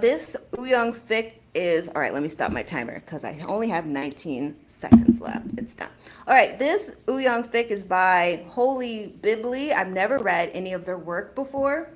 This 𝔪𝔬𝔯 fic is, all right, let me stop my timer because I only have 19 seconds left. It's done. All right, this 𝔪𝔬𝔯 fic is by holybibly. I've never read any of their work before.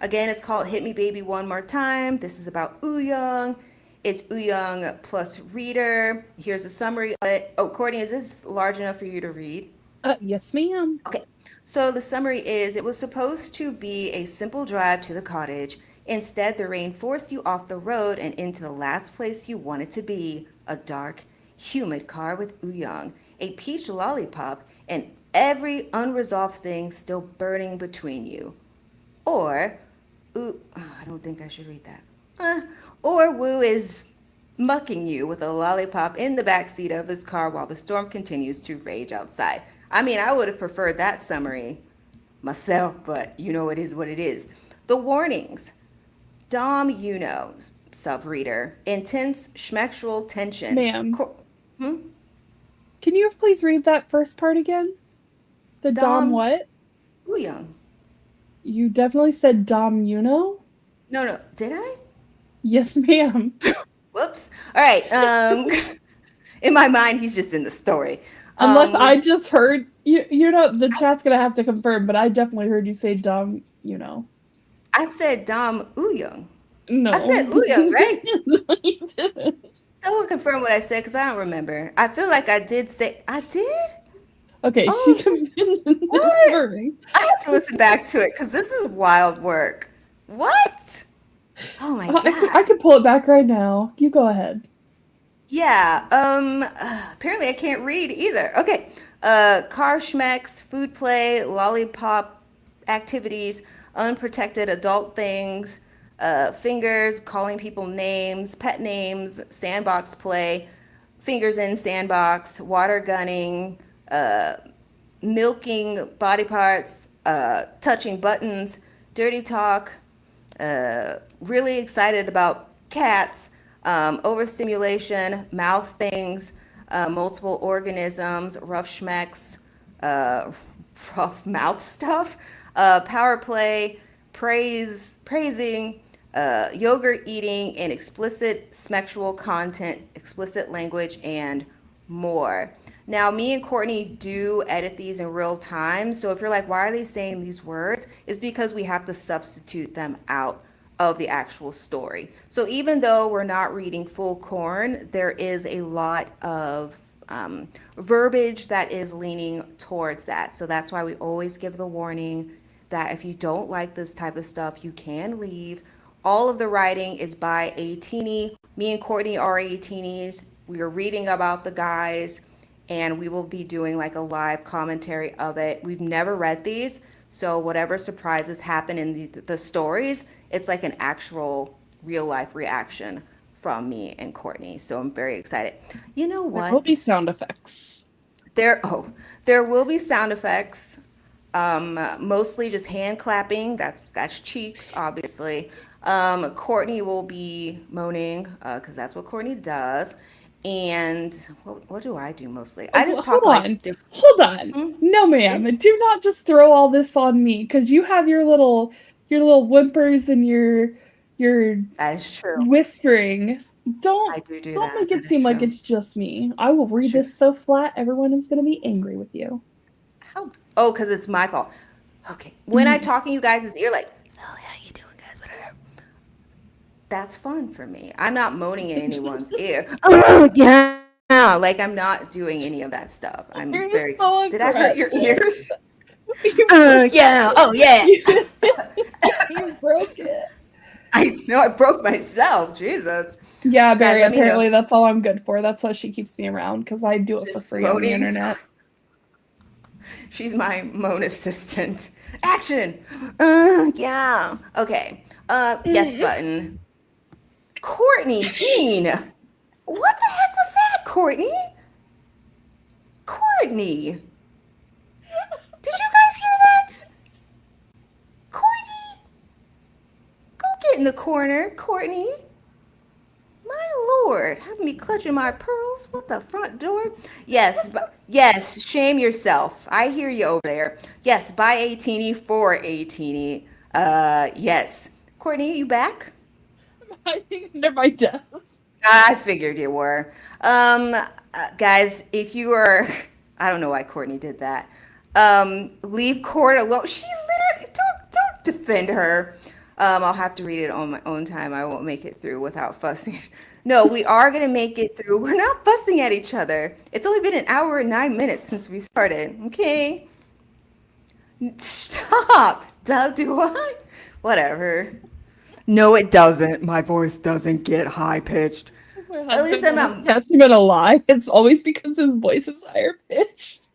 Again, it's called Hit Me Baby One More Time. This is about 𝔪𝔬𝔯. It's 𝔪𝔬𝔯 plus reader. Here's a summary of it. Oh, Courtney, is this large enough for you to read? Yes, ma'am. Okay, so the summary is it was supposed to be a simple drive to the cottage. Instead, the rain forced you off the road and into the last place you wanted to be, a dark, humid car with 𝔪𝔬𝔯, a peach lollipop, and every unresolved thing still burning between you. Or, I don't think I should read that. Or Woo is mucking you with a lollipop in the backseat of his car while the storm continues to rage outside. I mean, I would have preferred that summary myself, but you know it is what it is. The warnings. 𝔬𝔬𝔯𢛄, subreader. Intense 𝔱𝔦𝔪� tension. Ma'am, can you please read that first part again? The Dom Dom what? 𝔪𝔬𝔯. You definitely said Dom Yuno? No, did I? Yes, ma'am. Whoops. All right. In my mind, he's just in the story. Unless With I just heard you know the chat's gonna have to confirm, but I definitely heard you say Dom Yuno. I said Dom 𝔬𝔬𝔯. I No. said 𝔬𝔬𝔯, right? No, you didn't. Someone confirm what I said because I don't remember. I feel like I did say I did. Okay, she Oh, what? confirming. I have to listen back to it because this is wild work. What? Oh my I God. could pull it back right now. You go ahead. Yeah. Apparently I can't read either. Okay. Car schmecks, food play, lollipop activities, unprotected adult things, fingers, calling people names, pet names, sandbox play, fingers in sandbox, water gunning, milking body parts, touching buttons, dirty talk, really excited about cats, overstimulation, mouth things, multiple organisms, rough schmecks, rough mouth stuff, power play, praising, yogurt eating, and explicit sexual content, explicit language, and more. Now, me and Courtney do edit these in real time. So if you're like, why are they saying these words? It's because we have to substitute them out of the actual story. So even though we're not reading full corn, there is a lot of verbiage that is leaning towards that. So that's why we always give the warning that if you don't like this type of stuff, you can leave. All of the writing is by a teenie. Me and Courtney are a teenies. We are reading about the guys and we will be doing like a live commentary of it. We've never read these, so whatever surprises happen in the stories, it's like an actual real life reaction from me and Courtney. So I'm very excited. You know There will be what? sound effects. There will be sound effects. Mostly just hand clapping. That's cheeks, obviously. Courtney will be moaning because that's what Courtney does. And what do I do mostly? I just Hold talk like on. different. Hold on. Hmm? No, ma'am. Yes, Do not just throw all this on me because you have your little whimpers and your that is true. whispering. Don't I do don't that. make That it is seem like true. it's just me. I will That's read true. this so flat, everyone is going to be angry with you. How? Oh, because it's my fault. Okay. When I Mhm. talk in you guys' ear, like, oh, how you doing, guys? Whatever. That's fun for me. I'm not moaning in anyone's ear. Oh, yeah. Like, I'm not doing any of that stuff. I'm You're very. so Did I hurt your aggressive. ears? You broke Yeah. Oh, yeah. you, you broke it. I know I broke myself. Jesus. Yeah, Guys, Barry, let me know. apparently that's all I'm good for. That's why she keeps me around because I do it for Just free on the moaning. internet. She's my moan assistant. Action. Yeah. Okay. Yes Mm. button. Courtney Jean. What the heck was that, Courtney? Courtney. Did you guys hear that? Courtney. Go get in the corner, Courtney. My lord, have me clutching my pearls with the front door. Yes, yes, shame yourself. I hear you over there. Yes, buy a teeny for a teeny. Yes. Courtney, you back? hiding under my desk. I figured you were. Guys, if you are, I don't know why Courtney did that. Leave Court alone. She literally don't defend her. I'll have to read it on my own time. I won't make it through without fussing. No, we are gonna make it through. We're not fussing at each other. It's only been an hour and 9 minutes since we started. Okay. Stop. Do I? Whatever. No, it doesn't. My voice doesn't get high pitched. At least I'm not. Catch him in a lie. It's always because his voice is higher pitched.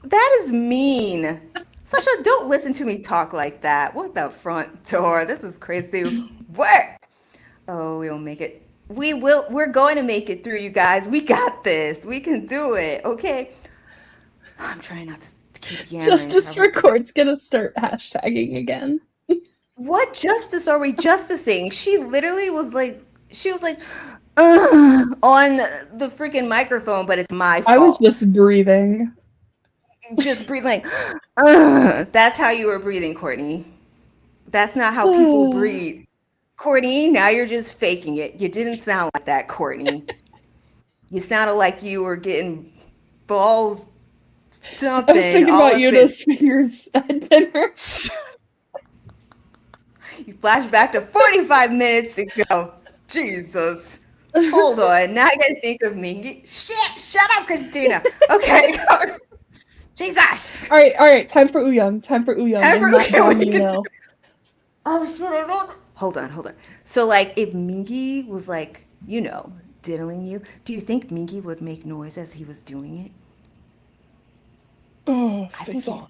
That is mean. Sasha, don't listen to me talk like that. What the front door? This is crazy. What? Oh, we'll make it. We will. We're going to make it through, you guys. We got this. We can do it. Okay. I'm trying not to keep yammering. Justice Record's gonna start hashtagging again. What justice are we justicing? She literally was like, on the freaking microphone, but it's my fault. I was just breathing. Just breathing. That's how you were breathing, Courtney. That's not how people breathe. Courtney, now you're just faking it. You didn't sound like that, Courtney. You sounded like you were getting balls dumping. I was thinking about Yuna's fingers at dinner. You flash back to 45 minutes ago. Jesus. Hold on. Now I gotta think of me. Shut up, Christina. Okay. Jesus. All right. Time for WOOYOUNG. Oh shit! Hold on. So, like, if Mingy was like, diddling you, do you think Mingy would make noise as he was doing it? Oh, I think so.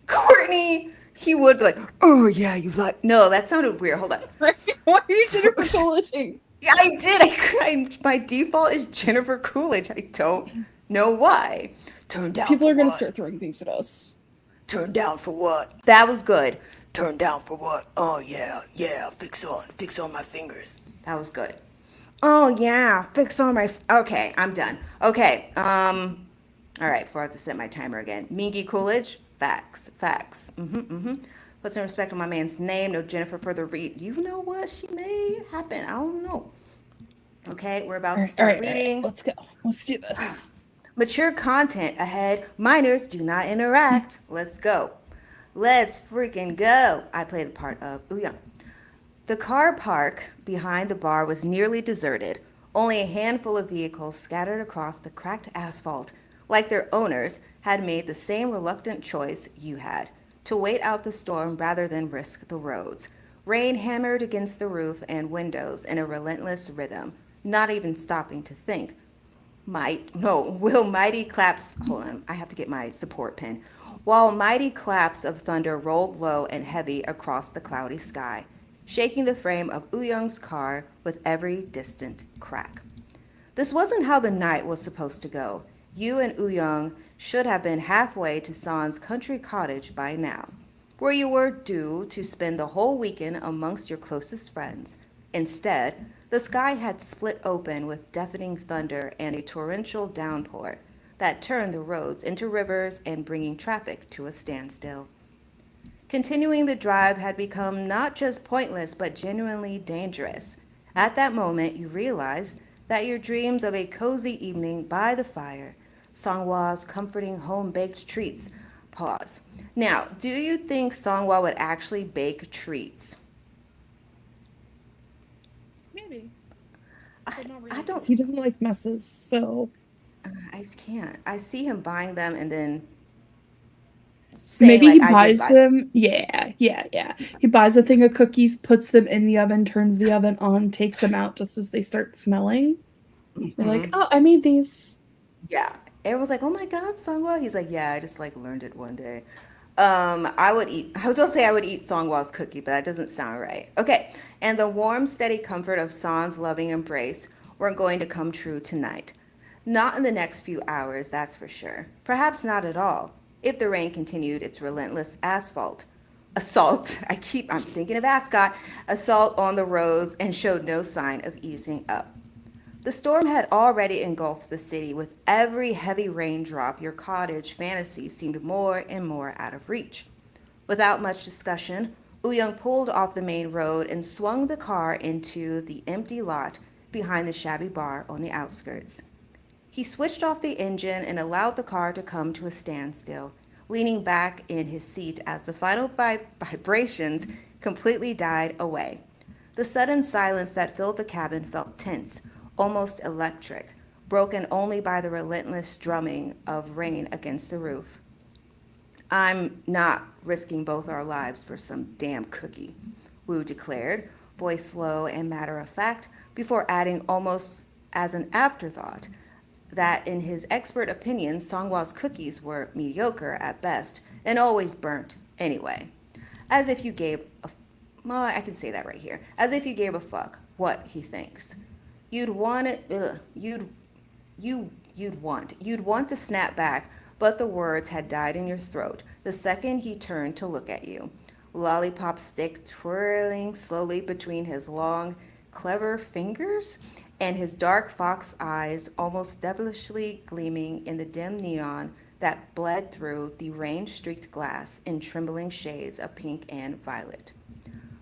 Courtney, he would be like, oh yeah, you like. No, that sounded weird. Hold on. Why are you Jennifer Coolidging? Yeah, I did. My default is Jennifer Coolidge. I don't know why. Turn down. People are going to start throwing things at us. Turn down for what? That was good. Turn down for what? Oh yeah. Fix on my fingers. That was good. Oh yeah, fix on my. Okay, I'm done. Okay. All right. Before I have to set my timer again. Mingy Coolidge. Facts. Put some respect on my man's name. No Jennifer for the read. You know what? She may happen. I don't know. Okay, we're about to start reading. Let's go. Let's do this. Mature content ahead. Minors do not interact. Let's go. Let's freaking go. I play the part of WOOYOUNG. The car park behind the bar was nearly deserted. Only a handful of vehicles scattered across the cracked asphalt, like their owners, had made the same reluctant choice you had, to wait out the storm rather than risk the roads. Rain hammered against the roof and windows in a relentless rhythm, not even stopping to think. Will mighty claps, hold on, I have to get my support pin. While mighty claps of thunder rolled low and heavy across the cloudy sky, shaking the frame of WOOYOUNG's car with every distant crack. This wasn't how the night was supposed to go. You and WOOYOUNG should have been halfway to San's country cottage by now, where you were due to spend the whole weekend amongst your closest friends. Instead, the sky had split open with deafening thunder and a torrential downpour that turned the roads into rivers and bringing traffic to a standstill. Continuing the drive had become not just pointless but genuinely dangerous. At that moment, you realized that your dreams of a cozy evening by the fire, 𝔟𝔤's comforting home-baked treats, pause. Now, do you think 𝔟𝔤 would actually bake treats? Maybe. I don't. He doesn't like messes, so. I can't. I see him buying them and then saying, maybe like, he buys them. Yeah. He buys a thing of cookies, puts them in the oven, turns the oven on, takes them out just as they start smelling. They're like, oh, I made these. Yeah. Everyone's like, oh my God, 𝔟𝔤. He's like, yeah, I just learned it one day. I was gonna say I would eat 𝔟𝔤's cookie, but that doesn't sound right. Okay. And the warm, steady comfort of San's loving embrace weren't going to come true tonight. Not in the next few hours, that's for sure. Perhaps not at all, if the rain continued its relentless assault I'm thinking of ascot, assault on the roads and showed no sign of easing up. The storm had already engulfed the city. With every heavy raindrop, your cottage fantasy seemed more and more out of reach. Without much discussion, Wooyoung pulled off the main road and swung the car into the empty lot behind the shabby bar on the outskirts. He switched off the engine and allowed the car to come to a standstill, leaning back in his seat as the final vibrations completely died away. The sudden silence that filled the cabin felt tense, almost electric, broken only by the relentless drumming of rain against the roof. I'm not risking both our lives for some damn cookie, Wu declared, voice low and matter of fact, before adding almost as an afterthought that in his expert opinion, Songhwa's cookies were mediocre at best and always burnt anyway. As if you gave a, well, I can say that right here. As if you gave a fuck what he thinks. You'd want it, you'd want to snap back, but the words had died in your throat the second he turned to look at you. Lollipop stick twirling slowly between his long, clever fingers, and his dark fox eyes almost devilishly gleaming in the dim neon that bled through the rain-streaked glass in trembling shades of pink and violet.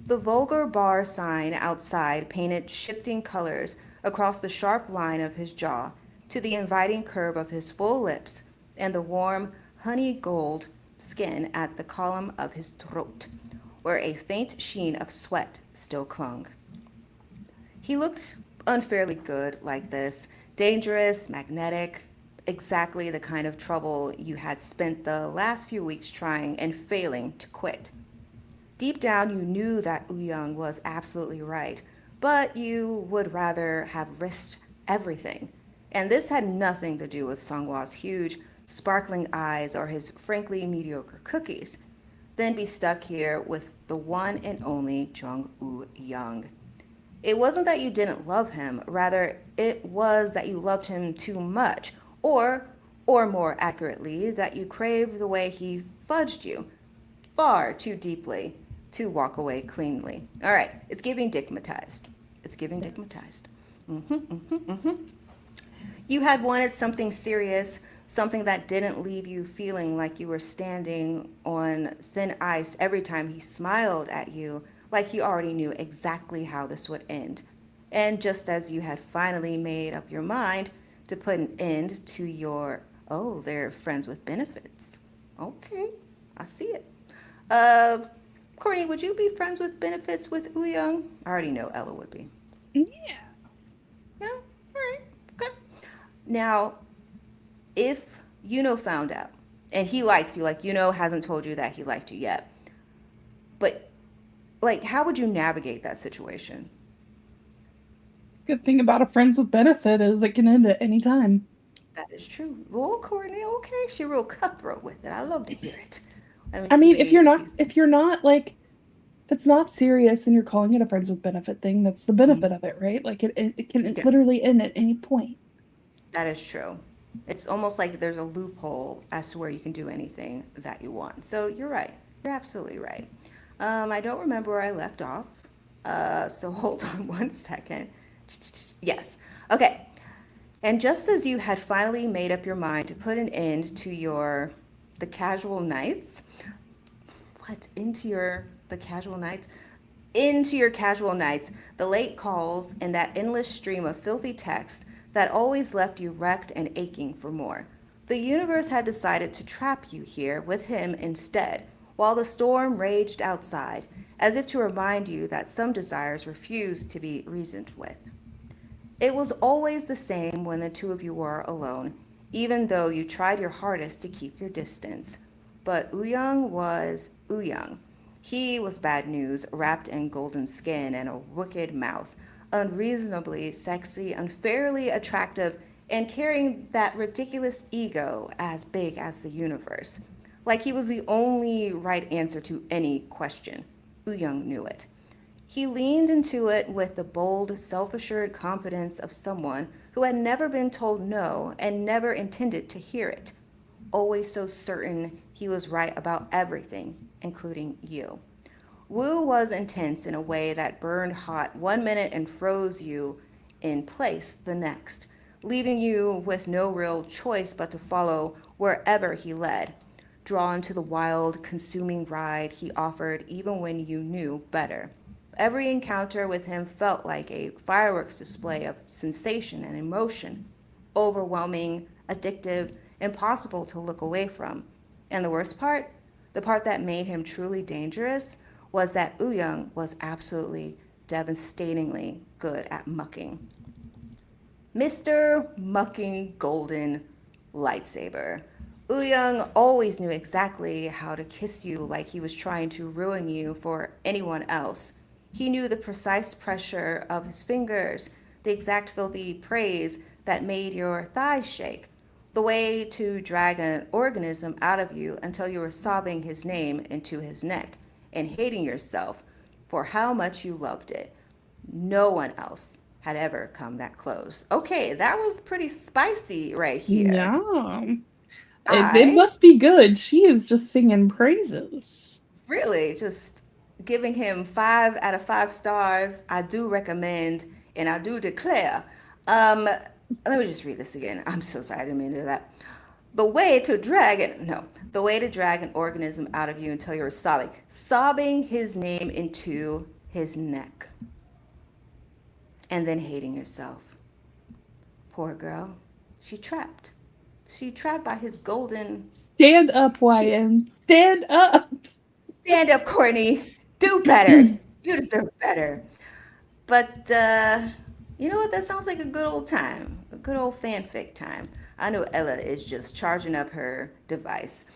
The vulgar bar sign outside painted shifting colors across the sharp line of his jaw to the inviting curve of his full lips and the warm, honey gold skin at the column of his throat, where a faint sheen of sweat still clung. He looked unfairly good like this, dangerous, magnetic, exactly the kind of trouble you had spent the last few weeks trying and failing to quit. Deep down, you knew that Wooyoung was absolutely right, but you would rather have risked everything. And this had nothing to do with Songhwa's huge, sparkling eyes or his frankly mediocre cookies, than be stuck here with the one and only Jung Wooyoung. It wasn't that you didn't love him, rather it was that you loved him too much, or more accurately, that you craved the way he fudged you far too deeply to walk away cleanly. All right, it's giving dickmatized. It's giving dickmatized. You had wanted something serious, something that didn't leave you feeling like you were standing on thin ice every time he smiled at you, like he already knew exactly how this would end. And just as you had finally made up your mind to put an end to your, oh, they're friends with benefits. Okay, I see it. Courtney, would you be friends with benefits with Wooyoung? I already know Ella would be. Yeah. Yeah, all right, okay. Now, if Yuno found out, and he likes you, like Yuno hasn't told you that he liked you yet, but like, how would you navigate that situation? Good thing about a friends with benefit is it can end at any time. That is true. Well, Courtney, okay, she real cutthroat with it. I love to hear it. I mean, if you're not like, if it's not serious and you're calling it a friends with benefit thing, that's the benefit of it, right? Like it can literally end at any point. That is true. It's almost like there's a loophole as to where you can do anything that you want. So you're right. You're absolutely right. I don't remember where I left off. So hold on one second. Yes. Okay. And just as you had finally made up your mind to put an end to the casual nights, into your casual nights, the late calls, and that endless stream of filthy text that always left you wrecked and aching for more. The universe had decided to trap you here with him instead, while the storm raged outside, as if to remind you that some desires refuse to be reasoned with. It was always the same when the two of you were alone, even though you tried your hardest to keep your distance. But Wooyoung was Wooyoung. He was bad news, wrapped in golden skin and a wicked mouth, unreasonably sexy, unfairly attractive, and carrying that ridiculous ego as big as the universe. Like he was the only right answer to any question. Wooyoung knew it. He leaned into it with the bold, self-assured confidence of someone who had never been told no and never intended to hear it. Always so certain he was right about everything, including you. Wu was intense in a way that burned hot one minute and froze you in place the next, leaving you with no real choice but to follow wherever he led. drawn to the wild, consuming ride he offered even when you knew better. Every encounter with him felt like a fireworks display of sensation and emotion, overwhelming, addictive, impossible to look away from. And the worst part, the part that made him truly dangerous, was that 𝔪𝔬𝔯 was absolutely devastatingly good at mucking. Mr. Mucking Golden Lightsaber. 𝔪𝔬𝔯 always knew exactly how to kiss you like he was trying to ruin you for anyone else. He knew the precise pressure of his fingers, the exact filthy praise that made your thighs shake, the way to drag an organism out of you until you were sobbing his name into his neck and hating yourself for how much you loved it. No one else had ever come that close. Okay, that was pretty spicy right here. Yeah. It I must be good. She is just singing praises. really just giving him 5 out of 5 stars. I do recommend and I do declare. Let me just read this again. I'm so sorry, I didn't mean to do that. The way to drag an organism out of you until you're sobbing his name into his neck, and then hating yourself. Poor girl, she trapped. She trapped by his golden. Stand up, She YN. Stand up. stand up, Courtney. Do better. You deserve better. But you know what? That sounds like a good old time, a good old fanfic time. I know Ella is just charging up her device.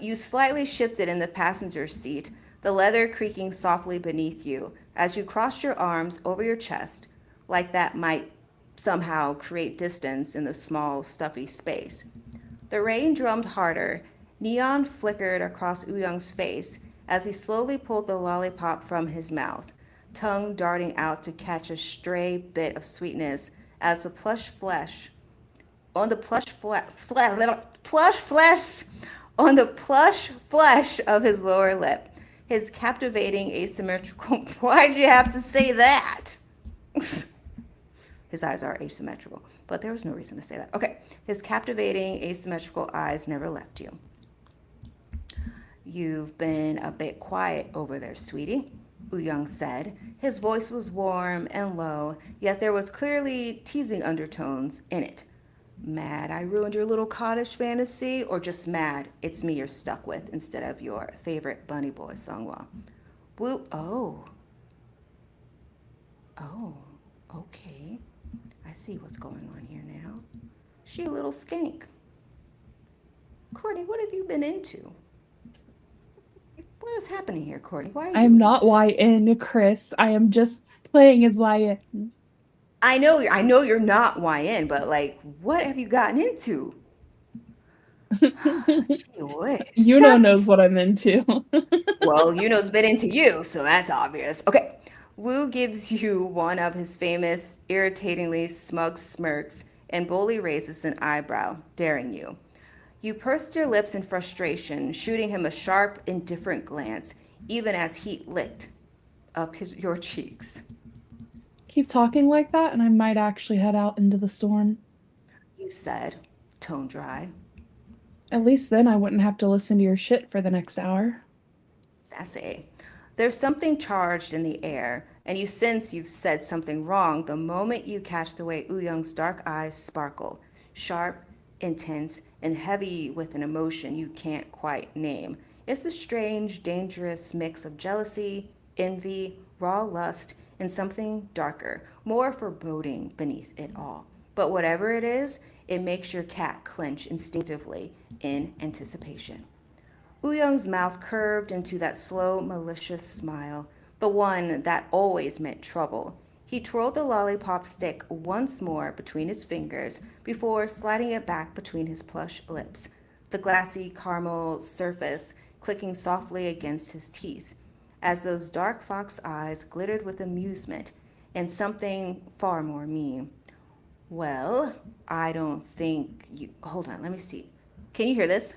You slightly shifted in the passenger seat, the leather creaking softly beneath you as you crossed your arms over your chest, like that might somehow create distance in the small, stuffy space. The rain drummed harder. Neon flickered across 𝔪𝔯's face as he slowly pulled the lollipop from his mouth, tongue darting out to catch a stray bit of sweetness as the plush flesh on the plush flesh on the plush flesh of his lower lip. His captivating asymmetrical. Why'd you have to say that? His eyes are asymmetrical, but there was no reason to say that. Okay, his captivating asymmetrical eyes never left you. You've been a bit quiet over there, sweetie, 𝔪𝔯 said. His voice was warm and low, yet there was clearly teasing undertones in it. Mad I ruined your little cottage fantasy, or just mad it's me you're stuck with instead of your favorite bunny boy, 𝔟𝔬𝔯? Oh, okay. I see what's going on here now. She a little skank. Courtney, what have you been into? What is happening here, Courtney? Why are I you am doing not this? YN, Chris. I am just playing as YN. I know you're not YN, but like, what have you gotten into? Gee whiz. Yuno Stop. knows what I'm into. Well, Yuno's been into you, so that's obvious. Okay. Wu gives you one of his famous, irritatingly smug smirks and boldly raises an eyebrow, daring you. You pursed your lips in frustration, shooting him a sharp, indifferent glance, even as heat licked up your cheeks. Keep talking like that, and I might actually head out into the storm. You said, tone dry. At least then I wouldn't have to listen to your shit for the next hour. Sassy. There's something charged in the air, and you sense you've said something wrong the moment you catch the way 𝔪𝔯's dark eyes sparkle, sharp, intense, and heavy with an emotion you can't quite name. It's a strange, dangerous mix of jealousy, envy, raw lust, and something darker, more foreboding beneath it all. But whatever it is, it makes your cat clench instinctively in anticipation. 𝔪𝔯's mouth curved into that slow, malicious smile, the one that always meant trouble. He twirled the lollipop stick once more between his fingers before sliding it back between his plush lips, the glassy caramel surface clicking softly against his teeth, as those dark fox eyes glittered with amusement and something far more mean. Well, I don't think you. Hold on, let me see. Can you hear this?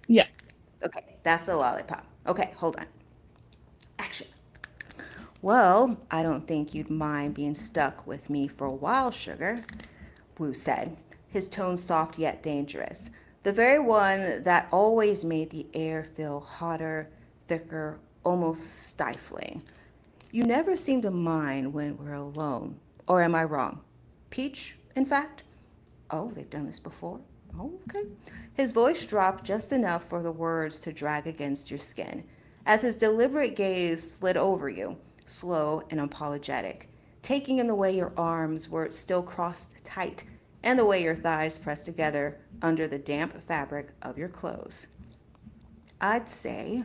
Yeah. Okay, that's the lollipop. Okay, hold on. Action. Well, I don't think you'd mind being stuck with me for a while, sugar, Wu said, his tone soft yet dangerous. The very one that always made the air feel hotter, thicker, almost stifling. You never seem to mind when we're alone. Or am I wrong? Peach, in fact? Oh, they've done this before. Oh, okay. His voice dropped just enough for the words to drag against your skin as his deliberate gaze slid over you, slow and apologetic, taking in the way your arms were still crossed tight and the way your thighs pressed together under the damp fabric of your clothes. I'd say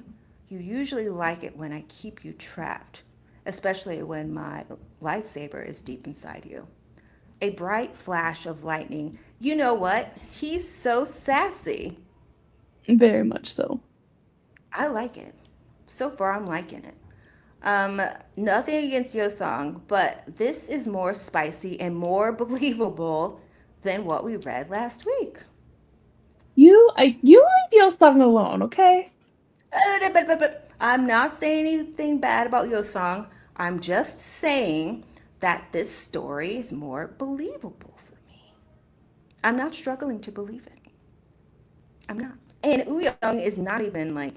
you usually like it when I keep you trapped, especially when my lightsaber is deep inside you. A bright flash of lightning. You know what? He's so sassy. Very much so. I like it. So far, I'm liking it. Nothing against Yosong, but this is more spicy and more believable than what we read last week. You leave Yosong alone, okay? But I'm not saying anything bad about Yosong. I'm just saying that this story is more believable for me. I'm not struggling to believe it. I'm not. And WOOYOUNG is not even like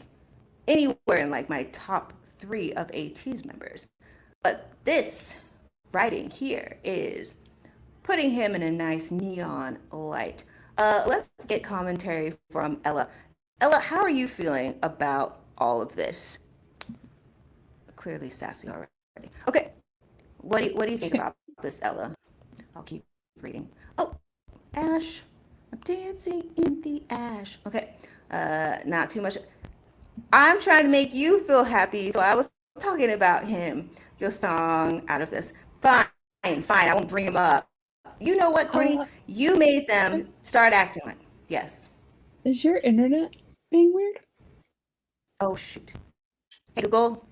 anywhere in like my top 3 of ATEEZ members. But this writing here is putting him in a nice neon light. Let's get commentary from Ella. Ella, how are you feeling about all of this? Clearly sassy already. Okay, what do you think about this, Ella? I'll keep reading. Oh, Ash, I'm dancing in the ash. Okay, not too much. I'm trying to make you feel happy, so I was talking about him, your song out of this. Fine, I won't bring him up. You know what, Courtney? You made them start acting like, yes. Is your internet being weird? Oh, shoot. Hey, Google.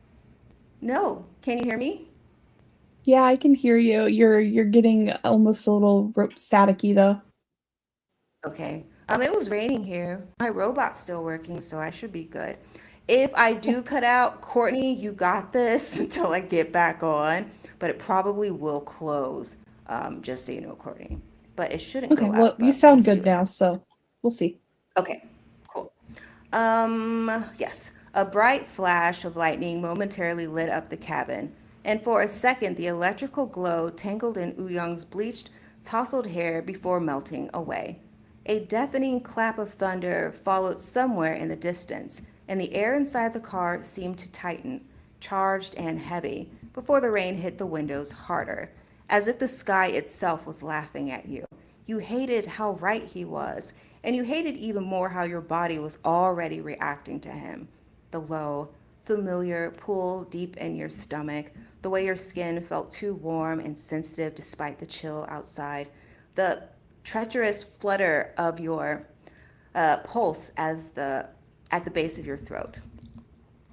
No, can you hear me? Yeah, I can hear you. You're getting almost a little staticky though. Okay. It was raining here. My robot's still working, so I should be good. If I do cut out, Courtney, you got this until I get back on, but it probably will close, just so you know, Courtney. But it shouldn't Okay, go well, out. you But sound we'll good now, so we'll see. Okay, cool. Yes. A bright flash of lightning momentarily lit up the cabin, and for a second the electrical glow tangled in WOOYOUNG's bleached, tousled hair before melting away. A deafening clap of thunder followed somewhere in the distance, and the air inside the car seemed to tighten, charged and heavy, before the rain hit the windows harder, as if the sky itself was laughing at you. You hated how right he was, and you hated even more how your body was already reacting to him. The low, familiar pull deep in your stomach, the way your skin felt too warm and sensitive despite the chill outside, the treacherous flutter of your pulse at the base of your throat.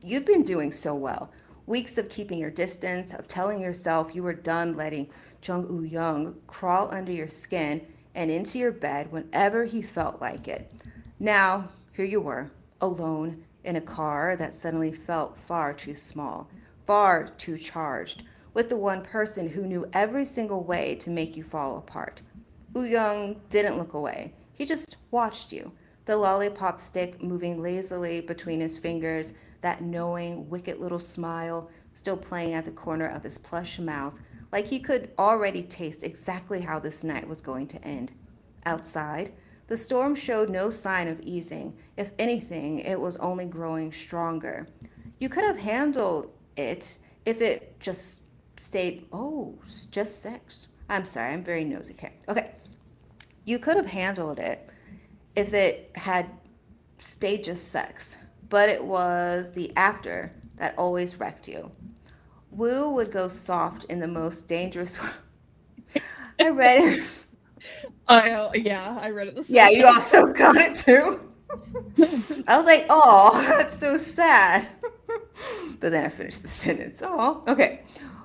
You'd been doing so well. Weeks of keeping your distance, of telling yourself you were done letting Jung Woo-young crawl under your skin and into your bed whenever he felt like it. Now, here you were, alone in a car that suddenly felt far too small, far too charged, with the one person who knew every single way to make you fall apart. Woo-young didn't look away. He just watched you, the lollipop stick moving lazily between his fingers, that knowing, wicked little smile still playing at the corner of his plush mouth, like he could already taste exactly how this night was going to end. Outside, the storm showed no sign of easing. If anything, it was only growing stronger. You could have handled it if it just stayed, just sex. I'm sorry, I'm very nosy. Okay. You could have handled it if it had stayed just sex, but it was the after that always wrecked you. Woo would go soft in the most dangerous way. I read it. I read it the same. Yeah, you also got it too. I was like, oh, that's so sad. But then I finished the sentence. Oh, okay.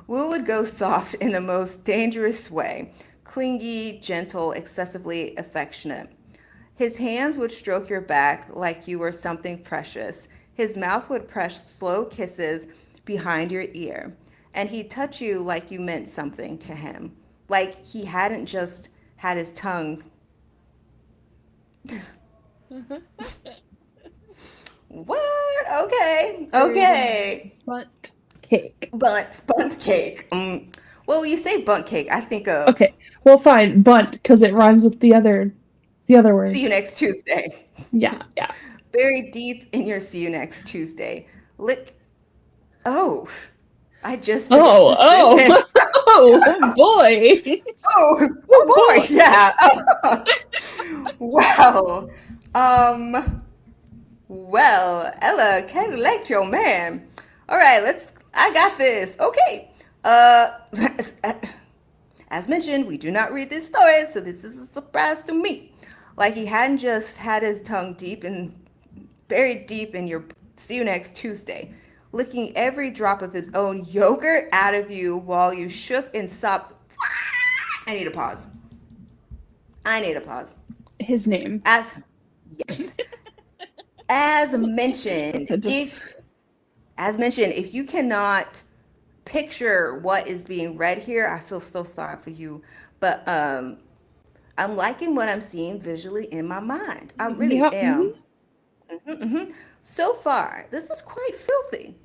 Woo would go soft in the most dangerous way. Clingy, gentle, excessively affectionate. His hands would stroke your back like you were something precious. His mouth would press slow kisses behind your ear. And he'd touch you like you meant something to him. Like he hadn't just had his tongue What? Okay. Very good. Okay. Bunt cake. Bunt cake. Well, when you say bunt cake, I think of Okay, well, fine, bunt, because it rhymes with the other see word. you next Tuesday. Yeah, yeah. Very deep in your see you next Tuesday. Lick. Oh, I just finished the sentence. Oh, oh boy. Oh boy, Oh boy. yeah. Wow. Well, Ella, can elect your man. All right, I got this. Okay. Uh, as mentioned, we do not read this story, so this is a surprise to me. Like he hadn't just had his tongue buried deep in your see you next Tuesday, licking every drop of his own yogurt out of you while you shook and sobbed. I need a pause. I need a pause. His name. Yes. As mentioned, Sentence. if you cannot picture what is being read here, I feel so sorry for you. But I'm liking what I'm seeing visually in my mind. I really Yeah. am. So far, this is quite filthy.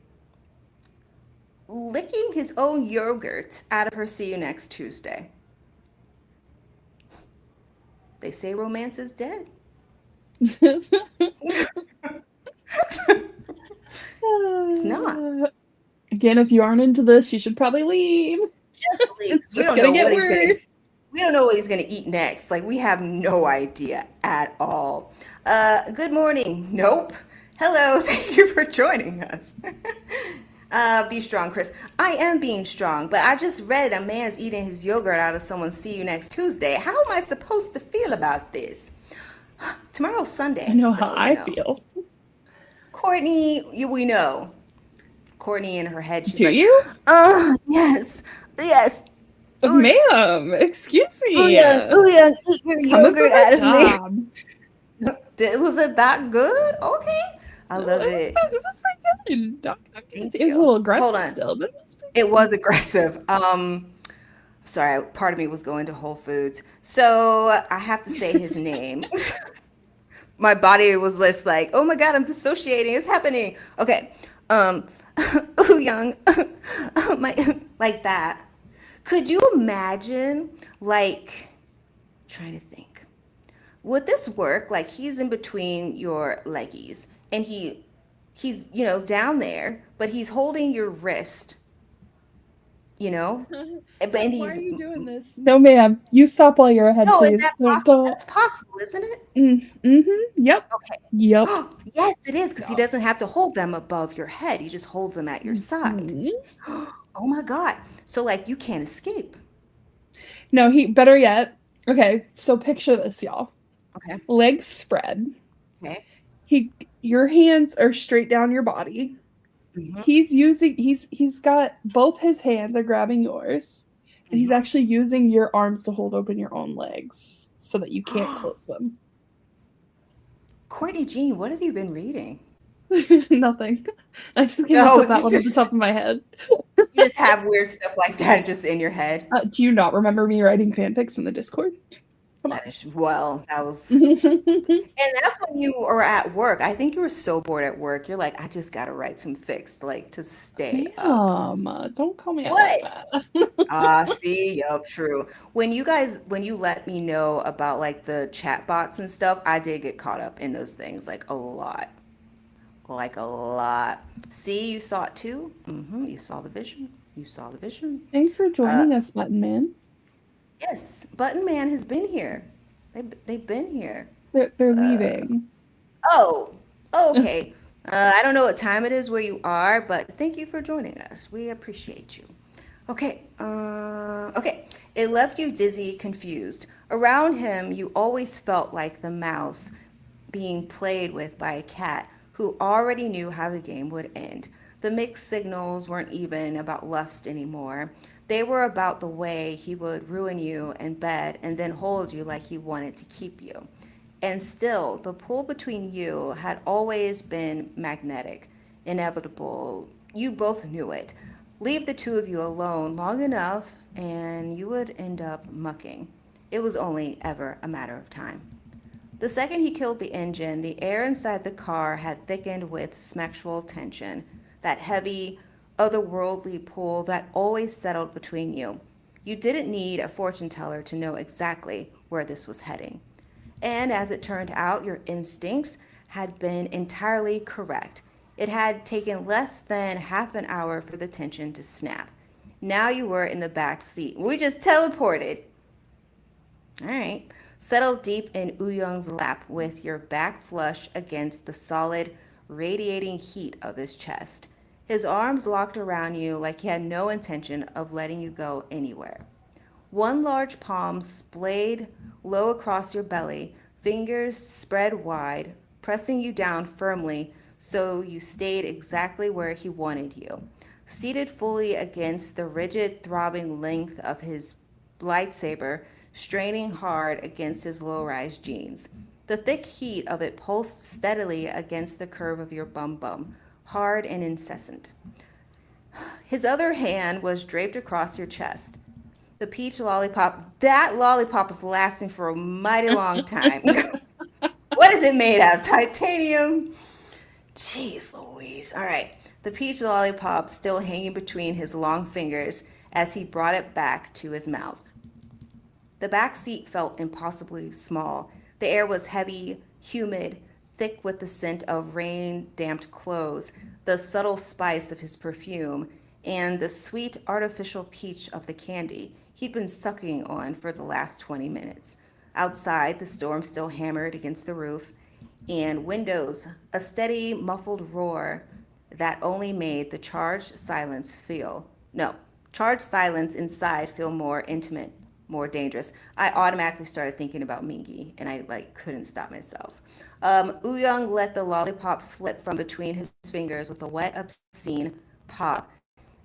Licking his own yogurt out of her see you next Tuesday. They say romance is dead. It's not. Again, if you aren't into this, you should probably leave. Just leave. It's just gonna get worse. We don't know what he's gonna eat next. Like we have no idea at all. Good morning. Nope. Hello. Thank you for joining us. Be strong, Chris. I am being strong, but I just read a man's eating his yogurt out of someone's see you next Tuesday. How am I supposed to feel about this? Tomorrow's Sunday. I know how I feel. Courtney, we know. Courtney in her head, she's Do like, you? Yes, yes. Ma'am, excuse me. Ooh, eat your yogurt out of me. Job. Was it that good? Okay. I love it. It was pretty good. It was a little aggressive still, but it was aggressive. Sorry, part of me was going to Whole Foods. So I have to say his name. My body was just like, oh my God, I'm dissociating. It's happening. Okay. WOOYOUNG. Like that. Could you imagine, like, trying to think, would this work? Like he's in between your leggies and he's, down there, but he's holding your wrist, and why are you doing this? No, ma'am. You stop while you're ahead, please. Is that possible? That's possible, isn't it? Yep. Okay. Yep. Yes, it is, because he doesn't have to hold them above your head. He just holds them at your side. Oh my God. So like you can't escape. No, better yet. Okay, so picture this, y'all. Okay. Legs spread. Okay. Your hands are straight down your body. He's got both his hands are grabbing yours, and he's actually using your arms to hold open your own legs so that you can't close them. Courtney Jean, what have you been reading? Nothing. I just came up with that one at the top of my head. You just have weird stuff like that just in your head. Do you not remember me writing fanfics in the Discord? Come on. Well, that was... And that's when you were at work. I think you were so bored at work. You're like, I just got to write some fics, like, to stay up. Don't call me out like that. See, yup, true. When you let me know about, like, the chat bots and stuff, I did get caught up in those things, like, a lot. Like, a lot. See, you saw it, too? You saw the vision. Thanks for joining us, Button Man. Yes, Button Man has been here. They've been here. They're leaving. Oh, okay. I don't know what time it is where you are, but thank you for joining us. We appreciate you. Okay. Okay. It left you dizzy, confused. Around him, you always felt like the mouse being played with by a cat who already knew how the game would end. The mixed signals weren't even about lust anymore. They were about the way he would ruin you in bed and then hold you like he wanted to keep you. And still, the pull between you had always been magnetic, inevitable. You both knew it. Leave the two of you alone long enough and you would end up mucking. It was only ever a matter of time. The second he killed the engine, the air inside the car had thickened with sexual tension, that heavy, otherworldly pull that always settled between you. You didn't need a fortune teller to know exactly where this was heading. And as it turned out, your instincts had been entirely correct. It had taken less than half an hour for the tension to snap. Now you were in the back seat. We just teleported. All right. Settle deep in WOOYOUNG's lap with your back flush against the solid, radiating heat of his chest. His arms locked around you like he had no intention of letting you go anywhere. One large palm splayed low across your belly, fingers spread wide, pressing you down firmly so you stayed exactly where he wanted you. Seated fully against the rigid, throbbing length of his lightsaber, straining hard against his low-rise jeans. The thick heat of it pulsed steadily against the curve of your bum, hard and incessant. His other hand was draped across your chest. The peach lollipop, that lollipop is lasting for a mighty long time. What is it made out of? Titanium? Jeez Louise. All right. The peach lollipop still hanging between his long fingers as he brought it back to his mouth. The back seat felt impossibly small. The air was heavy, humid, thick with the scent of rain-damped clothes, the subtle spice of his perfume, and the sweet artificial peach of the candy he'd been sucking on for the last 20 minutes. Outside, the storm still hammered against the roof and windows, a steady, muffled roar that only made the charged silence inside feel more intimate, more dangerous. I automatically started thinking about Mingy, and I couldn't stop myself. WOOYOUNG let the lollipop slip from between his fingers with a wet, obscene pop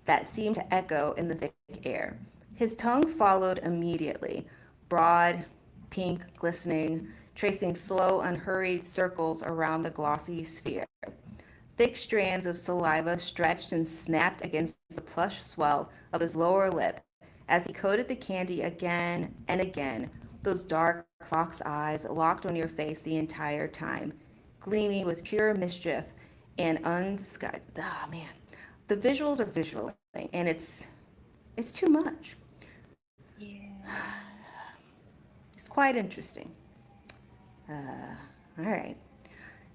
that seemed to echo in the thick air. His tongue followed immediately, broad, pink, glistening, tracing slow, unhurried circles around the glossy sphere. Thick strands of saliva stretched and snapped against the plush swell of his lower lip as he coated the candy again and again, those dark fox eyes locked on your face the entire time, gleaming with pure mischief and undisguised. Ah, man. The visuals are visual, and it's too much. Yeah. It's quite interesting. All right.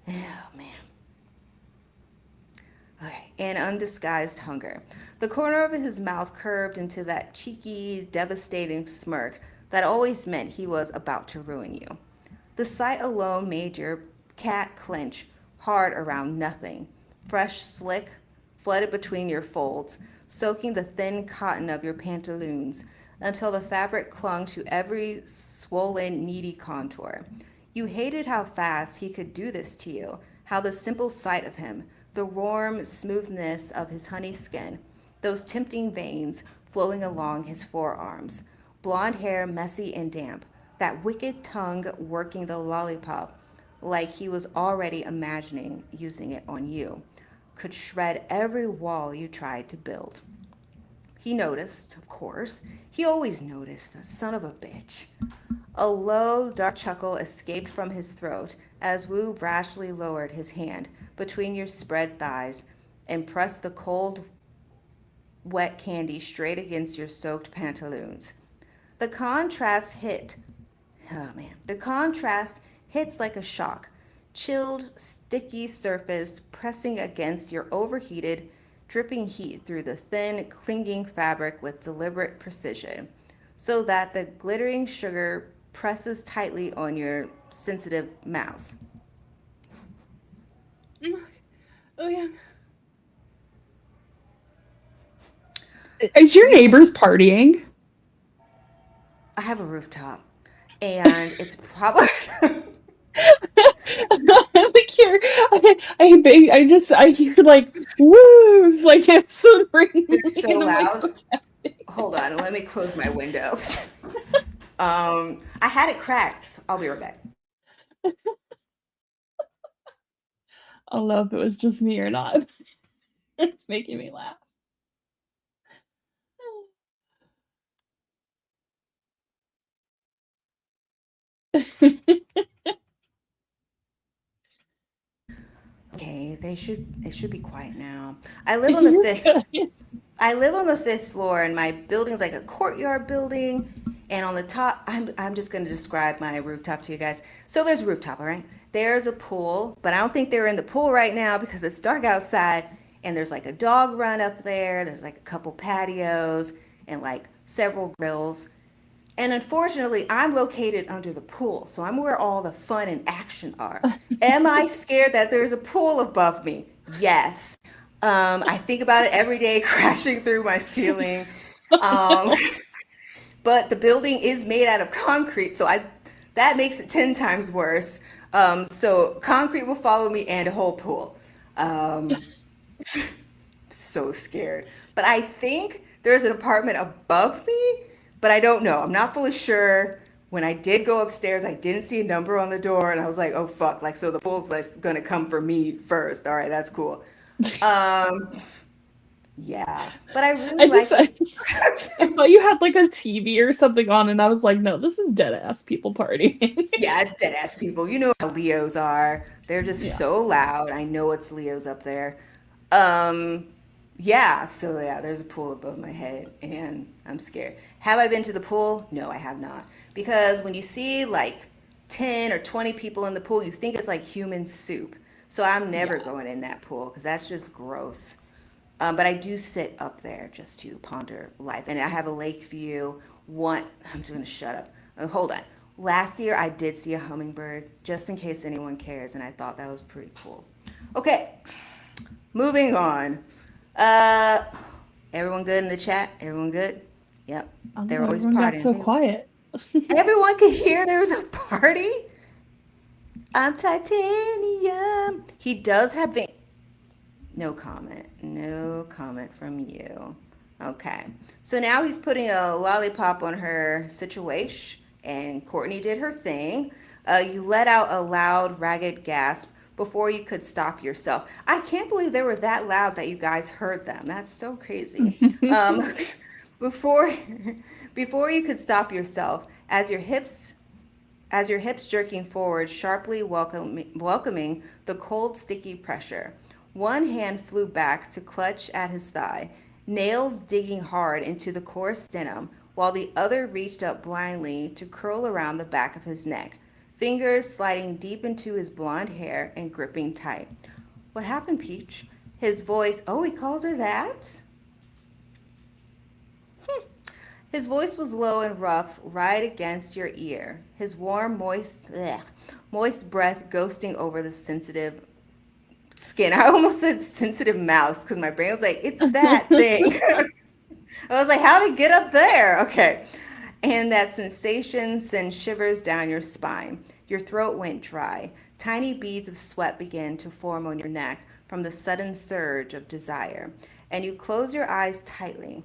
Oh, man. Okay, and undisguised hunger. The corner of his mouth curved into that cheeky, devastating smirk that always meant he was about to ruin you. The sight alone made your cat clench hard around nothing. Fresh, slick, flooded between your folds, soaking the thin cotton of your pantaloons until the fabric clung to every swollen, needy contour. You hated how fast he could do this to you, how the simple sight of him, the warm smoothness of his honey skin, those tempting veins flowing along his forearms, blonde hair messy and damp, that wicked tongue working the lollipop like he was already imagining using it on you, could shred every wall you tried to build. He noticed, of course. He always noticed, a son of a bitch. A low, dark chuckle escaped from his throat as Wu brashly lowered his hand between your spread thighs and pressed the cold, wet candy straight against your soaked pantaloons. The contrast hit. Oh man. The contrast hits like a shock. Chilled, sticky surface pressing against your overheated, dripping heat through the thin, clinging fabric with deliberate precision, so that the glittering sugar presses tightly on your sensitive mouth. Oh yeah. Is your neighbors partying? I have a rooftop, and it's probably. Like here, I hear like woos, like episode ringing. They're so And I'm like, loud. what's happening? Hold on, let me close my window. I had it cracked. I'll be right back. I don't know if it was just me or not. It's making me laugh. It should be quiet now. I live on the You're fifth. good. I live on the fifth floor, and my building's like a courtyard building. And on the top, I'm just going to describe my rooftop to you guys. So there's a rooftop, all right? There's a pool, but I don't think they're in the pool right now because it's dark outside. And there's like a dog run up there. There's like a couple patios and like several grills. And unfortunately, I'm located under the pool, so I'm where all the fun and action are. Am I scared that there's a pool above me? Yes. I think about it every day, crashing through my ceiling. Um, but the building is made out of concrete, so I that makes it 10 times worse. So concrete will follow me and a whole pool. Um, so scared. But I think there's an apartment above me, but I don't know. I'm not fully sure. When I did go upstairs, I didn't see a number on the door, and I was like, "Oh fuck!" Like, so the pool's like gonna come for me first. All right, that's cool. Um, yeah, but I really I just like I, it. I thought you had like a TV or something on, and I was like, no, this is dead ass people partying. Yeah, it's dead ass people. You know how Leos are. They're just Yeah. so loud. I know it's Leos up there. Um, yeah, so yeah, there's a pool above my head and I'm scared. Have I been to the pool? No, I have not. Because when you see like 10 or 20 people in the pool, you think it's like human soup. So I'm never Yeah. going in that pool because that's just gross. But I do sit up there just to ponder life. And I have a lake view. I'm just going to shut up. Hold on. Last year, I did see a hummingbird, just in case anyone cares, and I thought that was pretty cool. Okay, moving on. Uh, everyone good in the chat? Everyone good? Yep, I don't they're know, always everyone got so partying. quiet. Everyone could hear there was a party. I'm titanium. He does have no comment. No comment from you. Okay. So now he's putting a lollipop on her situation, and Courtney did her thing. You let out a loud, ragged gasp before you could stop yourself. I can't believe they were that loud that you guys heard them. That's so crazy. Um, before, before you could stop yourself, as your hips jerking forward, sharply welcoming the cold, sticky pressure. One hand flew back to clutch at his thigh, nails digging hard into the coarse denim, while the other reached up blindly to curl around the back of his neck, fingers sliding deep into his blonde hair and gripping tight. What happened, Peach? His voice, oh, he calls her that? His voice was low and rough, right against your ear. His warm, moist breath ghosting over the sensitive skin. I almost said sensitive mouse because my brain was like, it's that thing. I was like, how to get up there? Okay. And that sensation sends shivers down your spine. Your throat went dry. Tiny beads of sweat began to form on your neck from the sudden surge of desire. And you close your eyes tightly,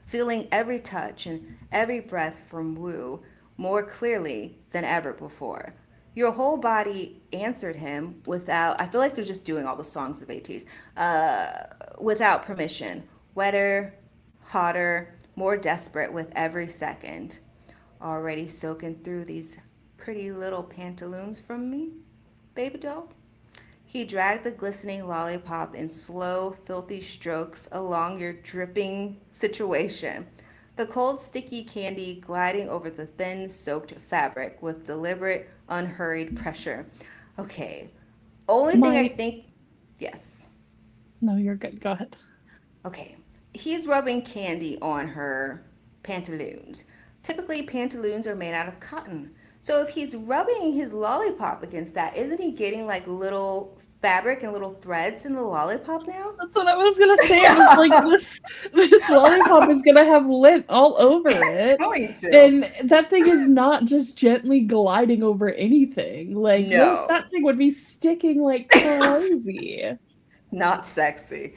feeling every touch and every breath from Wu more clearly than ever before. Your whole body answered him without, I feel like they're just doing all the songs of ATEEZ, without permission. Wetter, hotter, more desperate with every second. Already soaking through these pretty little pantaloons from me, baby doll? He dragged the glistening lollipop in slow, filthy strokes along your dripping situation, the cold, sticky candy gliding over the thin, soaked fabric with deliberate, unhurried pressure. Okay, only thing I My think, yes. No, you're good. Go ahead. Okay, he's rubbing candy on her pantaloons. Typically, pantaloons are made out of cotton. So if he's rubbing his lollipop against that, isn't he getting like little fabric and little threads in the lollipop now? That's what I was gonna say. I was like, this lollipop is gonna have lint all over It's it. going to. And that thing is not just gently gliding over anything. Like that No, thing would be sticking like crazy. not sexy.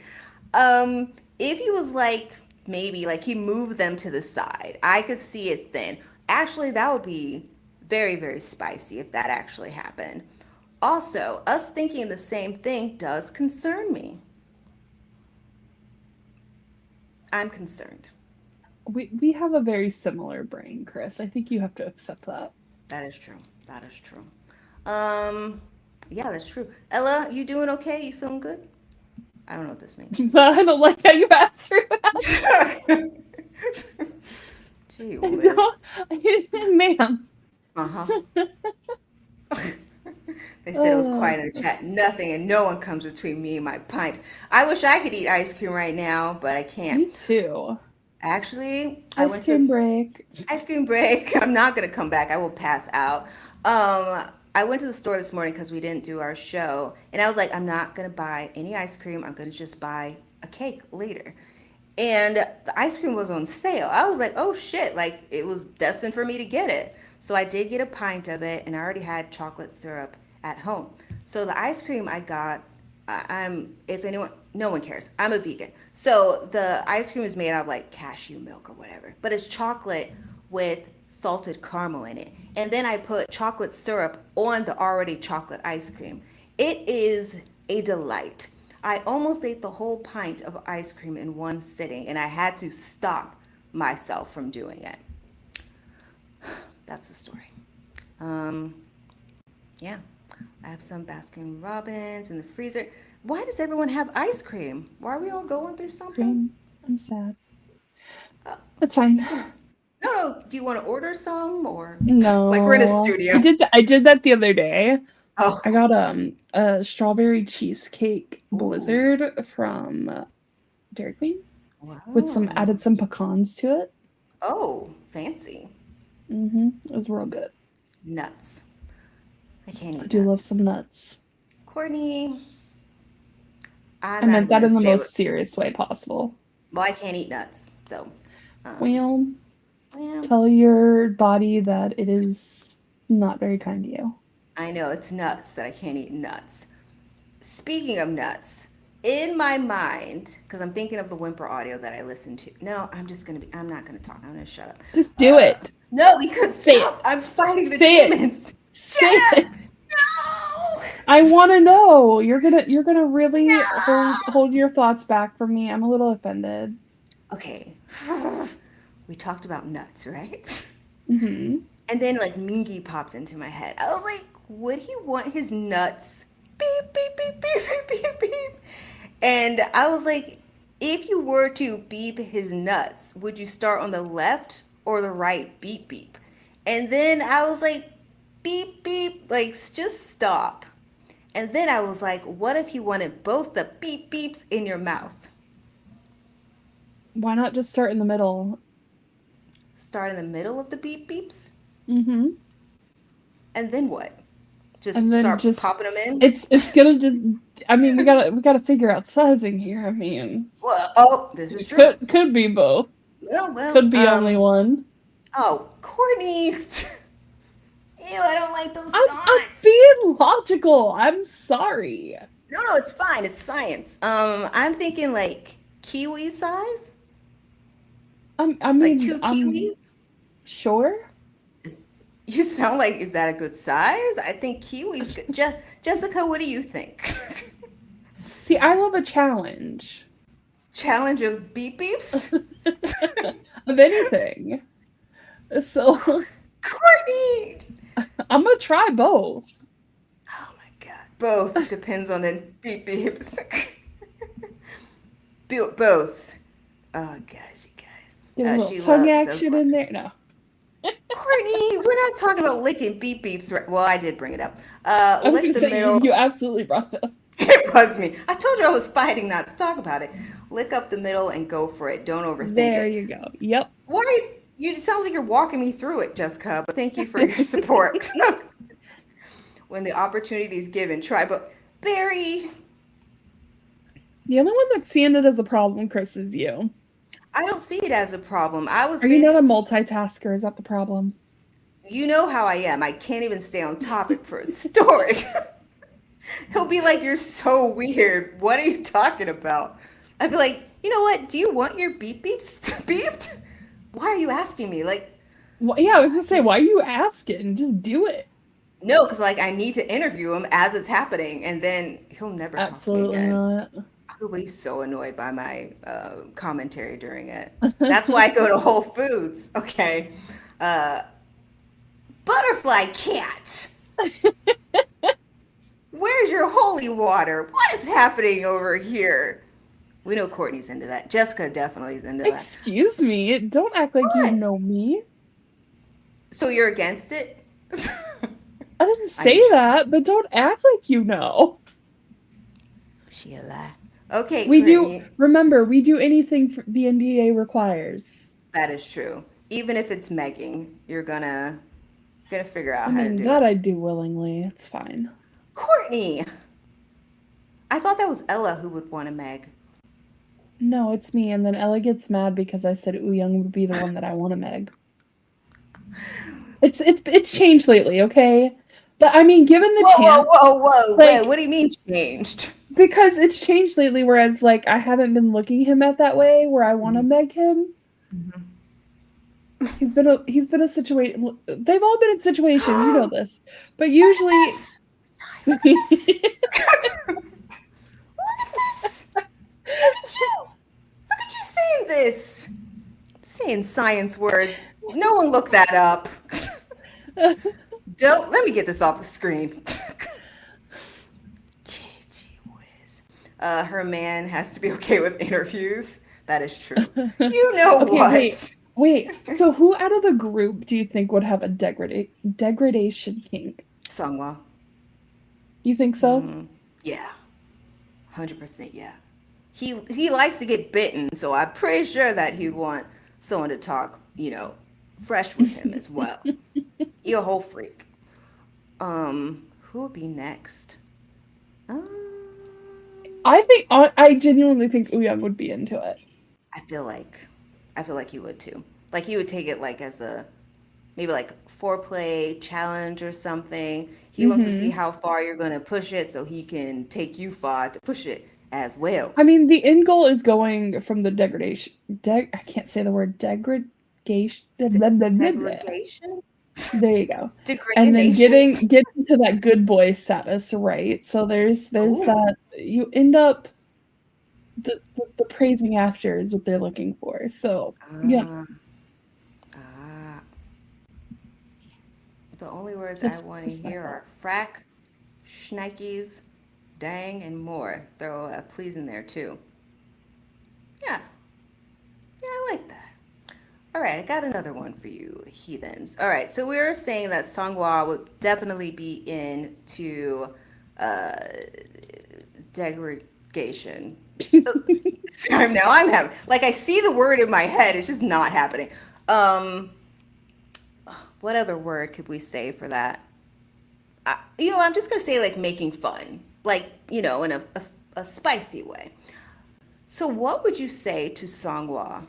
If he was like, maybe like he moved them to the side, I could see it then. Actually, that would be very, very spicy if that actually happened. Also, us thinking the same thing does concern me. I'm concerned. We have a very similar brain, Chris. I think you have to accept that. That is true. That is true. Um, Yeah, that's true. Ella, you doing okay? You feeling good? I don't know what this means. But I don't like how you asked her that. Gee I whiz. don't, ma'am. Uh-huh. They said it was Oh, quiet in the chat. Nothing and no one comes between me and my pint. I wish I could eat ice cream right now, but I can't. me too. Actually, I Ice went to the cream break. ice cream break. I'm not gonna come back. I will pass out. I went to the store this morning because we didn't do our show, and I was like, I'm not gonna buy any ice cream. I'm gonna just buy a cake later. And the ice cream was on sale. I was like, oh shit, like it was destined for me to get it. So I did get a pint of it, and I already had chocolate syrup at home. So the ice cream I got, if anyone, no one cares. I'm a vegan. So the ice cream is made out of like cashew milk or whatever, but it's chocolate with salted caramel in it. And then I put chocolate syrup on the already chocolate ice cream. It is a delight. I almost ate the whole pint of ice cream in one sitting, and I had to stop myself from doing it. That's the story. Um, yeah, I have some Baskin Robbins in the freezer. Why does everyone have ice cream? Why are we all going through something? Cream. I'm sad. Uh, That's fine. no, no. Do you want to order some or like we're in a No. studio? I did that the other day. Oh, I got a strawberry cheesecake ooh, blizzard from Dairy Queen with wow. added some pecans to it. Oh, fancy. It was real good. Nuts. I can't I eat do love nuts. some nuts. Courtney, I I'm not meant even that gonna in the say what. most serious way possible. Well, I can't eat nuts, so um, Well, yeah. tell your body that it is not very kind to you. I know it's nuts that I can't eat nuts. Speaking of nuts, in my mind, because I'm thinking of the whimper audio that I listened to. No, I'm not gonna talk. I'm gonna shut up. Just do it. No, because Say it. stop. I'm fighting the Say it. demons. Shut Say up. it. No. I want to know. You're gonna really No. hold your thoughts back from me. I'm a little offended. Okay. We talked about nuts, right? Hmm. And then like Mingy popped into my head. I was like, would he want his nuts? Beep, beep, beep, beep, beep, beep, beep. And I was like, if you were to beep his nuts, would you start on the left or the right beep beep? And then I was like, beep beep, like just stop. And then I was like, what if he wanted both the beep beeps in your mouth? Why not just start in the middle? Start in the middle of the beep beeps? Hmm. And then what? And Just then start just popping them in? it's gonna just. I mean, we gotta figure out sizing here. I mean, Well, oh, this is it true. could be both. Well, Could be only one. oh, Courtney. Ew, I don't like those I'm thoughts. being logical. I'm sorry. No, no, it's fine. It's science. I'm thinking like kiwi size, I like mean, two I'm kiwis. sure. Is, you sound like, is that a good size? I think kiwis. Jessica, what do you think? See, I love a challenge Challenge of beep beeps. of anything. So Courtney. I'm gonna try both. Oh my God. Both depends on the beep beeps. Both. Oh gosh, you Get a guys. little She tongue does action love. in there. No. Courtney, we're not talking about licking beep beeps, right? Well, I did bring it up. I was Lick gonna the say middle. you absolutely brought it up. It was me. I told you I was fighting not to talk about it. Lick up the middle and go for it. Don't overthink There it. you go. Yep. Why? It sounds like you're walking me through it, Jessica. But thank you for your support. When the opportunity is given, try. But Barry, The only one that's seeing it as a problem, Chris, is you. I don't see it as a problem. I would Are you say, not a multitasker? Is that the problem? you know how I am. I can't even stay on topic for a story. He'll be like, "You're so weird. What are you talking about?" I'd be like, "You know what? Do you want your beep beeps beeped? Why are you asking me?" Like, Well, yeah, I was gonna say, why are you asking? Just do it. no, because like I need to interview him as it's happening, and then he'll never talk to me Absolutely again. not. He'll be so annoyed by my commentary during it. That's why I go to Whole Foods. Okay, uh, butterfly cat. Where's your holy water? What is happening over here? We know Courtney's into that. Jessica definitely is into that. Excuse me. Don't act like you What? know me. So you're against it? I didn't I say am that, but don't act like you know. Sheila. Okay, We do, Courtney. remember, we do anything the NDA requires. That is true. Even if it's megging, you're gonna figure I out how to mean, do that it. I'd do willingly. It's fine. Courtney, I thought that was Ella who would want to meg. No, it's me. And then Ella gets mad because I said WOOYOUNG would be the one that I want to meg. It's changed lately, okay? But I mean, given the Whoa, whoa, chance, whoa, whoa! Wait, like, what do you mean changed? because it's changed lately, whereas like I haven't been looking him at that way where I want to Mhm. meg him. He's been a situation. They've all been in situations, you know Look this. But at usually this! Look at this! Look at this! Look at you! Look at you saying this! Saying science words. No one look that up. Don't let me get this off the screen. Gee whiz. Her man has to be okay with interviews. That is true. You know Okay, what? wait. So who out of the group do you think would have a degradation kink? Songwa. You think so? Yeah. 100% yeah. He likes to get bitten, so I'm pretty sure that he'd want someone to talk, fresh with him as well. He a whole freak. Who would be next? Um, I genuinely think WOOYOUNG would be into it. I feel like he would too. Like he would take it like as a maybe like foreplay challenge or something. He wants to see Hmm. how far you're gonna push it so he can take you far to push it as well. I mean, the end goal is going from the degradation. I can't say the word degradation. De- Blah, blah, blah, blah. degradation? There you go. And then Degradation? getting to that good boy status, right? So there's Oh. that you end up the praising after is what they're looking for. So yeah, Ah. Ah. The only words I just want to just my hear thought. are frack, shnikes, dang, and more. Throw a please in there too. Yeah. Yeah, I like that. All right, I got another one for you, heathens. All right, so we were saying that Songhua would definitely be into uh, degradation. Now I'm having like I see the word in my head, it's just not happening. Um, what other word could we say for that? I'm just gonna say like making fun, like in a spicy way. So, what would you say to Songhua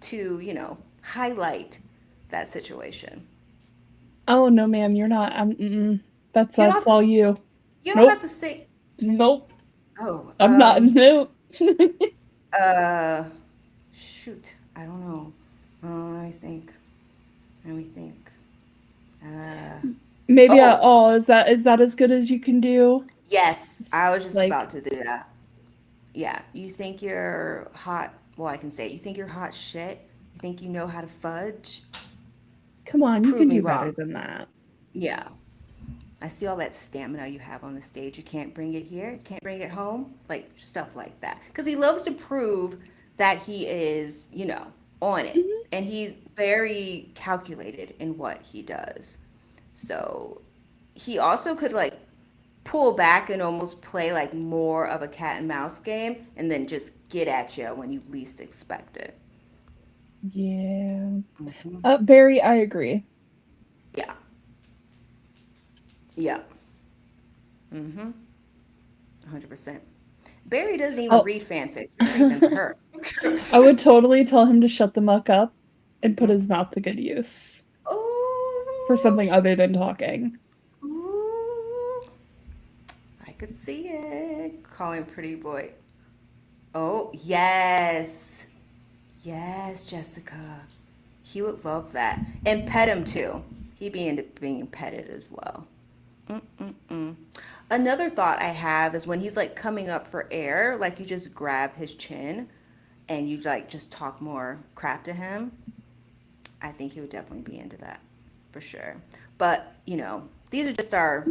to, highlight that situation? Oh no, ma'am, you're not. You That's don't have all to, you. you don't have Nope, to say, nope. oh, I'm not. Nope. uh, shoot, I don't know. Let me think. Let me think. Uh, Maybe oh, is that as good as you can do? yes, I was just Like, about to do that. Yeah, you think you're hot, well, I can say it. You think you're hot shit? You think you know how to fudge? come on, you Prove can me do better wrong. than that. Yeah, I see all that stamina you have on the stage. You can't bring it here. You can't bring it home. Like stuff like that. Because he loves to prove that he is, on it. Mhm. And he's very calculated in what he does. So he also could like pull back and almost play like more of a cat and mouse game and then just get at you when you least expect it. Yeah. Hmm. Barry, I agree. Yeah. Yeah. Mm-hmm. 100%. Barry doesn't even Oh, read fanfics. We read them for her. I would totally tell him to shut the muck up and put Mhm. his mouth to good use for Ooh, something other than talking. ooh, I could see it. Calling pretty boy. Oh, yes. Yes, Jessica. He would love that. And pet him too. He'd be into being petted as well. Mm-mm-mm. Another thought I have is when he's like coming up for air, like you just grab his chin and you like just talk more crap to him. I think he would definitely be into that for sure. But, These are just our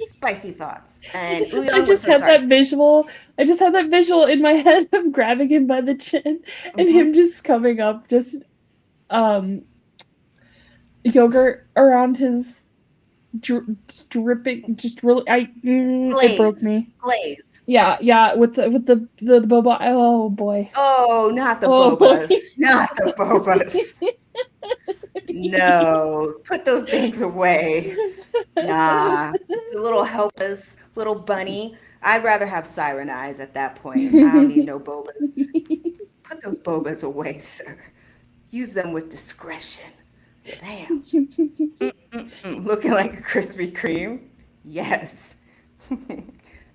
spicy thoughts. And I Ui-young was just so had sorry. that visual. I just had that visual in my head of grabbing him by the chin and him just coming up, just yogurt around his dripping, just really. It broke Glaze. me. Glaze. Yeah, with the boba. Oh boy. Oh, not the Oh boy. bobas. Not the bobas. No. Put those things away. Nah. It's a little helpless little bunny. I'd rather have siren eyes at that point. I don't need no bobas. Put those bobas away, sir. Use them with discretion. Damn. Looking like a Krispy Kreme? Yes.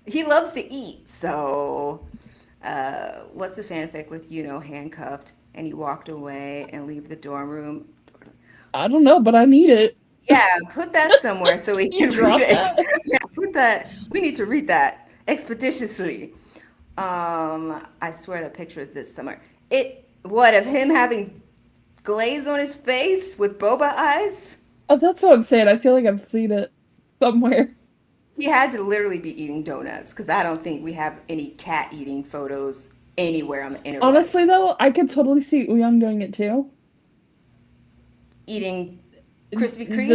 He loves to eat, so what's the fanfic with handcuffed and he walked away and leave the dorm room? I don't know, but I need it. Yeah, put that somewhere so we You can drop read it. that? Yeah, put that. We need to read that expeditiously. I swear the picture is this somewhere. What of him having glaze on his face with boba eyes? Oh, that's what I'm saying. I feel like I've seen it somewhere. He had to literally be eating donuts because I don't think we have any cat eating photos anywhere on the Honestly, interwebs. though, I could totally see Woooyoung doing it too. Eating Krispy The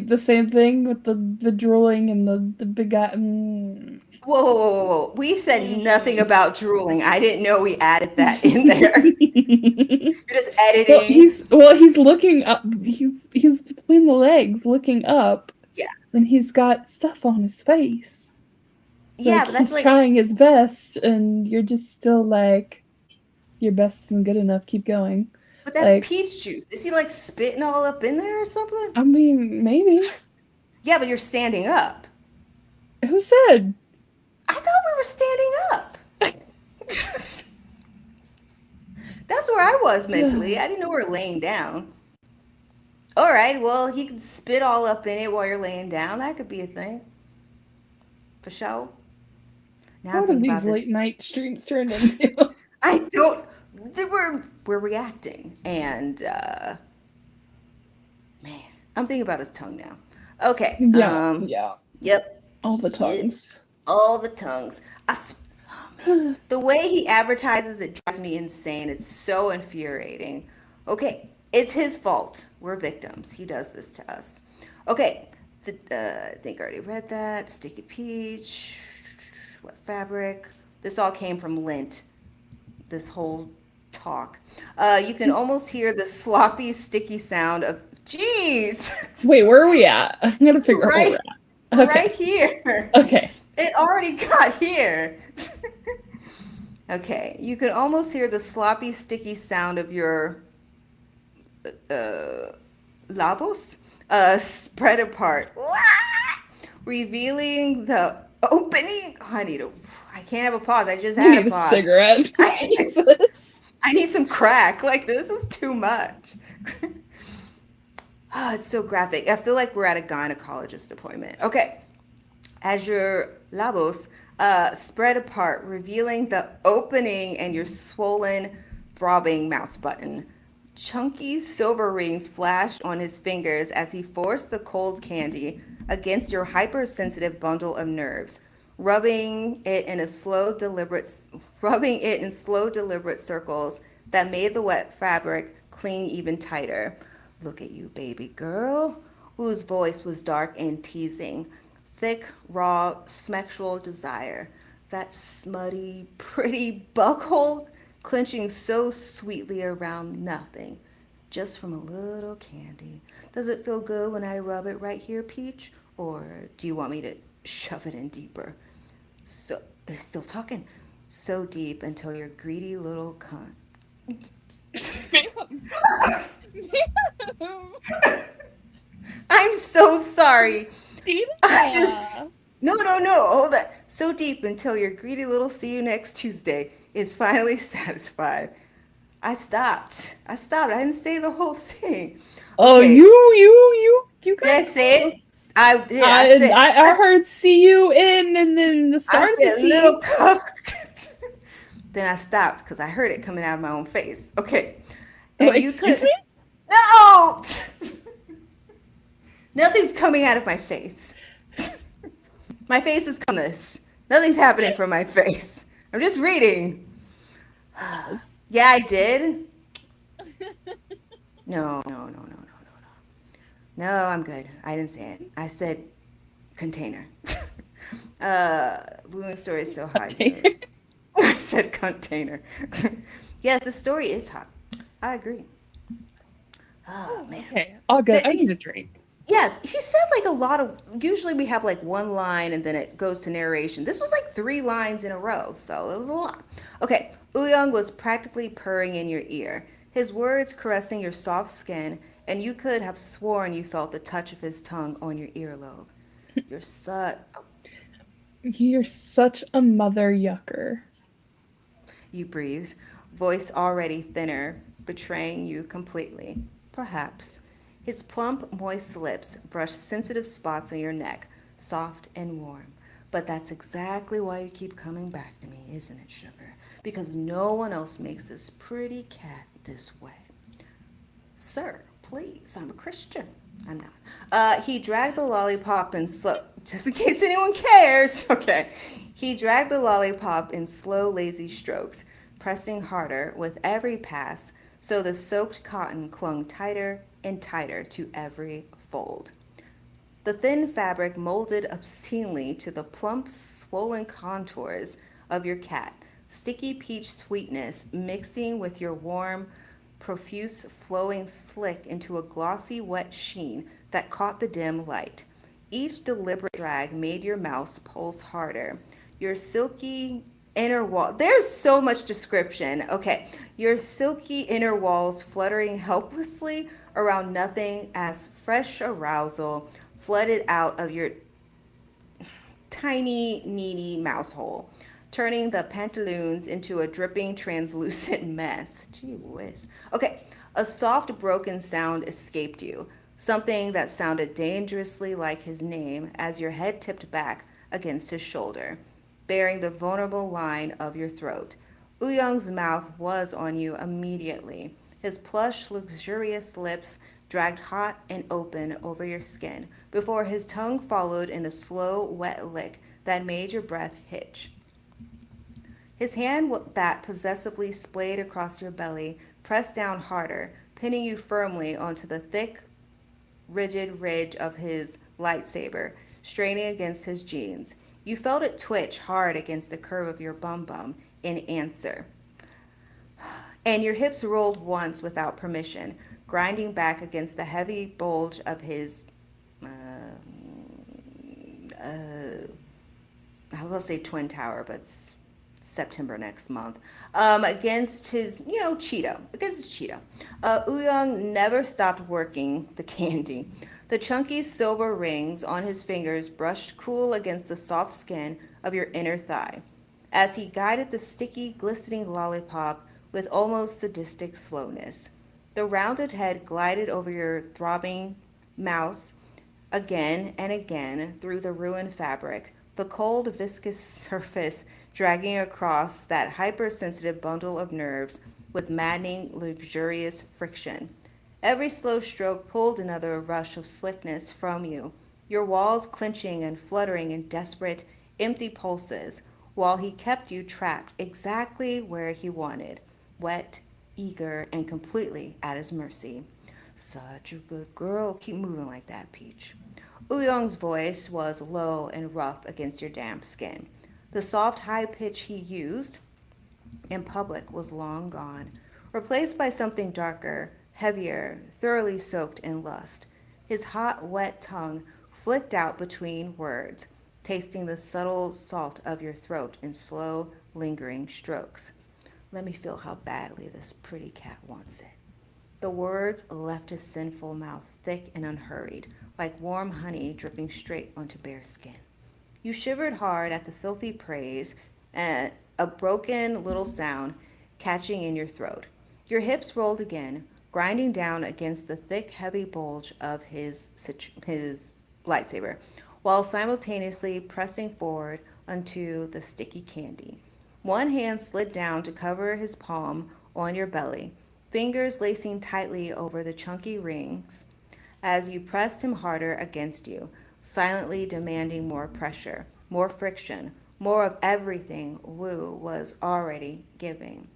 Kreme? same thing with the drooling and the big guy. Whoa, whoa, whoa, whoa, whoa. We said nothing about drooling. I didn't know we added that in there. You're just editing. He's looking up. He's between the legs, looking up, Yeah. and he's got stuff on his face. Yeah, Like but that's he's like, trying his best, and you're just still like, your best isn't good enough. Keep going. but that's Like, peach juice. Is he like spitting all up in there or something? I mean, maybe. Yeah, but you're standing up. Who said? I thought we were standing up. That's where I was mentally. I didn't know we were laying down. All right, well, he can spit all up in it while you're laying down. That could be a thing. For sure. Now I'm What have thinking these about late this. night streams turned into? I don't. We're reacting, and man, I'm thinking about his tongue now. Okay. Yeah. Yep. All the Yep. tongues. All the tongues. Oh, man. The way he advertises it drives me insane. It's so infuriating. Okay, it's his fault. We're victims. He does this to us. Okay, I think I already read that. Sticky peach. What fabric? This all came from Lint. This whole talk. You can almost hear the sloppy, sticky sound of. Jeez. Wait, where are we at? I'm gonna figure out where Right, we're at. Okay. right here. Okay. It already got here. Okay, you can almost hear the sloppy, sticky sound of your labos spread apart, revealing the opening. Oh, I can't have a pause. I just You had a need a pause. cigarette. Jesus. I need some crack. Like, this is too much. Oh, it's so graphic. I feel like we're at a gynecologist appointment. Okay. As your labos spread apart, revealing the opening and your swollen, throbbing mouse button. Chunky silver rings flashed on his fingers as he forced the cold candy against your hypersensitive bundle of nerves, rubbing it in slow, deliberate circles that made the wet fabric cling even tighter. Look at you, baby girl, whose voice was dark and teasing. Thick, raw, sexual desire. That smutty, pretty buckhole clenching so sweetly around nothing, just from a little candy. Does it feel good when I rub it right here, Peach? Or do you want me to shove it in deeper? So, still talking. So deep until your greedy little cunt. I'm so sorry. No, hold on. So deep until your greedy little see you next Tuesday is finally satisfied. I stopped. I didn't say the whole thing. Oh, Okay. you Did got I say it? close. I did. I heard see you in and then the start I of said the little T. cup. Then I stopped because I heard it coming out of my own face. Okay. And Oh, you excuse could. me? No! Nothing's coming out of my face. My face is this. Nothing's happening from my face. I'm just reading. Yes. Yeah, I did. No, no, no, no, no, no, no. No, I'm good. I didn't say it. I said container. Wooing story is so hot here. Container. I said container. Yes, the story is hot. I agree. Oh man. Okay, all good. I need a drink. Yes, he said like a lot of. Usually we have like one line and then it goes to narration. This was like 3 lines in a row, so it was a lot. Okay, Uyong was practically purring in your ear, his words caressing your soft skin, and you could have sworn you felt the touch of his tongue on your earlobe. You're such. You're such a mother yucker. You breathed, voice already thinner, betraying you completely. Perhaps. His plump, moist lips brushed sensitive spots on your neck, soft and warm. But that's exactly why you keep coming back to me, isn't it, sugar? Because no one else makes this pretty cat this way. Sir, please, I'm a Christian. I'm not. He dragged the lollipop in slow, just in case anyone cares. Okay. He dragged the lollipop in slow, lazy strokes, pressing harder with every pass, so the soaked cotton clung tighter and tighter to every fold. The thin fabric molded obscenely to the plump, swollen contours of your cat, sticky peach sweetness mixing with your warm, profuse, flowing slick into a glossy, wet sheen that caught the dim light. Each deliberate drag made your mouse pulse harder. Your silky inner wall. There's so much description. Okay. Your silky inner walls fluttering helplessly around nothing as fresh arousal flooded out of your tiny, needy mouse hole, turning the pantaloons into a dripping, translucent mess. Gee whiz. Okay, a soft, broken sound escaped you, something that sounded dangerously like his name as your head tipped back against his shoulder, bearing the vulnerable line of your throat. Uyong's mouth was on you immediately, his plush, luxurious lips dragged hot and open over your skin, before his tongue followed in a slow, wet lick that made your breath hitch. His hand that possessively splayed across your belly pressed down harder, pinning you firmly onto the thick, rigid ridge of his lightsaber, straining against his jeans. You felt it twitch hard against the curve of your bum bum in answer. And your hips rolled once without permission, grinding back against the heavy bulge of his, I will say Twin Tower, but it's September next month, against his, Cheeto, against his Cheeto. Uyong never stopped working the candy. The chunky silver rings on his fingers brushed cool against the soft skin of your inner thigh, as he guided the sticky, glistening lollipop with almost sadistic slowness. The rounded head glided over your throbbing mouse again and again through the ruined fabric, the cold, viscous surface dragging across that hypersensitive bundle of nerves with maddening, luxurious friction. Every slow stroke pulled another rush of slickness from you, your walls clenching and fluttering in desperate, empty pulses, while he kept you trapped exactly where he wanted, wet, eager, and completely at his mercy. Such a good girl. Keep moving like that, Peach. Uyong's voice was low and rough against your damp skin. The soft high pitch he used in public was long gone, replaced by something darker, heavier, thoroughly soaked in lust. His hot, wet tongue flicked out between words, tasting the subtle salt of your throat in slow, lingering strokes. Let me feel how badly this pretty cat wants it. The words left his sinful mouth thick and unhurried, like warm honey dripping straight onto bare skin. You shivered hard at the filthy praise and a broken little sound catching in your throat. Your hips rolled again, grinding down against the thick, heavy bulge of his lightsaber, while simultaneously pressing forward onto the sticky candy. One hand slid down to cover his palm on your belly, fingers lacing tightly over the chunky rings as you pressed him harder against you, silently demanding more pressure, more friction, more of everything Wu was already giving.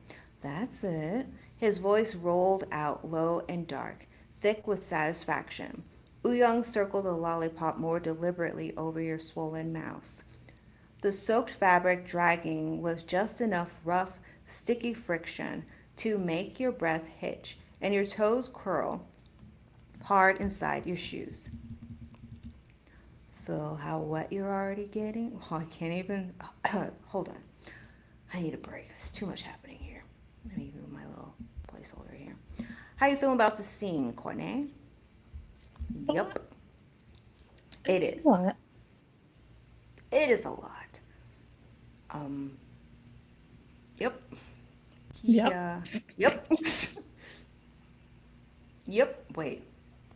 That's it. His voice rolled out low and dark, thick with satisfaction. Woooyoung circled the lollipop more deliberately over your swollen mouth. The soaked fabric dragging with just enough rough, sticky friction to make your breath hitch and your toes curl hard inside your shoes. Feel how wet you're already getting? Oh, I can't even. Hold on. I need a break. There's too much happening here. Let me move my little placeholder here. How you feeling about the scene, Courtney? Yep. It is. What? It is a lot. Yep. Yep. Yep. Yep. Wait.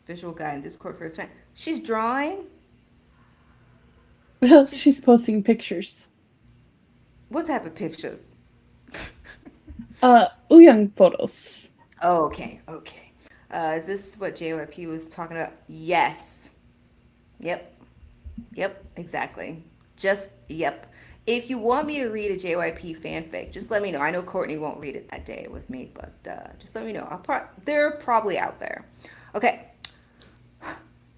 Visual guide in Discord for his friend. She's drawing? She's posting pictures. What type of pictures? Woooyoung photos. Oh, okay. Okay. Is this what JYP was talking about? Yes. Yep. Yep. Exactly. Just, yep. If you want me to read a JYP fanfic, just let me know. I know Courtney won't read it that day with me, but just let me know. They're probably out there. Okay.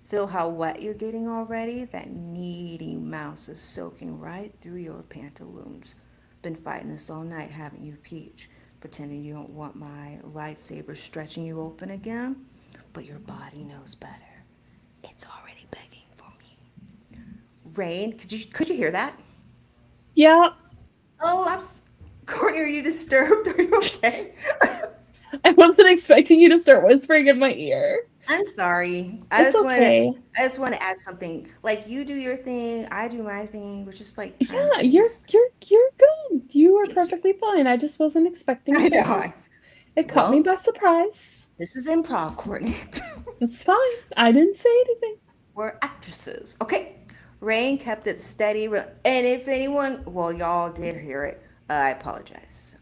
Feel how wet you're getting already? That needy mouse is soaking right through your pantaloons. Been fighting this all night, haven't you, Peach? Pretending you don't want my lightsaber stretching you open again? But your body knows better. It's already begging for me. Rain, could you hear that? Yeah. Oh, Courtney, are you disturbed? Are you okay? I wasn't expecting you to start whispering in my ear. I'm sorry. It's okay. I just want to add something. Like you do your thing, I do my thing. We're just like trying Yeah, to do you're this. good. You are Thank you. perfectly fine. I just wasn't expecting I it. know. It caught me Well, by surprise. this is improv, Courtney. It's fine. I didn't say anything. We're actresses. Okay. Rain kept it steady. And if anyone, well, y'all did hear it, I apologize.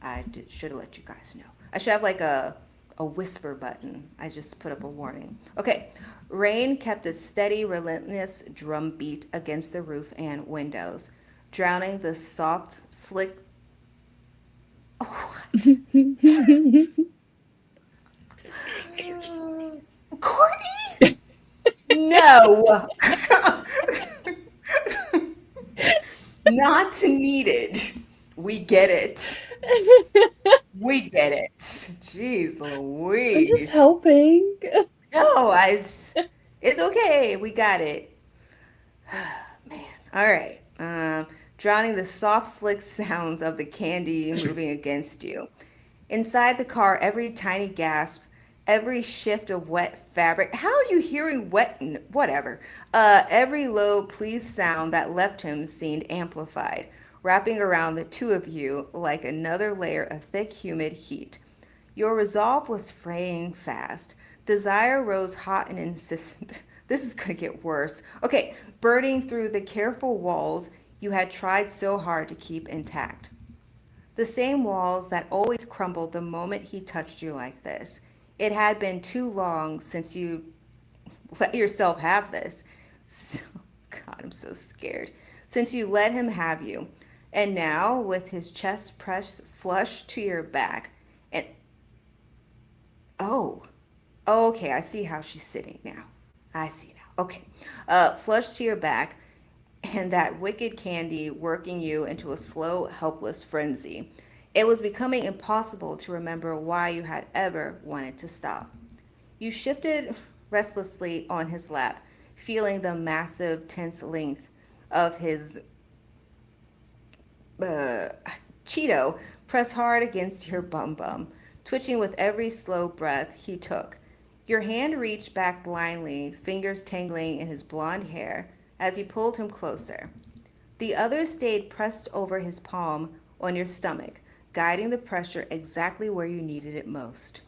Should have let you guys know. I should have like a whisper button. I just put up a warning. Okay. Rain kept its steady, relentless drum beat against the roof and windows, drowning the soft, slick. Oh, what? Courtney? No. Not needed. We get it. We get it. Jeez I'm just Louise. helping. No, it's okay. We got it. Man. All right. Drowning the soft, slick sounds of the candy moving against you. Inside the car, every tiny gasp, every shift of wet fabric. How are you hearing wet? Whatever. Every low, please sound that left him seemed amplified, wrapping around the two of you like another layer of thick, humid heat. Your resolve was fraying fast. Desire rose hot and insistent. This is going to get worse. Okay, burning through the careful walls you had tried so hard to keep intact. The same walls that always crumbled the moment he touched you like this. It had been too long since you let yourself have this. So, God, I'm so scared. Since you let him have you. And now, with his chest pressed flush to your back, and oh, okay, I see how she's sitting now. I see now. Okay. Flush to your back, and that wicked candy working you into a slow, helpless frenzy. It was becoming impossible to remember why you had ever wanted to stop. You shifted restlessly on his lap, feeling the massive, tense length of his Cheeto press hard against your bum bum, twitching with every slow breath he took. Your hand reached back blindly, fingers tangling in his blonde hair as you pulled him closer. The other stayed pressed over his palm on your stomach, guiding the pressure exactly where you needed it most.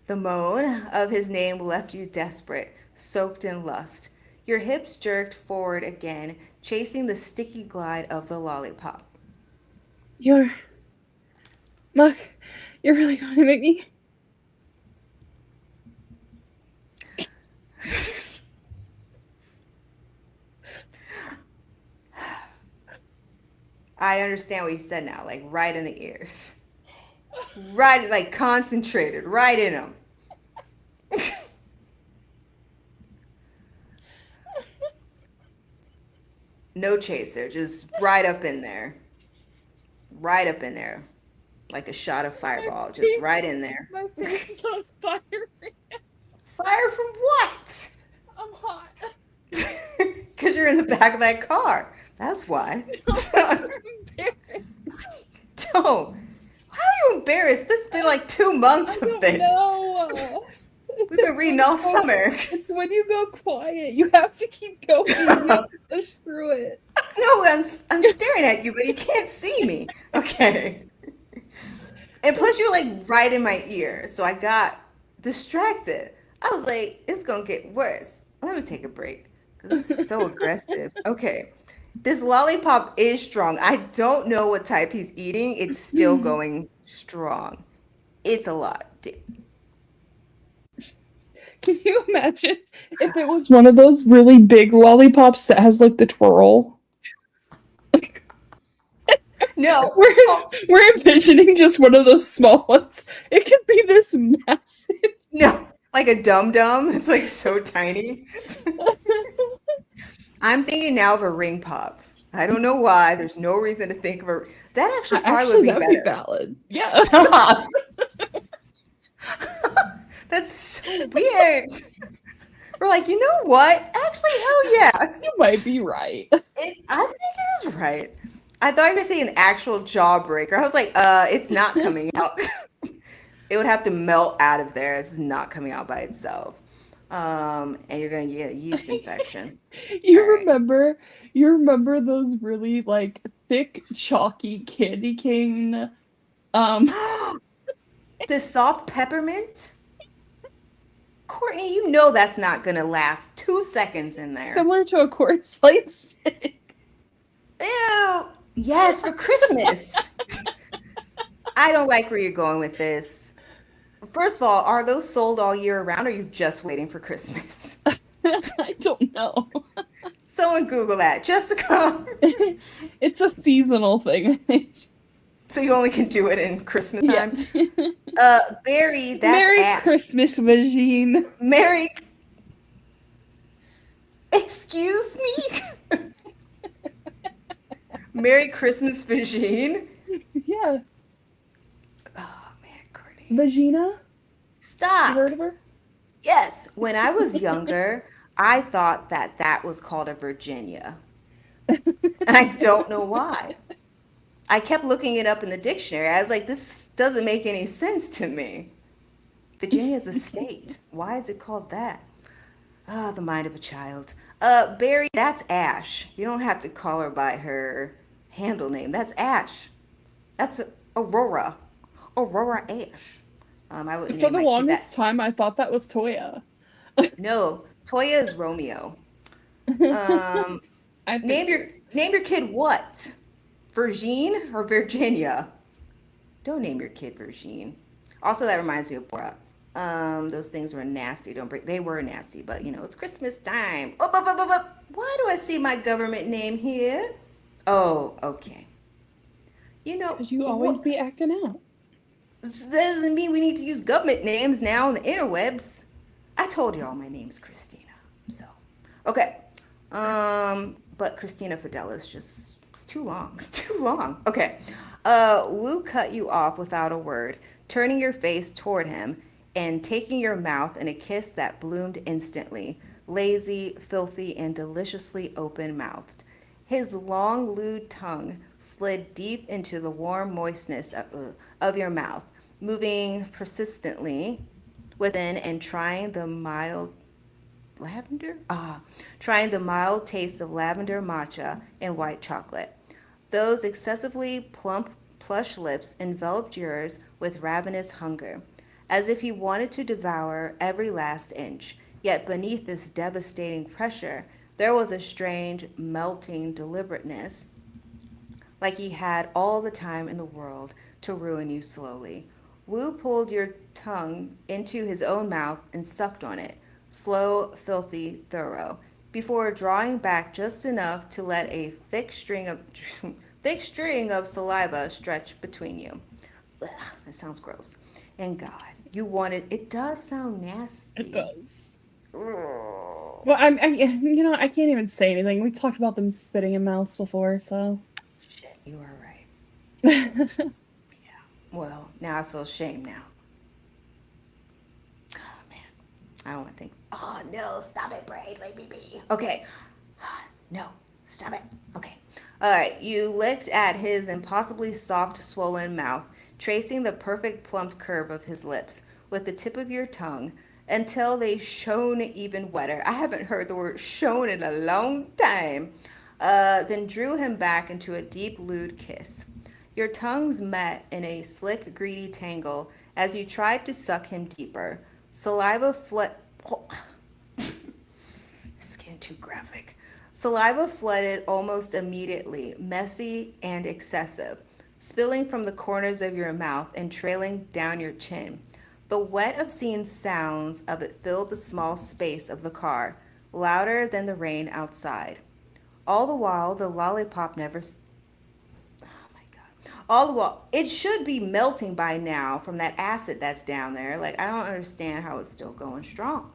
The moan of his name left you desperate, soaked in lust. Your hips jerked forward again, chasing the sticky glide of the lollipop. Muck, you're really going to make me I understand what you said now, like right in the ears. Right, like concentrated, right in them. No chaser, just right up in there. Right up in there. Like a shot of My fireball, just face, right in there. my face is on fire. Fire from what? I'm hot. Because you're in the back of that car. That's why. No, I'm embarrassed. Don't. Why are you embarrassed? This has been like 2 months I of don't this. know. We've been reading all summer. It's when you go quiet. You have to keep going. You have to push through it. No, I'm staring at you, but you can't see me. Okay. And plus, you're like right in my ear, so I got distracted. I was like, it's gonna get worse. Let me take a break because this is so aggressive. Okay. This lollipop is strong. I don't know what type he's eating. It's still going strong. It's a lot. Can you imagine if it was one of those really big lollipops that has like the twirl? No. We're Oh, we're envisioning just one of those small ones. It could be this massive. no. Like a dum dum. It's like so tiny. I'm thinking now of a ring pop. I don't know why. There's no reason to think of a. That actually probably would Actually, be that'd be better. valid. Yeah, Stop. That's so weird. We're like, you know what? Actually, hell yeah. you might be right. I think it is right. I thought you were gonna say an actual jawbreaker. I was like, it's not coming out. It would have to melt out of there. It's not coming out by itself. And you're gonna get a yeast infection. All You right. remember you remember those really like thick, chalky candy cane um The soft peppermint? Courtney, you know that's not gonna last 2 seconds in there. similar to a quartz light stick. Ew. Yes, for Christmas. I don't like where you're going with this. First of all, are those sold all year round or are you just waiting for Christmas? I don't know. Someone Google that. Jessica. It's a seasonal thing. So you only can do it in Christmas Yeah. time. Barry, that's Merry at Christmas, Vagine. Merry. Excuse me? Merry Christmas, Vagine. Yeah. Oh man, Courtney. Vagina? You Stop. heard of her? Yes, when I was younger, I thought that that was called a Virginia. And I don't know why. I kept looking it up in the dictionary. I was like, this doesn't make any sense to me. Virginia is a state. Why is it called that? Ah, the mind of a child. Barry, that's Ash. You don't have to call her by her handle name. That's Ash. That's Aurora. Aurora Ash. I wouldn't For name the my kid longest that. time, I thought that was Toya. No, Toya is Romeo. Um, I name your figured. name your kid what? Virgine or Virginia? Don't name your kid Virgine. Also, that reminds me of Bora. Those things were nasty. Don't break. They were nasty, but you know it's Christmas time. Oh, why do I see my government name here? Oh, okay. You know Because you always what? be acting out. That doesn't mean we need to use government names now on the interwebs. I told y'all my name's Christina. So, okay. But Christina Fidelis just it's too long. It's too long. Okay. Wu cut you off without a word, turning your face toward him and taking your mouth in a kiss that bloomed instantly, lazy, filthy, and deliciously open-mouthed. His long, lewd tongue slid deep into the warm moistness of your mouth, moving persistently within and trying the mild taste of lavender matcha and white chocolate. Those excessively plump, plush lips enveloped yours with ravenous hunger, as if he wanted to devour every last inch. Yet beneath this devastating pressure, there was a strange, melting deliberateness, like he had all the time in the world to ruin you slowly. Wu pulled your tongue into his own mouth and sucked on it, slow, filthy, thorough, before drawing back just enough to let a thick string of Thick string of saliva stretched between you. Ugh, that sounds gross. And God, you wanted, it does sound It nasty. does. Ugh. Well, I can't even say anything. We've talked about them spitting in mouths before, so. Shit, you are right. Yeah. Well, now I feel shame now. Oh, man. I don't want to think. Oh, no. Stop it, Braid. Let me be. Okay. No. Stop it. Okay. All right. You licked at his impossibly soft, swollen mouth, tracing the perfect plump curve of his lips with the tip of your tongue until they shone even wetter. I haven't heard the word shone in a long time. Then drew him back into a deep, lewd kiss. Your tongues met in a slick, greedy tangle as you tried to suck him deeper. Saliva fled. Oh, it's getting too graphic. Saliva flooded almost immediately, messy and excessive, spilling from the corners of your mouth and trailing down your chin. The wet, obscene sounds of it filled the small space of the car, louder than the rain outside. All the while, the lollipop never. Oh my God. All the while, it should be melting by now from that acid that's down there. Like, I don't understand how it's still going strong.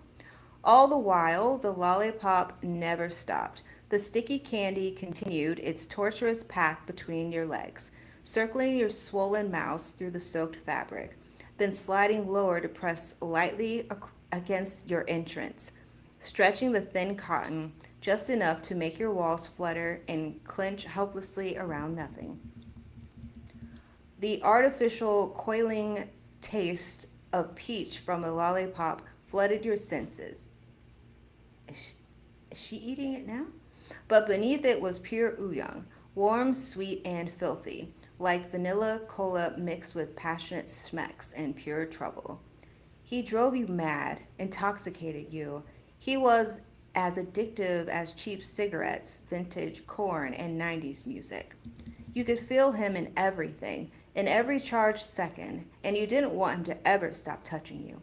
All the while, the lollipop never stopped. The sticky candy continued its torturous path between your legs, circling your swollen mouth through the soaked fabric, then sliding lower to press lightly against your entrance, stretching the thin cotton just enough to make your walls flutter and clench helplessly around nothing. The artificial coiling taste of peach from the lollipop flooded your senses. Is she eating it now? But beneath it was pure 𝔪𝔬𝔯𝔥, warm, sweet, and filthy, like vanilla cola mixed with passionate smecks and pure trouble. He drove you mad, intoxicated you. He was as addictive as cheap cigarettes, vintage corn, and 90s music. You could feel him in everything, in every charged second, and you didn't want him to ever stop touching you.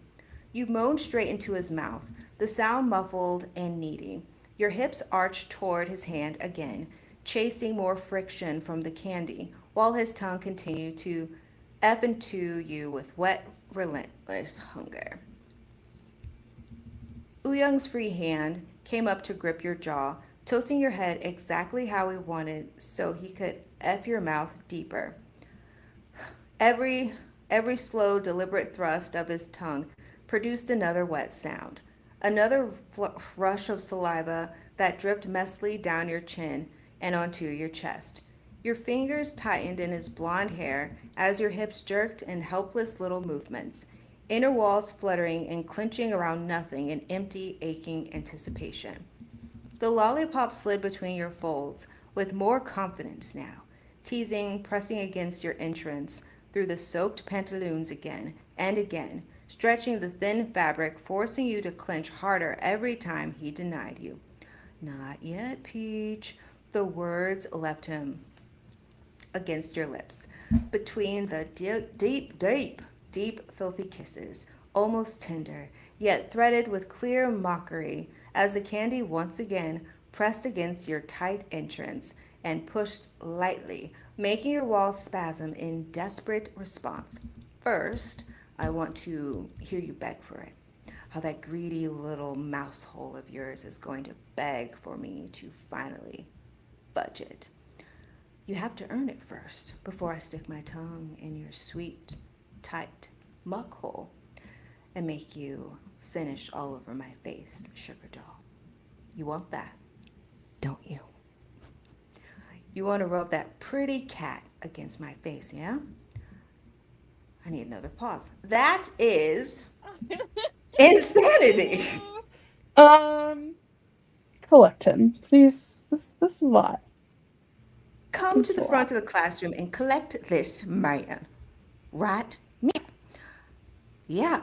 You moaned straight into his mouth, the sound muffled and needy. Your hips arched toward his hand again, chasing more friction from the candy, while his tongue continued to ebb into you with wet, relentless hunger. 𝔪𝔬𝔯's free hand came up to grip your jaw, tilting your head exactly how he wanted so he could F your mouth deeper. Every every slow, deliberate thrust of his tongue produced another wet sound, another rush of saliva that dripped messily down your chin and onto your chest. Your fingers tightened in his blonde hair as your hips jerked in helpless little movements, inner walls fluttering and clenching around nothing in empty, aching anticipation. The lollipop slid between your folds with more confidence now, teasing, pressing against your entrance through the soaked pantaloons again and again, stretching the thin fabric, forcing you to clench harder every time he denied you. Not yet, Peach. The words left him against your lips, between the deep, filthy kisses, almost tender, yet threaded with clear mockery, as the candy once again pressed against your tight entrance and pushed lightly, making your walls spasm in desperate response. First, I want to hear you beg for it. How that greedy little mouse hole of yours is going to beg for me to finally budge it. You have to earn it first before I stick my tongue in your sweet, tight muck hole and make you finish all over my face, sugar doll. You want that, don't you? You want to rub that pretty cat against my face, yeah? I need another pause. That is insanity. Collect him, please. This is a lot. Come to the front of the classroom and collect this man. Right now. Yeah.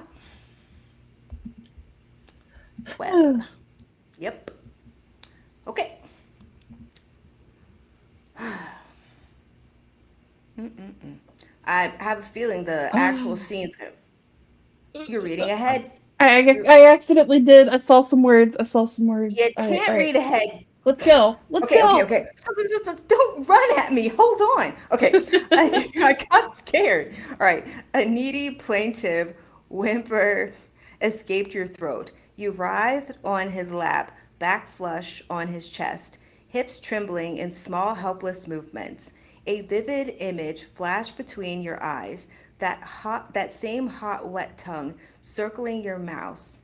Well, yep. Okay. I have a feeling the actual scene's gonna. You're reading ahead. I accidentally did. I saw some words. You can't read ahead. Let's go. Let's Okay, okay, go. okay. So don't run at me. Hold on. Okay. I got scared. All right. A needy, plaintive whimper escaped your throat. You writhed on his lap, back flush on his chest, hips trembling in small, helpless movements. A vivid image flashed between your eyes, that same hot, wet tongue circling your mouth.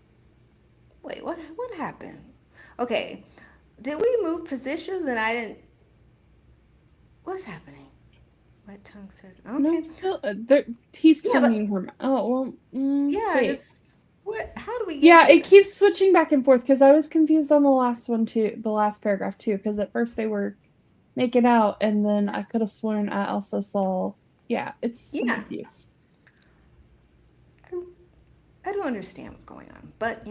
Wait, what happened? Okay. Did we move positions and I didn't what's happening? Wet tongue surgery. No, Okay. still, he's Yeah, but tonguing her. Oh, well, yeah, wait. it's what how do we get Yeah, it here? keeps switching back and forth because I was confused on the last one too, the last paragraph too, because at first they were making out, and then I could have sworn I also saw. Yeah, I'm Yeah. confused. I, I don't understand what's going on. But,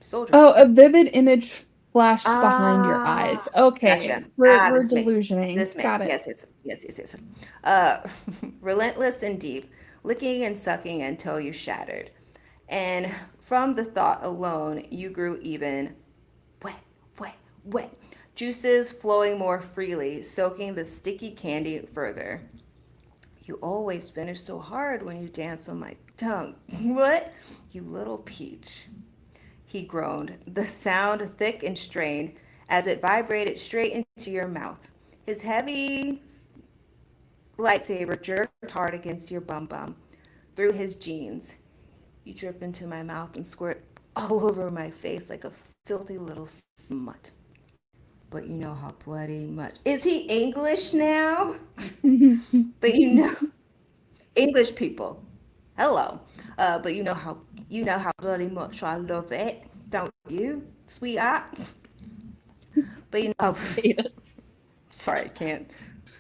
soldier Oh, boy. a vivid image flashed behind your eyes. Ah, gotcha. Okay, Ah, we're this makes delusioning. this makes Got it. yes, yes, yes, yes, yes. Uh, relentless and deep, licking and sucking until you shattered. And from the thought alone, you grew even wet, wet, wet. Juices flowing more freely, soaking the sticky candy further. You always finish so hard when you dance on my tongue. What? You little peach. He groaned, the sound thick and strained as it vibrated straight into your mouth. His heavy lightsaber jerked hard against your bum bum, through his jeans. You drip into my mouth and squirt all over my face like a filthy little smut. But you know how bloody much. Is he English now? But English people. Hello. But you know how bloody much I love it, don't you, sweetheart? But Hate it. sorry, I can't.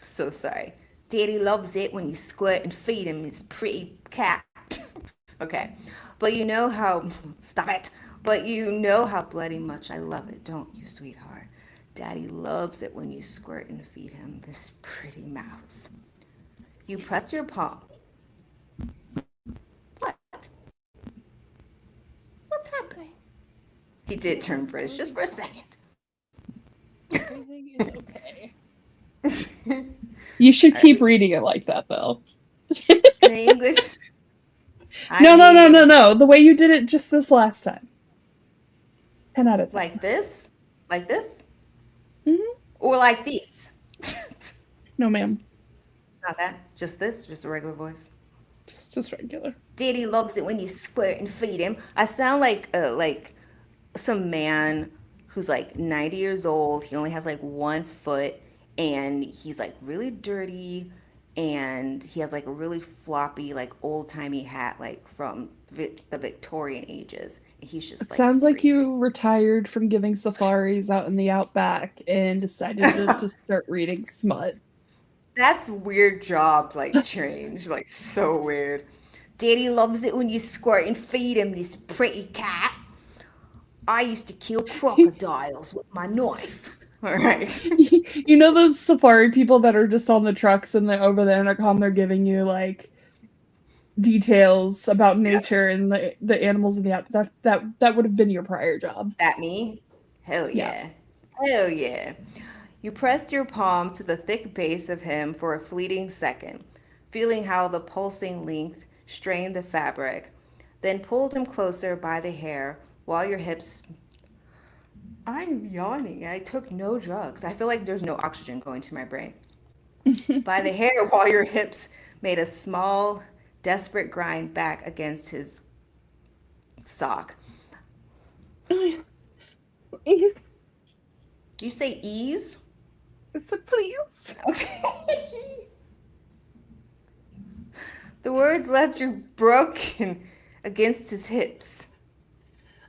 So sorry. Daddy loves it when you squirt and feed him his pretty cat. Okay. But you know how, stop it. But you know how bloody much I love it, don't you, sweetheart? Daddy loves it when you squirt and feed him this pretty mouse. You press your palm. What? What's happening? He did turn British just for a second. Everything is okay. You should keep reading it like that, though. In English, I No, no, no, no, mean, no. The way you did it just this last time. 10 out of 10. like this, like this, Hmm. or like this. No, ma'am. Not that, just this, just a regular voice. Just regular. Daddy loves it when you squirt and feed him. I sound like some man who's like 90 years old. He only has like one foot, and he's like really dirty, and he has like a really floppy, like old timey hat, like from the Victorian ages. And he's just It like sounds like free. you retired from giving safaris out in the outback and decided to just start reading smut. That's weird job like change, like so weird. Daddy loves it when you squirt and feed him this pretty cat. I used to kill crocodiles with my knife. All right. You know those safari people that are just on the trucks and they're over the intercom, they're giving you like details about Yeah. nature and the animals in the app. That would have been your prior job. That me? Hell Yeah. yeah. Hell yeah. You pressed your palm to the thick base of him for a fleeting second, feeling how the pulsing length strained the fabric, then pulled him closer by the hair while your hips. I'm yawning. I took no drugs. I feel like there's no oxygen going to my brain. By the hair while your hips made a small, desperate grind back against his sock. It's You say ease? a please. Okay. The words left you broken against his hips.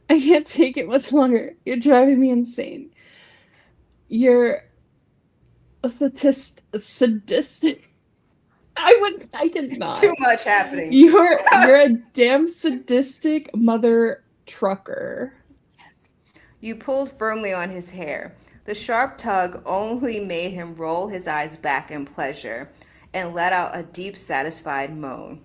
I can't take it much longer. You're driving me insane. You're a sadistic. I did not. Too much happening. You're a damn sadistic mother trucker. You pulled firmly on his hair. The sharp tug only made him roll his eyes back in pleasure and let out a deep, satisfied moan.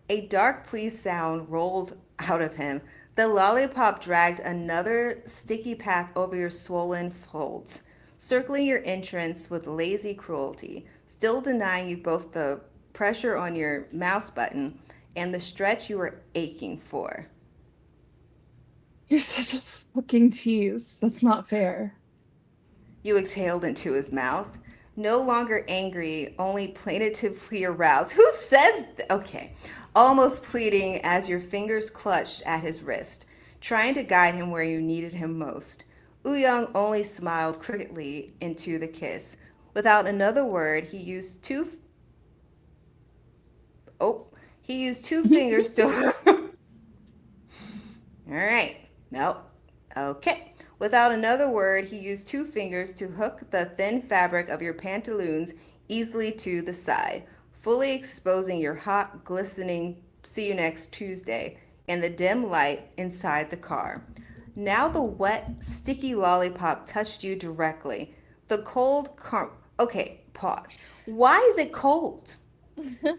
A dark, pleased sound rolled out of him, The lollipop dragged another sticky path over your swollen folds, circling your entrance with lazy cruelty, still denying you both the pressure on your mouse button and the stretch you were aching for. You're such a fucking tease. That's not fair. You exhaled into his mouth, no longer angry, only plaintively aroused. Who says okay. Almost pleading as your fingers clutched at his wrist, trying to guide him where you needed him most. Wooyoung only smiled crookedly into the kiss. Without another word, he used two fingers to All right. No. Okay. Without another word, he used two fingers to hook the thin fabric of your pantaloons easily to the side, fully exposing your hot, glistening "see you next Tuesday" in the dim light inside the car. Now the wet, sticky lollipop touched you directly. The cold Okay, pause. Why is it cold? I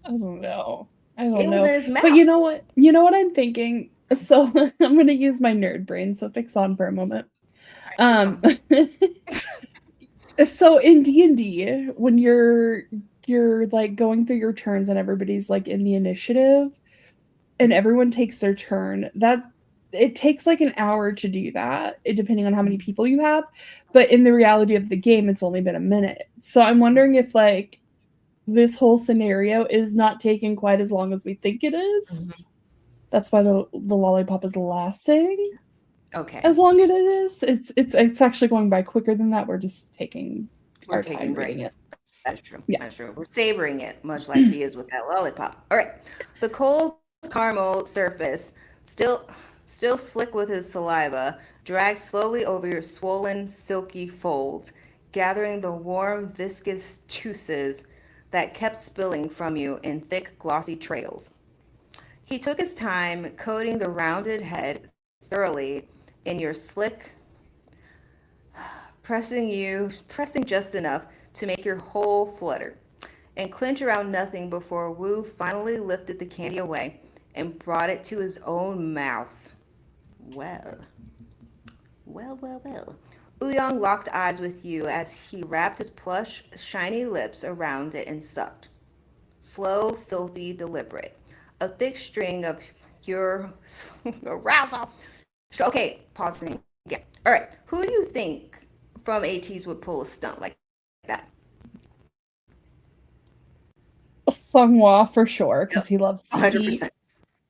don't know. It was in his mouth. But you know what? You know what I'm thinking? So I'm gonna use my nerd brain, so fix on for a moment. So in D&D, when you're like going through your turns and everybody's like in the initiative and everyone takes their turn, that it takes like an hour to do that, depending on how many people you have. But in the reality of the game, it's only been a minute. So I'm wondering if like this whole scenario is not taking quite as long as we think it is. Mm-hmm. That's why the lollipop is lasting. Okay. As long as it is, it's actually going by quicker than that. We're just taking our time reading it. That's true. Yeah. That's true. We're savoring it, much like he is with that lollipop. All right. The cold caramel surface, still slick with his saliva, dragged slowly over your swollen, silky folds, gathering the warm, viscous juices that kept spilling from you in thick, glossy trails. He took his time coating the rounded head thoroughly in your slick, pressing just enough to make your whole flutter, and clinch around nothing before Wu finally lifted the candy away and brought it to his own mouth. Well. Wooyoung locked eyes with you as he wrapped his plush, shiny lips around it and sucked. Slow, filthy, deliberate. A thick string of your arousal. Okay, pausing again. All right, who do you think from ATEEZ would pull a stunt like that? 𝔟𝔬𝔯 for sure, because he loves to 100%. Eat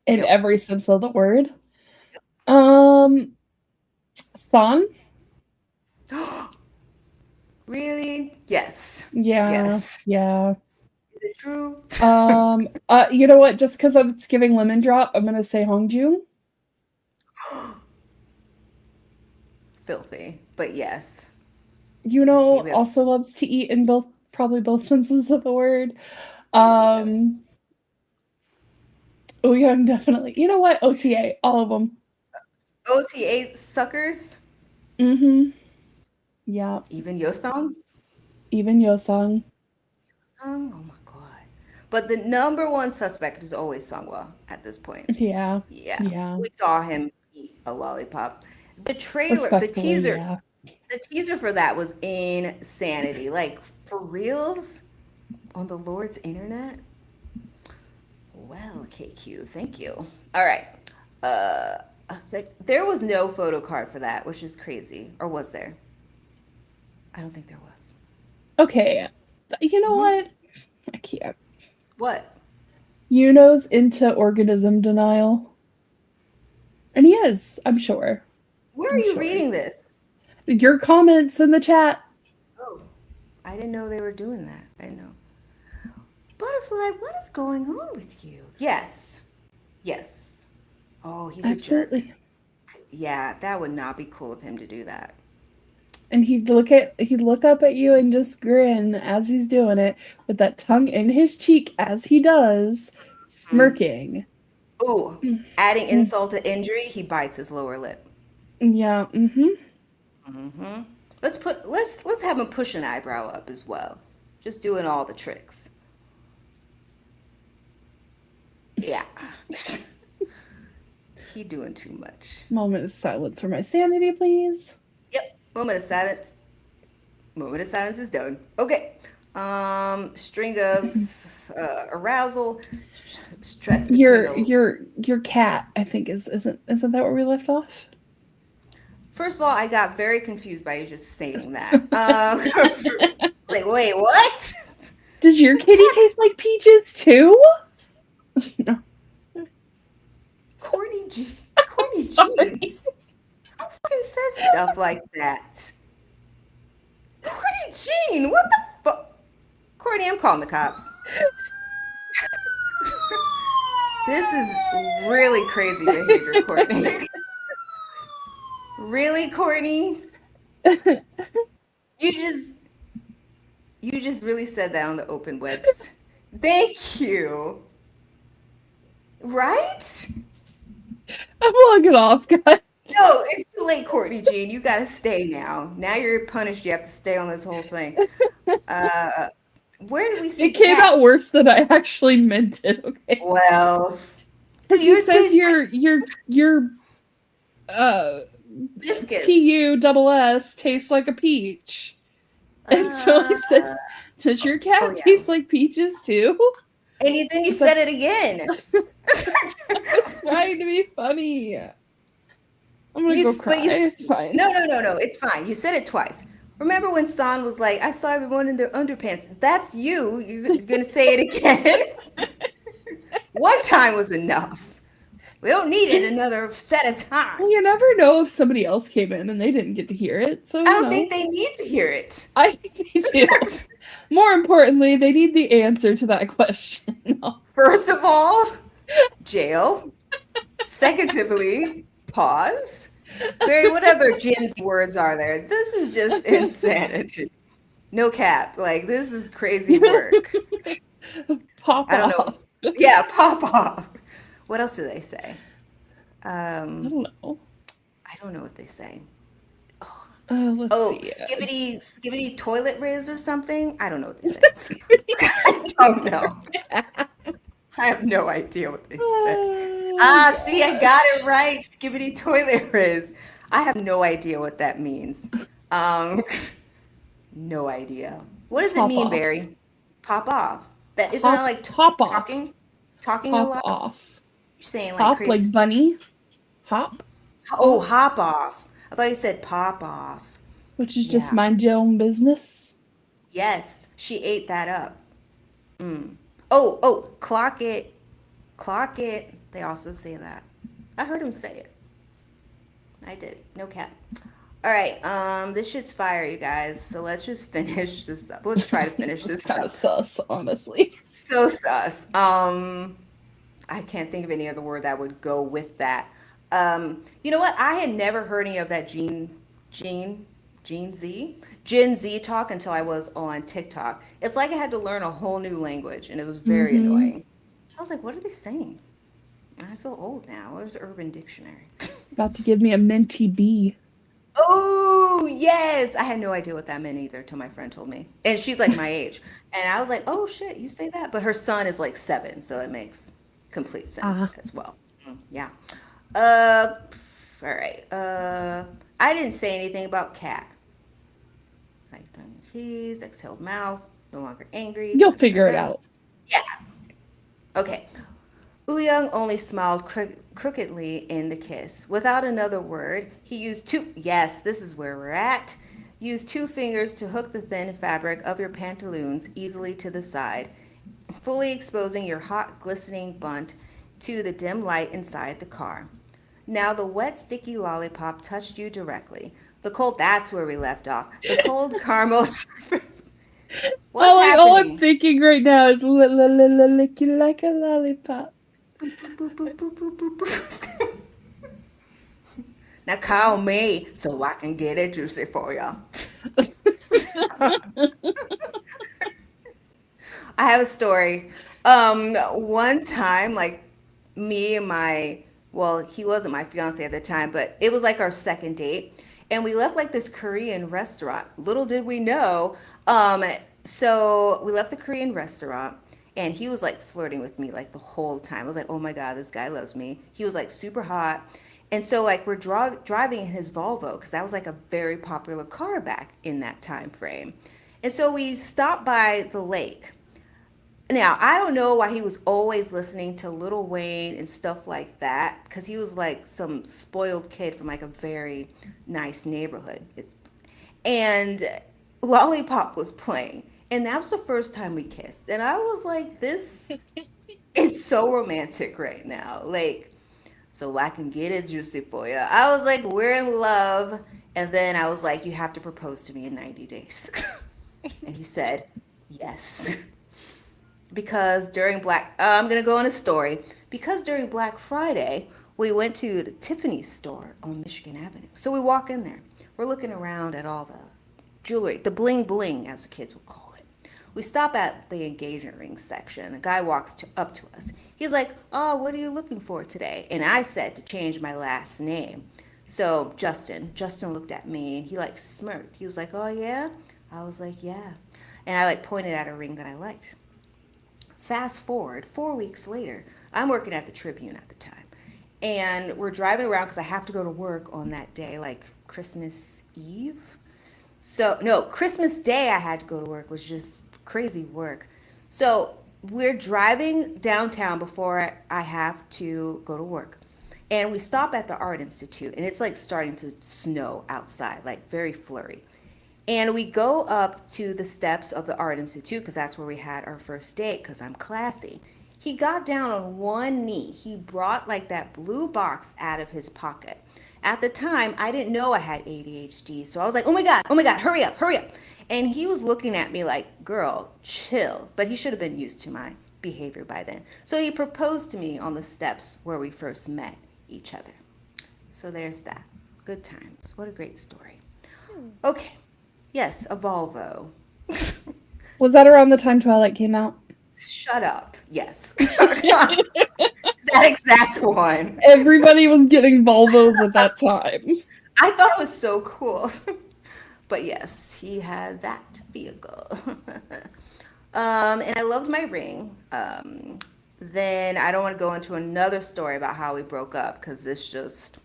in every sense of the word. San? Really? Yes. Yeah. Yes. Yeah. Is it true? You know what? Just because it's giving lemon drop, I'm gonna say Hongju. Filthy, but yes. You know, also loves to eat in probably both senses of the word. Wooyoung definitely. You know what? OTA, all of them. OTA suckers. Mm-hmm. Yeah. Even Yosong? Even Yosong. Oh my god. But the number one suspect is always 𝔟𝔬 at this point. Yeah. Yeah. We saw him eat a lollipop. The trailer, the teaser for that was insanity. Like, for reals? On the Lord's internet? Well, KQ, thank you. All right. There was no photo card for that, which is crazy. Or was there? I don't think there was. Okay. You know what? I can't. What? Yuno's into organism denial. And he is, I'm sure. Where are you reading this? Your comments in the chat. Oh, I didn't know they were doing that. I didn't know. Butterfly, what is going on with you? Yes. Oh, he's absolutely a jerk. Yeah, that would not be cool of him to do that. And he'd look up at you and just grin as he's doing it, with that tongue in his cheek as he does, smirking. Ooh, adding insult to injury, he bites his lower lip. Yeah. Let's have him push an eyebrow up as well. Just doing all the tricks. Yeah. He doing too much. Moment of silence for my sanity, please. Yep. Moment of silence. Moment of silence is done. Okay. String of arousal. Stress between Your cat, I think, isn't that where we left off? First of all, I got very confused by you just saying that. Like, wait, what? Does your kitty taste like peaches too? No. Courtney G. Who fucking says stuff like that? Courtney Jean, what the fuck? Courtney, I'm calling the cops. This is really crazy behavior, Courtney. Really, Courtney? You just really said that on the open webs. Thank you. Right? I'm logging off, guys. No, it's too late, Courtney Jean. You gotta stay now. Now you're punished. You have to stay on this whole thing. Where did we see it came out worse than I actually meant it. Okay. Well, because you said your biscuits. PUSS tastes like a peach, and so I said, "Does your cat taste like peaches too?" And then you said it again. I was trying to be funny. I'm gonna go cry. It's fine. No. It's fine. You said it twice. Remember when San was like, I saw everyone in their underpants. That's you. You're going to say it again? One time was enough. We don't need it another set of times. Well, you never know if somebody else came in and they didn't get to hear it. So I don't think they need to hear it. I think they do. More importantly, they need the answer to that question. First of all, jail. Secondly, pause. Barry, what other Gen Z words are there? This is just insanity. No cap. Like, this is crazy work. Pop I don't off. know. Yeah, pop off. What else do they say? I don't know. I don't know what they say. Let's see. Skibbity toilet riz or something? I don't know what they say. I don't know. I have no idea what they say. See, I got it right. Skibbity toilet riz. I have no idea what that means. No idea. What does it mean, Barry? Pop off. That isn't that like talking Pop a lot? Off. You're saying like hop crazy like bunny. Hop. Oh, hop off. I thought you said pop off. Which is just mind your own business. Yes, she ate that up. Oh, clock it. Clock it. They also say that. I heard him say it. I did. No cap. All right. This shit's fire, you guys. So let's just finish this up. Let's try to finish this kind of sus, honestly. So sus. I can't think of any other word that would go with that. You know what? I had never heard any of that Gen Z talk until I was on TikTok. It's like I had to learn a whole new language, and it was very annoying. I was like, what are they saying? I feel old now. Where's Urban Dictionary? About to give me a minty bee. Oh, yes. I had no idea what that meant either till my friend told me. And she's like my age. And I was like, oh, shit, you say that? But her son is like 7, so it makes complete sense as well. Yeah. All right. I didn't say anything about cat. Like cheese, exhaled mouth, no longer angry. You'll figure it out. Yeah. Okay. WOOYOUNG only smiled crookedly in the kiss. Without another word, he used yes, this is where we're at. Use 2 fingers to hook the thin fabric of your pantaloons easily to the side, fully exposing your hot, glistening bunt to the dim light inside the car. Now the wet, sticky lollipop touched you directly. That's where we left off. The cold caramel surface. What's happening? All I'm thinking right now is lick you like a lollipop. Now call me so I can get it juicy for you. I have a story. One time, like me and he wasn't my fiance at the time, but it was like our second date. And we left like this Korean restaurant. Little did we know. So we left the Korean restaurant And he was like flirting with me like the whole time. I was like, oh my God, this guy loves me. He was like super hot. And so like we're driving in his Volvo because that was like a very popular car back in that time frame. And so we stopped by the lake. Now, I don't know why he was always listening to Lil Wayne and stuff like that, because he was like some spoiled kid from like a very nice neighborhood. And Lollipop was playing, and that was the first time we kissed. And I was like, this is so romantic right now. Like, so I can get it juicy for you. I was like, we're in love. And then I was like, you have to propose to me in 90 days. And he said, yes. Because during I'm gonna go on a story. Because during Black Friday, we went to the Tiffany store on Michigan Avenue. So we walk in there. We're looking around at all the jewelry, the bling bling, as the kids would call it. We stop at the engagement ring section. A guy walks up to us. He's like, "Oh, what are you looking for today?" And I said to change my last name. So Justin looked at me and he like smirked. He was like, "Oh yeah?" I was like, "Yeah." And I like pointed at a ring that I liked. Fast forward 4 weeks later, I'm working at the Tribune at the time. And we're driving around because I have to go to work on that day, like Christmas Eve. So, no, Christmas Day I had to go to work, was just crazy work. So, we're driving downtown before I have to go to work. And we stop at the Art Institute, and it's like starting to snow outside, like very flurry. And we go up to the steps of the Art Institute because that's where we had our first date because I'm classy. He got down on one knee. He brought like that blue box out of his pocket. At the time, I didn't know I had ADHD. So I was like, oh my God, hurry up, hurry up. And he was looking at me like, girl, chill. But he should have been used to my behavior by then. So he proposed to me on the steps where we first met each other. So there's that. Good times. What a great story. Okay. Yes, a Volvo. Was that around the time Twilight came out? Shut up. Yes. That exact one. Everybody was getting Volvos at that time. I thought it was so cool. But yes, he had that vehicle. And I loved my ring. Then I don't want to go into another story about how we broke up because it's just,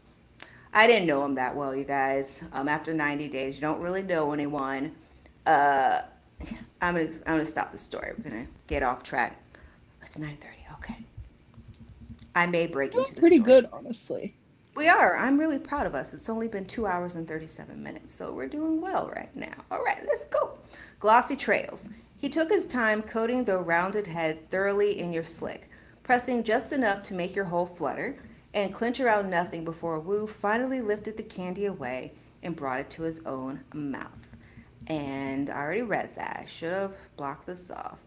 I didn't know him that well, you guys. After 90 days, you don't really know anyone. Uh, I'm gonna stop the story. We're gonna get off track. It's 9:30. Okay. I may break into the Pretty story. good, honestly. We are. I'm really proud of us. It's only been 2 hours and 37 minutes, so we're doing well right now. All right, let's go. Glossy trails. He took his time coating the rounded head thoroughly in your slick, pressing just enough to make your hole flutter and clench around nothing before Wu finally lifted the candy away and brought it to his own mouth. And I already read that. I should have blocked this off.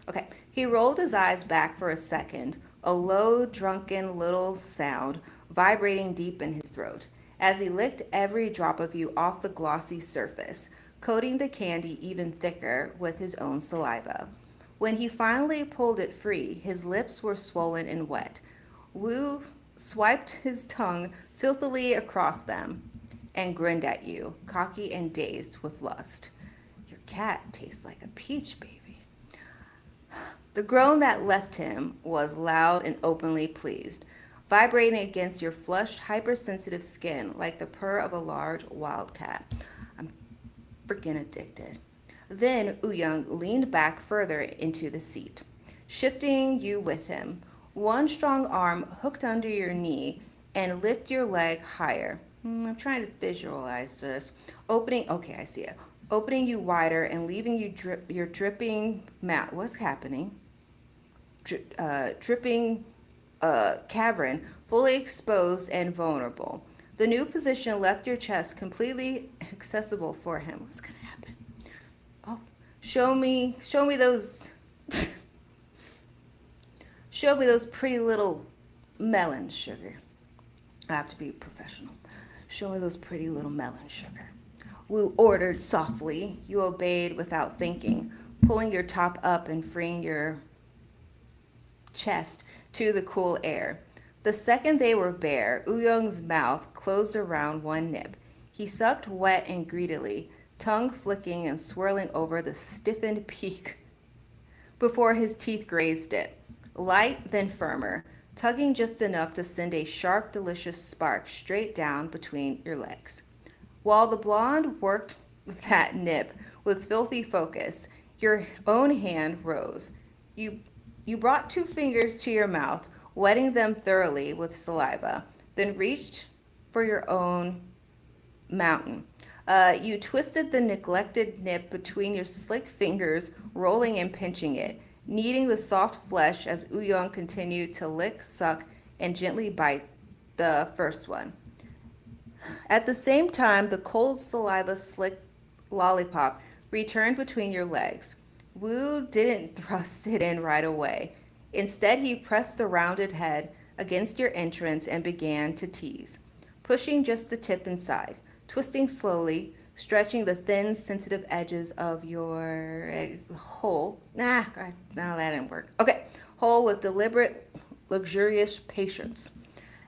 Okay. He rolled his eyes back for a second, a low, drunken little sound vibrating deep in his throat, as he licked every drop of you off the glossy surface, coating the candy even thicker with his own saliva. When he finally pulled it free, his lips were swollen and wet. Wu swiped his tongue filthily across them and grinned at you, cocky and dazed with lust. Your cat tastes like a peach, baby. The groan that left him was loud and openly pleased, vibrating against your flushed, hypersensitive skin like the purr of a large wildcat. I'm freaking addicted. Then WOOYOUNG leaned back further into the seat, shifting you with him. One strong arm hooked under your knee and lift your leg higher. I'm trying to visualize this. Okay, I see it. Opening you wider and leaving you your dripping mouth. What's happening? Dripping cavern, fully exposed and vulnerable. The new position left your chest completely accessible for him. What's gonna happen? Oh, show me those. Show me those pretty little melon sugar. I have to be professional. Show me those pretty little melon sugar. Wu ordered softly. You obeyed without thinking, pulling your top up and freeing your chest to the cool air. The second they were bare, WOOYOUNG's mouth closed around one nib. He sucked wet and greedily, tongue flicking and swirling over the stiffened peak before his teeth grazed it. Light, then firmer, tugging just enough to send a sharp, delicious spark straight down between your legs. While the blonde worked that nip with filthy focus, your own hand rose. You, you brought two fingers to your mouth, wetting them thoroughly with saliva, then reached for your own mountain. You twisted the neglected nip between your slick fingers, rolling and pinching it, kneading the soft flesh as WOOYOUNG continued to lick, suck, and gently bite the first one. At the same time, the cold saliva slick lollipop returned between your legs. Woo didn't thrust it in right away. Instead, he pressed the rounded head against your entrance and began to tease, pushing just the tip inside, twisting slowly, stretching the thin, sensitive edges of your hole. No, that didn't work. Okay, hole with deliberate, luxurious patience.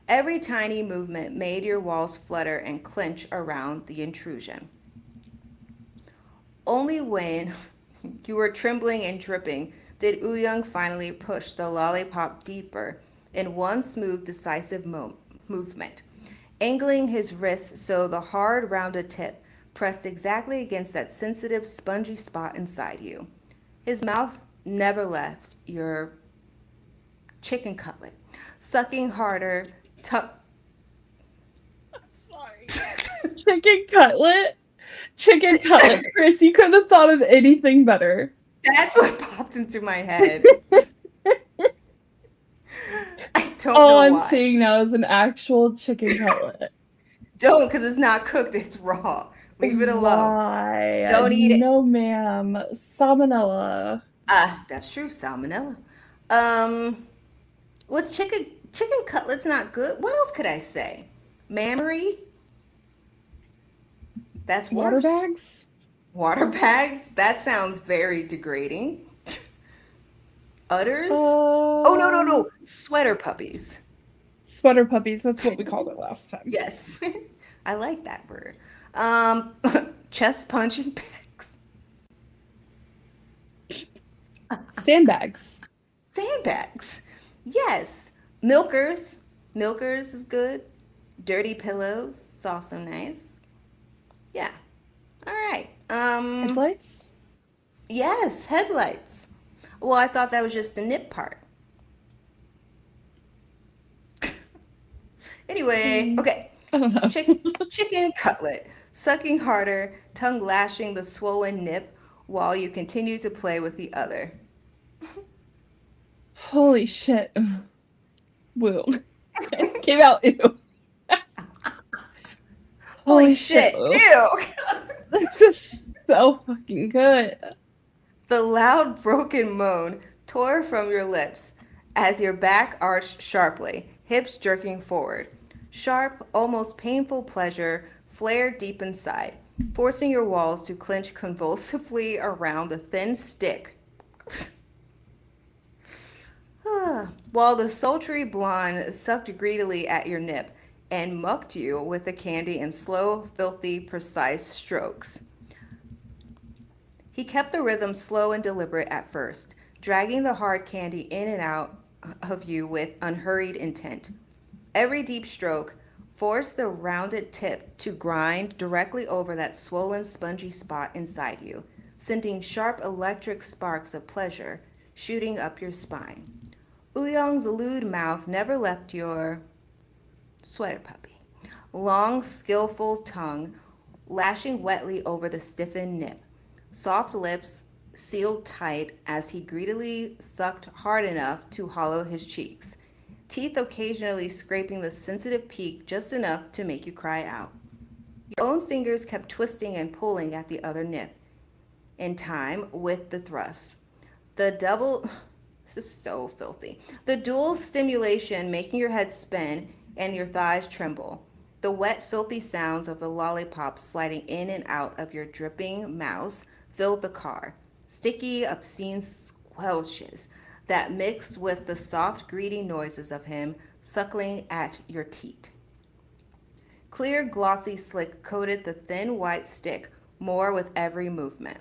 Every tiny movement made your walls flutter and clench around the intrusion. Only when you were trembling and dripping did WOOYOUNG finally push the lollipop deeper in one smooth, decisive movement, angling his wrist so the hard, rounded tip pressed exactly against that sensitive, spongy spot inside you. His mouth never left your chicken cutlet, sucking harder, Sorry. Chicken cutlet? Chicken cutlet. Chris, you couldn't have thought of anything better. That's what popped into my head. I don't All know I'm why. seeing now is an actual chicken cutlet. Don't, because it's not cooked, it's raw. Leave it alone. Why? Don't eat it. No, ma'am. Salmonella. That's true, salmonella. Was chicken cutlets not good? What else could I say? Mammary? That's Water worse. bags? Water bags? That sounds very degrading. Udders? Oh, no. Sweater puppies. Sweater puppies. That's what we called it last time. Yes. I like that word. Chest punching bags. Sandbags. Sandbags. Yes. Milkers. Milkers is good. Dirty pillows. It's also nice. Yeah. All right. Headlights? Yes, headlights. Well, I thought that was just the nip part. Anyway, okay. I don't know. Chicken cutlet. Sucking harder, tongue lashing the swollen nip while you continue to play with the other. Holy shit. Woo. Came out ew. Holy shit. Woo. Ew. This is so fucking good. The loud broken moan tore from your lips as your back arched sharply, hips jerking forward. Sharp, almost painful pleasure flared deep inside, forcing your walls to clench convulsively around the thin stick. While the sultry blonde sucked greedily at your nip and mucked you with the candy in slow, filthy, precise strokes. He kept the rhythm slow and deliberate at first, dragging the hard candy in and out of you with unhurried intent. Every deep stroke forced the rounded tip to grind directly over that swollen, spongy spot inside you, sending sharp electric sparks of pleasure shooting up your spine. WOOYOUNG's lewd mouth never left your sweater puppy. Long, skillful tongue lashing wetly over the stiffened nip. Soft lips sealed tight as he greedily sucked hard enough to hollow his cheeks. Teeth occasionally scraping the sensitive peak just enough to make you cry out. Your own fingers kept twisting and pulling at the other nip, in time with the thrust. This is so filthy. The dual stimulation making your head spin and your thighs tremble. The wet, filthy sounds of the lollipop sliding in and out of your dripping mouths filled the car. Sticky, obscene squelches that mixed with the soft, greedy noises of him suckling at your teat. Clear, glossy slick coated the thin white stick more with every movement.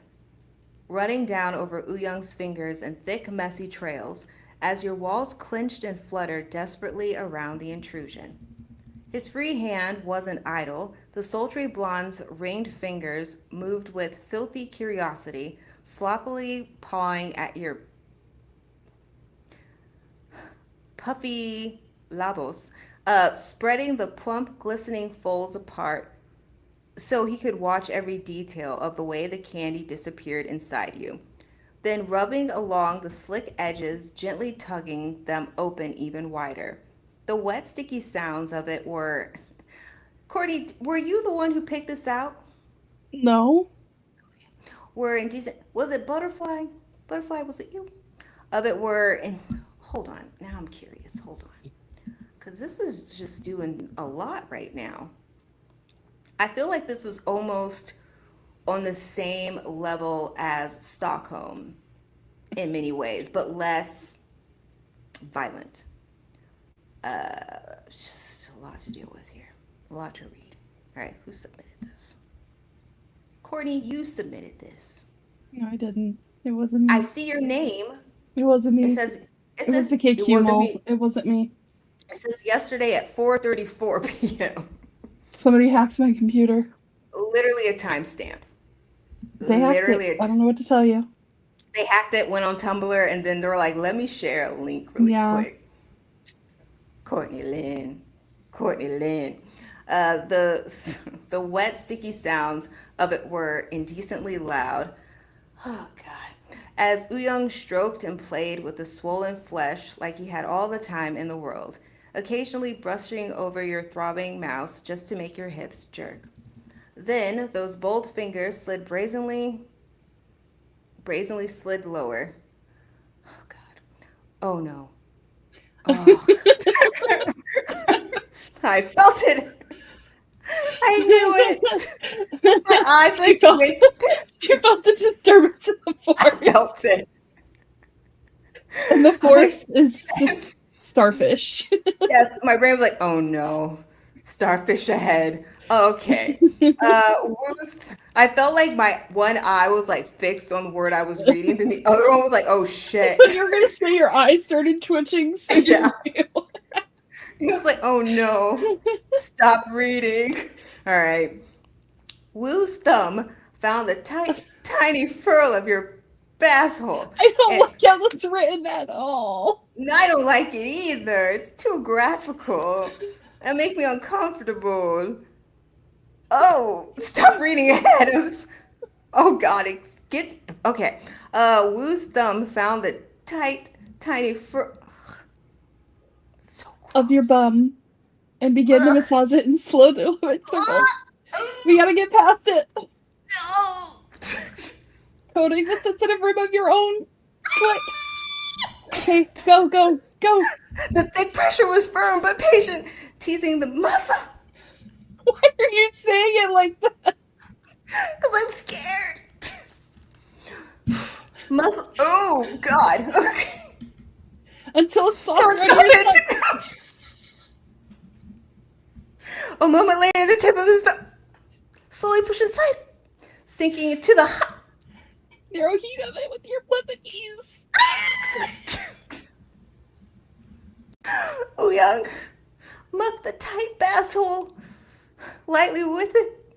running down over WOOYOUNG's fingers in thick, messy trails as your walls clenched and fluttered desperately around the intrusion. His free hand wasn't idle. The sultry blonde's ringed fingers moved with filthy curiosity, sloppily pawing at your puffy labos, spreading the plump, glistening folds apart so he could watch every detail of the way the candy disappeared inside you. Then rubbing along the slick edges, gently tugging them open even wider. The wet, sticky sounds of it were... Courtney, were you the one who picked this out? No. Were indecent... Was it Butterfly? Butterfly, was it you? Of it were... In, hold on. Now I'm curious. Hold on. Because this is just doing a lot right now. I feel like this is almost on the same level as Stockholm in many ways, but less violent. Just a lot to deal with here. A lot to read. All right, who submitted this? Courtney, you submitted this. No, I didn't. It wasn't me. I see your name. It wasn't me. It says it was the KQ mold. It wasn't me. It says yesterday at 4:34 p.m. Somebody hacked my computer. Literally a timestamp. They hacked it. I don't know what to tell you. They hacked it, went on Tumblr, and then they were like, let me share a link really quick. Courtney Lynn. The wet, sticky sounds of it were indecently loud. Oh, God. As WOOYOUNG stroked and played with the swollen flesh like he had all the time in the world, occasionally brushing over your throbbing mouse just to make your hips jerk. Then those bold fingers slid brazenly slid lower. Oh, God. Oh, no. Oh. I felt it. I knew it. My eyes like she felt the disturbance in the forest. I felt it. And the forest is just starfish. Yes, my brain was like, oh no, starfish ahead. Okay. I felt like my one eye was like fixed on the word I was reading, then the other one was like, oh shit. You were gonna say your eyes started twitching. So yeah. He was like, oh no, stop reading. All right. Woo's thumb found the tiny furl of your bass hole. I don't like how it's written at all. I don't like it either. It's too graphical. That makes me uncomfortable. Oh, stop reading ahead. Oh God, it gets okay. Woo's thumb found the tiny fur of your bum and began to massage it in slow deliberate intervals. We gotta get past it. No. Coating the sensitive rim of your own slit. Okay, go. The thick pressure was firm but patient, teasing the muscle. Why are you saying it like that? Because I'm scared. Muscle. Oh God. Okay. Until it's soft. A moment later, the tip of his thumb slowly pushed inside, sinking into the hot, narrow heat of it with your pleasant ease. WOOYOUNG mucked the tight bass hole lightly with it.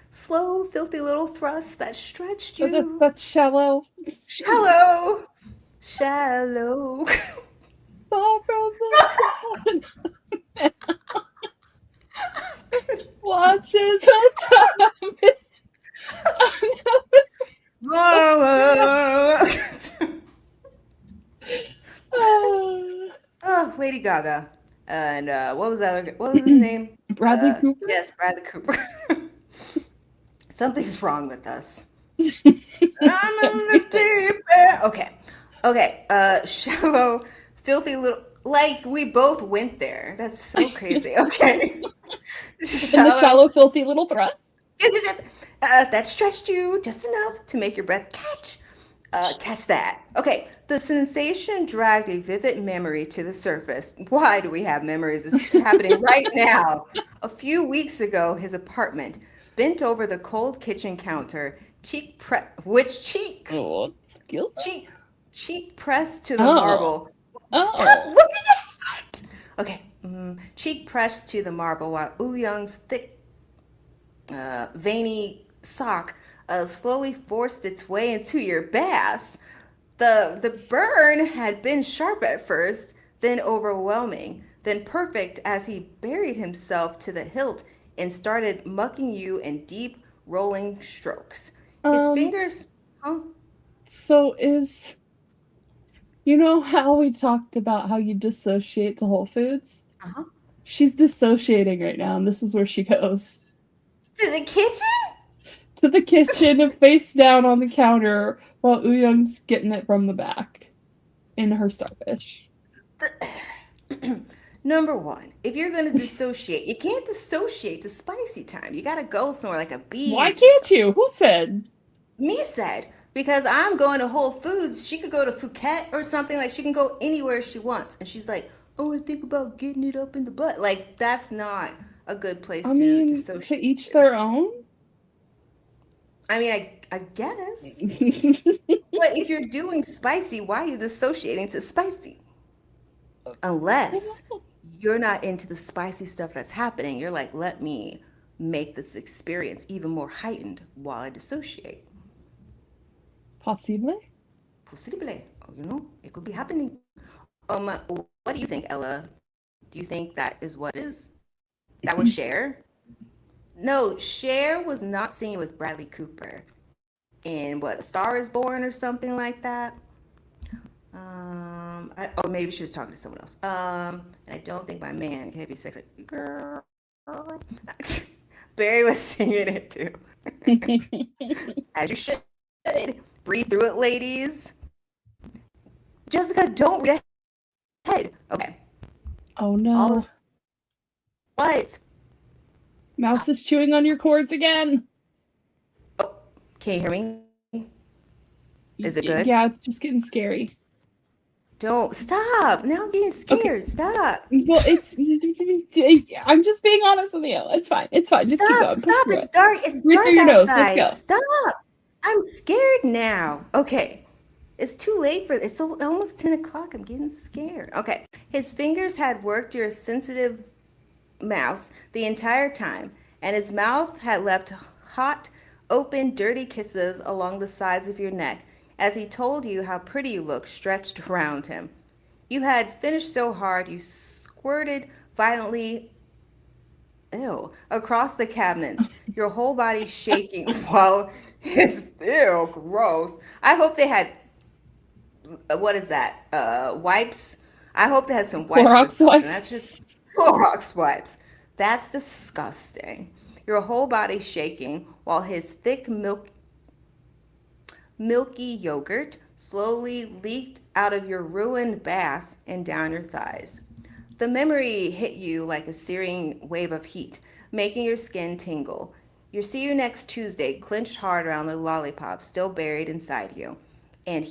Slow, filthy little thrusts that stretched you. Oh, that's shallow. Shallow. Far from the sun. Watch as I time it. Oh, Lady Gaga. And what was his name? Bradley Cooper? Yes, Bradley Cooper. Something's wrong with us. I'm in the deep end. Okay. Shallow, filthy little... Like, we both went there. That's so crazy. Okay. In the shallow, filthy little thrust. Yes. That stretched you just enough to make your breath catch that. Okay. The sensation dragged a vivid memory to the surface. Why do we have memories? It's happening right now. A few weeks ago, his apartment, bent over the cold kitchen counter, Which cheek? Oh, it's guilty. Cheek pressed to the Oh. marble. Stop Oh. looking at it! Okay. Cheek pressed to the marble while WOOYOUNG's thick, veiny sock slowly forced its way into your bass. The burn had been sharp at first, then overwhelming, then perfect as he buried himself to the hilt and started mucking you in deep, rolling strokes. His fingers, huh? So you know how we talked about how you dissociate to Whole Foods? Uh-huh. She's dissociating right now, and this is where she goes. To the kitchen? To the kitchen and face down on the counter while WOOYOUNG's getting it from the back in her starfish. Number one, if you're going to dissociate, you can't dissociate to spicy time. You got to go somewhere like a beach. Why can't you? Who said? Me said, because I'm going to Whole Foods. She could go to Phuket or something. Like, she can go anywhere she wants. And she's like, I want to think about getting it up in the butt. Like, that's not a good place to dissociate. To each their own? I mean, I guess. But if you're doing spicy, why are you dissociating to spicy? Unless you're not into the spicy stuff that's happening. You're like, let me make this experience even more heightened while I dissociate. Possibly. Possibly. It could be happening. What do you think, Ella? Do you think that is what it is? That was Cher? No, Cher was not seen with Bradley Cooper in what, A Star Is Born or something like that. Or maybe she was talking to someone else. And I don't think my man can be sexy. Girl. Barry was singing it too. As you should. Breathe through it, ladies. Jessica, don't read ahead. Okay. Oh no. What? Mouse is chewing on your cords again. Oh, can you hear me? Is it good? Yeah, it's just getting scary. Don't stop. Now I'm getting scared. Okay. Stop. Well, I'm just being honest with you. It's fine. It's fine. Just keep going. Stop. It's dark. It's dark through your nose. outside. Let's go. Stop. I'm scared now. Okay. It's too late for this. It's almost 10 o'clock. I'm getting scared. Okay. His fingers had worked your sensitive mouse the entire time, and his mouth had left hot, open, dirty kisses along the sides of your neck as he told you how pretty you looked stretched around him. You had finished so hard you squirted violently across the cabinets, your whole body shaking while his, gross. I hope they had, what is that, wipes? I hope they had some wipes. Clorox wipes. That's just Clorox wipes. That's disgusting. Your whole body shaking while his thick milky yogurt slowly leaked out of your ruined bass and down your thighs. The memory hit you like a searing wave of heat, making your skin tingle. See you next Tuesday clenched hard around the lollipop still buried inside you. And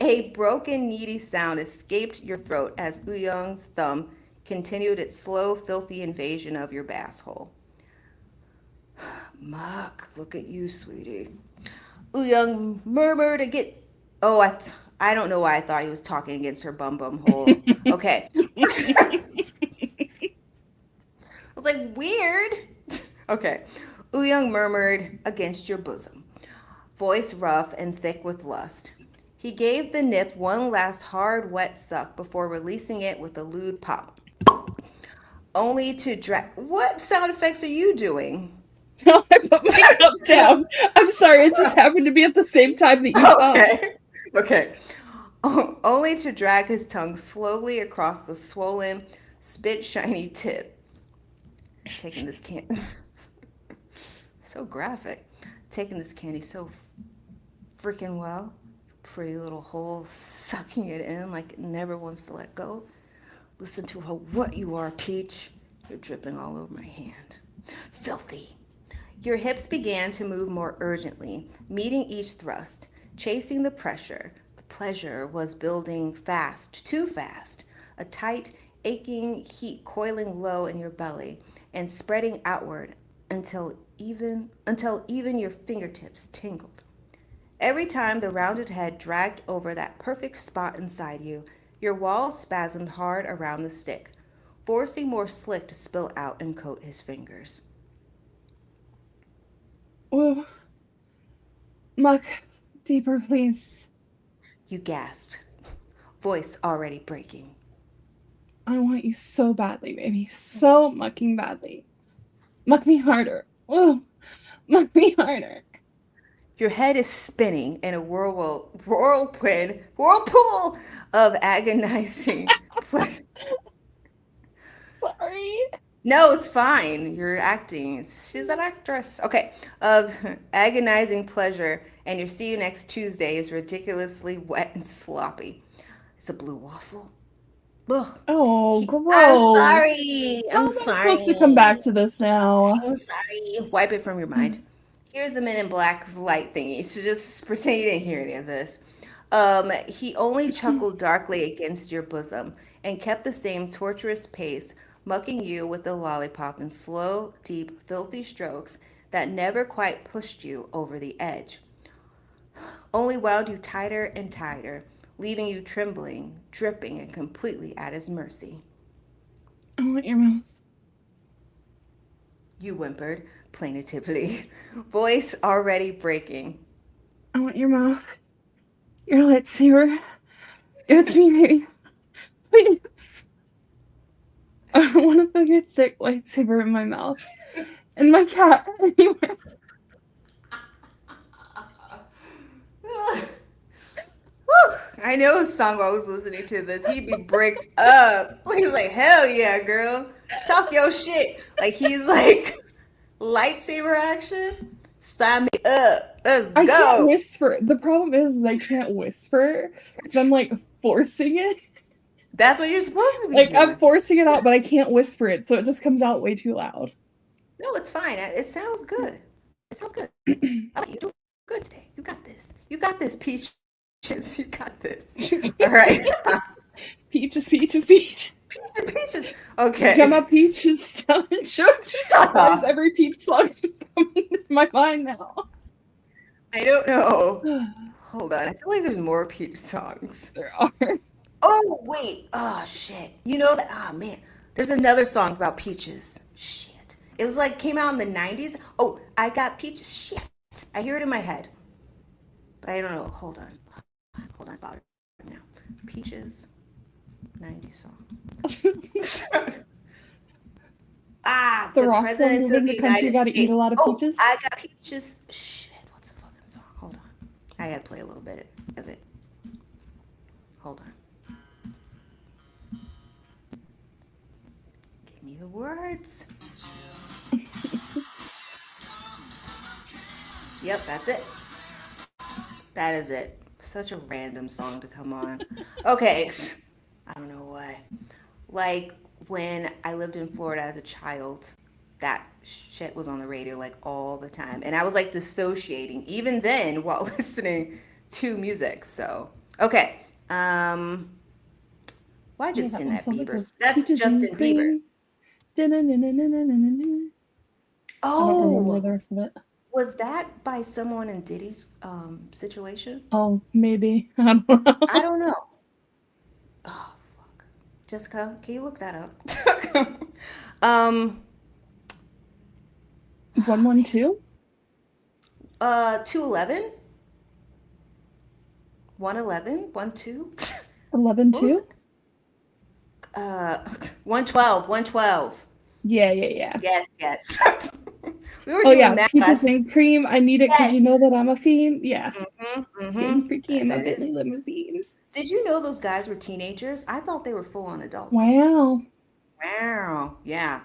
a broken, needy sound escaped your throat as WOOYOUNG's thumb continued its slow, filthy invasion of your bass hole. Muck, look at you, sweetie. WOOYOUNG murmured against. Oh, I don't know why I thought he was talking against her bum hole. Okay. I was like, weird. Okay. WOOYOUNG murmured against your bosom, voice rough and thick with lust. He gave the nip one last hard, wet suck before releasing it with a lewd pop. Only to drag. What sound effects are you doing? No, I put my cup down. I'm sorry, it just happened to be at the same time that you Okay. Only to drag his tongue slowly across the swollen, spit-shiny tip. Taking this candy. So graphic. Taking this candy so freaking well. Pretty little hole, sucking it in like it never wants to let go. Listen to how wet you are, Peach. You're dripping all over my hand. Filthy. Your hips began to move more urgently, meeting each thrust, chasing the pressure. The pleasure was building fast, too fast. A tight, aching heat coiling low in your belly and spreading outward until even your fingertips tingled. Every time the rounded head dragged over that perfect spot inside you, your walls spasmed hard around the stick, forcing more slick to spill out and coat his fingers. Oh, muck, deeper, please. You gasped, voice already breaking. I want you so badly, baby. So mucking badly. Muck me harder. Oh, muck me harder. Your head is spinning in a whirlpool of agonizing pleasure. Sorry. No, it's fine. You're acting. She's an actress. Okay. Of agonizing pleasure, and your see you next Tuesday is ridiculously wet and sloppy. It's a blue waffle. Ugh. Oh, I'm gross. sorry. How I'm am I supposed to come sorry. back to this now? I'm sorry. Wipe it from your mind. Here's the Men in Black light thingy. So just pretend you didn't hear any of this. He only chuckled darkly against your bosom and kept the same torturous pace, mucking you with the lollipop in slow, deep, filthy strokes that never quite pushed you over the edge, only wound you tighter and tighter, leaving you trembling, dripping, and completely at his mercy. I want your mouth. You whimpered plaintively, voice already breaking. I want your mouth. Your lightsaber. Give it to me, baby. Please. I want to put your thick lightsaber in my mouth. And my cat anywhere. I know a song I was listening to this. He'd be bricked up. He's like, hell yeah, girl. Talk your shit. Like he's like lightsaber action. Sign me up. Let's I can't go. whisper. The problem is I can't whisper because I'm like forcing it. That's what you're supposed to be Like doing. I'm forcing it out, but I can't whisper it, so it just comes out way too loud. No, it's fine. It sounds good. It sounds good. I like you. Doing good today. You got this. You got this, Peaches. You got this. All right. Peaches, peaches, peach. Peaches. Okay. Come on, peaches, tell it, show. Why is every peach song coming to my mind now? I don't know. Hold on. I feel like there's more Peach songs. There are. Oh, wait. Oh, shit. You know that? Oh, man. There's another song about peaches. Shit. It was like, came out in the 90s. Oh, I got peaches. Shit. I hear it in my head. But I don't know. Hold on. Hold on. It's bothering me now. Peaches. 90s song. The rock presidents song of in the the country United gotta States. eat a lot of peaches. I got peaches. Shit. What's the fucking song? Hold on. I gotta play a little bit of it. Hold on. Give me the words. Yep, that's it. That is it. Such a random song to come on. Okay. I don't know why. Like when I lived in Florida as a child, that shit was on the radio like all the time. And I was like dissociating even then while listening to music. So, okay. Why'd you sing that, Bieber? That's Justin Bieber. I don't remember Oh, the rest of it. was that by someone in Diddy's situation? Oh, maybe. I don't know. I don't know. Oh, fuck. Jessica, can you look that up? 112? 211? 111? 12? 11-2? 112. 112. Yeah. Yes. We were Oh doing yeah, math peaches last. and cream. I need it because you know Yes. that I'm a fiend. Yeah. Getting freaky in my That is. Bentley limousine. Did you know those guys were teenagers? I thought they were full-on adults. Wow. Wow. Yeah.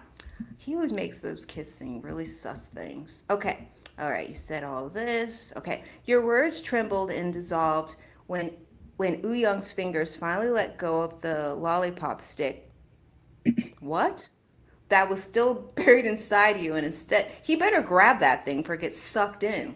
He always makes those kids sing really sus things. Okay. All right. You said all this. Okay. Your words trembled and dissolved when Young's fingers finally let go of the lollipop stick. What? That was still buried inside you, and instead he better grab that thing for it gets sucked in.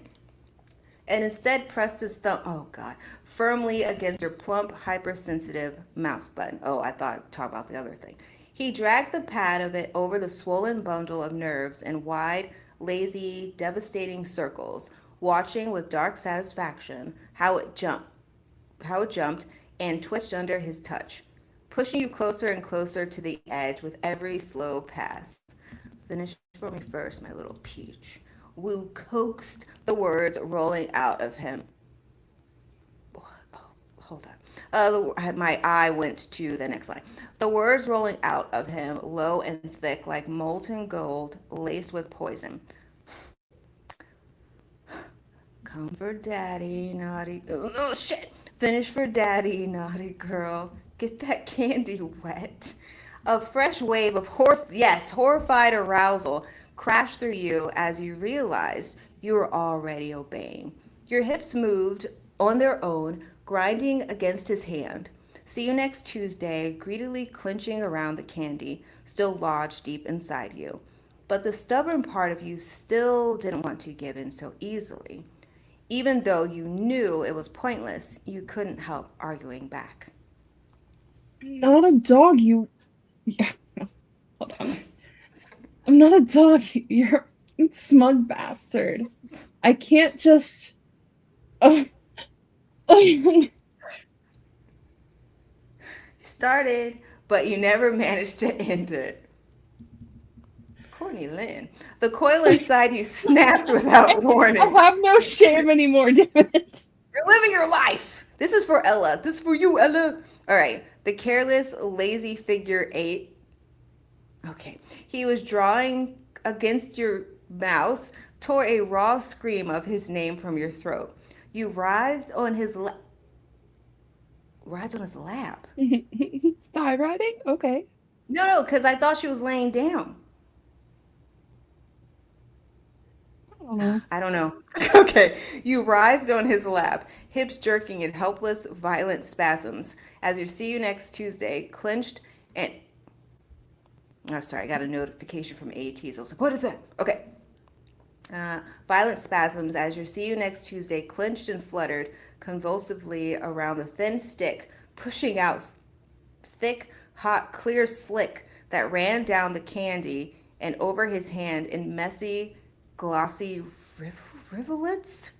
And instead pressed his thumb, oh God, firmly against your plump, hypersensitive mouse button. Oh, I thought talk about the other thing. He dragged the pad of it over the swollen bundle of nerves and wide, lazy, devastating circles, watching with dark satisfaction how it jumped and twitched under his touch, pushing you closer and closer to the edge with every slow pass. Finish for me first, my little peach. Woo coaxed, the words rolling out of him. Oh, hold on. My eye went to the next line. The words rolling out of him, low and thick like molten gold laced with poison. Come for daddy, naughty. Oh, shit. Finish for daddy, naughty girl. Get that candy wet. A fresh wave of horrified arousal crashed through you as you realized you were already obeying. Your hips moved on their own, grinding against his hand. See you next Tuesday, greedily clenching around the candy, still lodged deep inside you. But the stubborn part of you still didn't want to give in so easily. Even though you knew it was pointless, you couldn't help arguing back. Not a dog, you... Hold on. I'm not a dog, you're a smug bastard. I can't just... Oh. You started, but you never managed to end it. Courtney Lynn. The coil inside you snapped without warning. I have no shame anymore, damn it. You're living your life. This is for Ella. This is for you, Ella. All right. The careless, lazy figure 8. Okay. He was drawing against your mouse, tore a raw scream of his name from your throat. You writhed on his lap. Thigh riding? Okay. No, because I thought she was laying down. I don't know. Okay. You writhed on his lap, hips jerking in helpless, violent spasms. As you see you next Tuesday, clenched and... Oh, sorry. I got a notification from ATEEZ. I was like, what is that? Okay. Violent spasms as you see you next Tuesday, clenched and fluttered convulsively around the thin stick, pushing out thick, hot, clear slick that ran down the candy and over his hand in messy, glossy rivulets.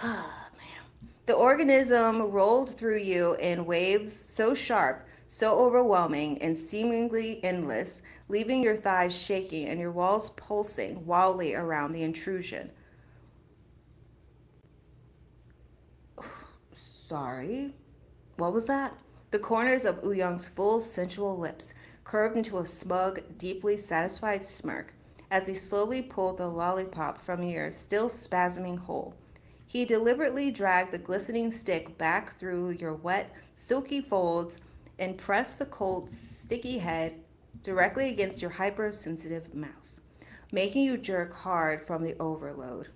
Ah, man. The organism rolled through you in waves so sharp, so overwhelming, and seemingly endless, leaving your thighs shaking and your walls pulsing wildly around the intrusion. Sorry, what was that? The corners of WOOYOUNG's full, sensual lips curved into a smug, deeply satisfied smirk as he slowly pulled the lollipop from your still spasming hole. He deliberately dragged the glistening stick back through your wet, silky folds and pressed the cold, sticky head directly against your hypersensitive mouse, making you jerk hard from the overload.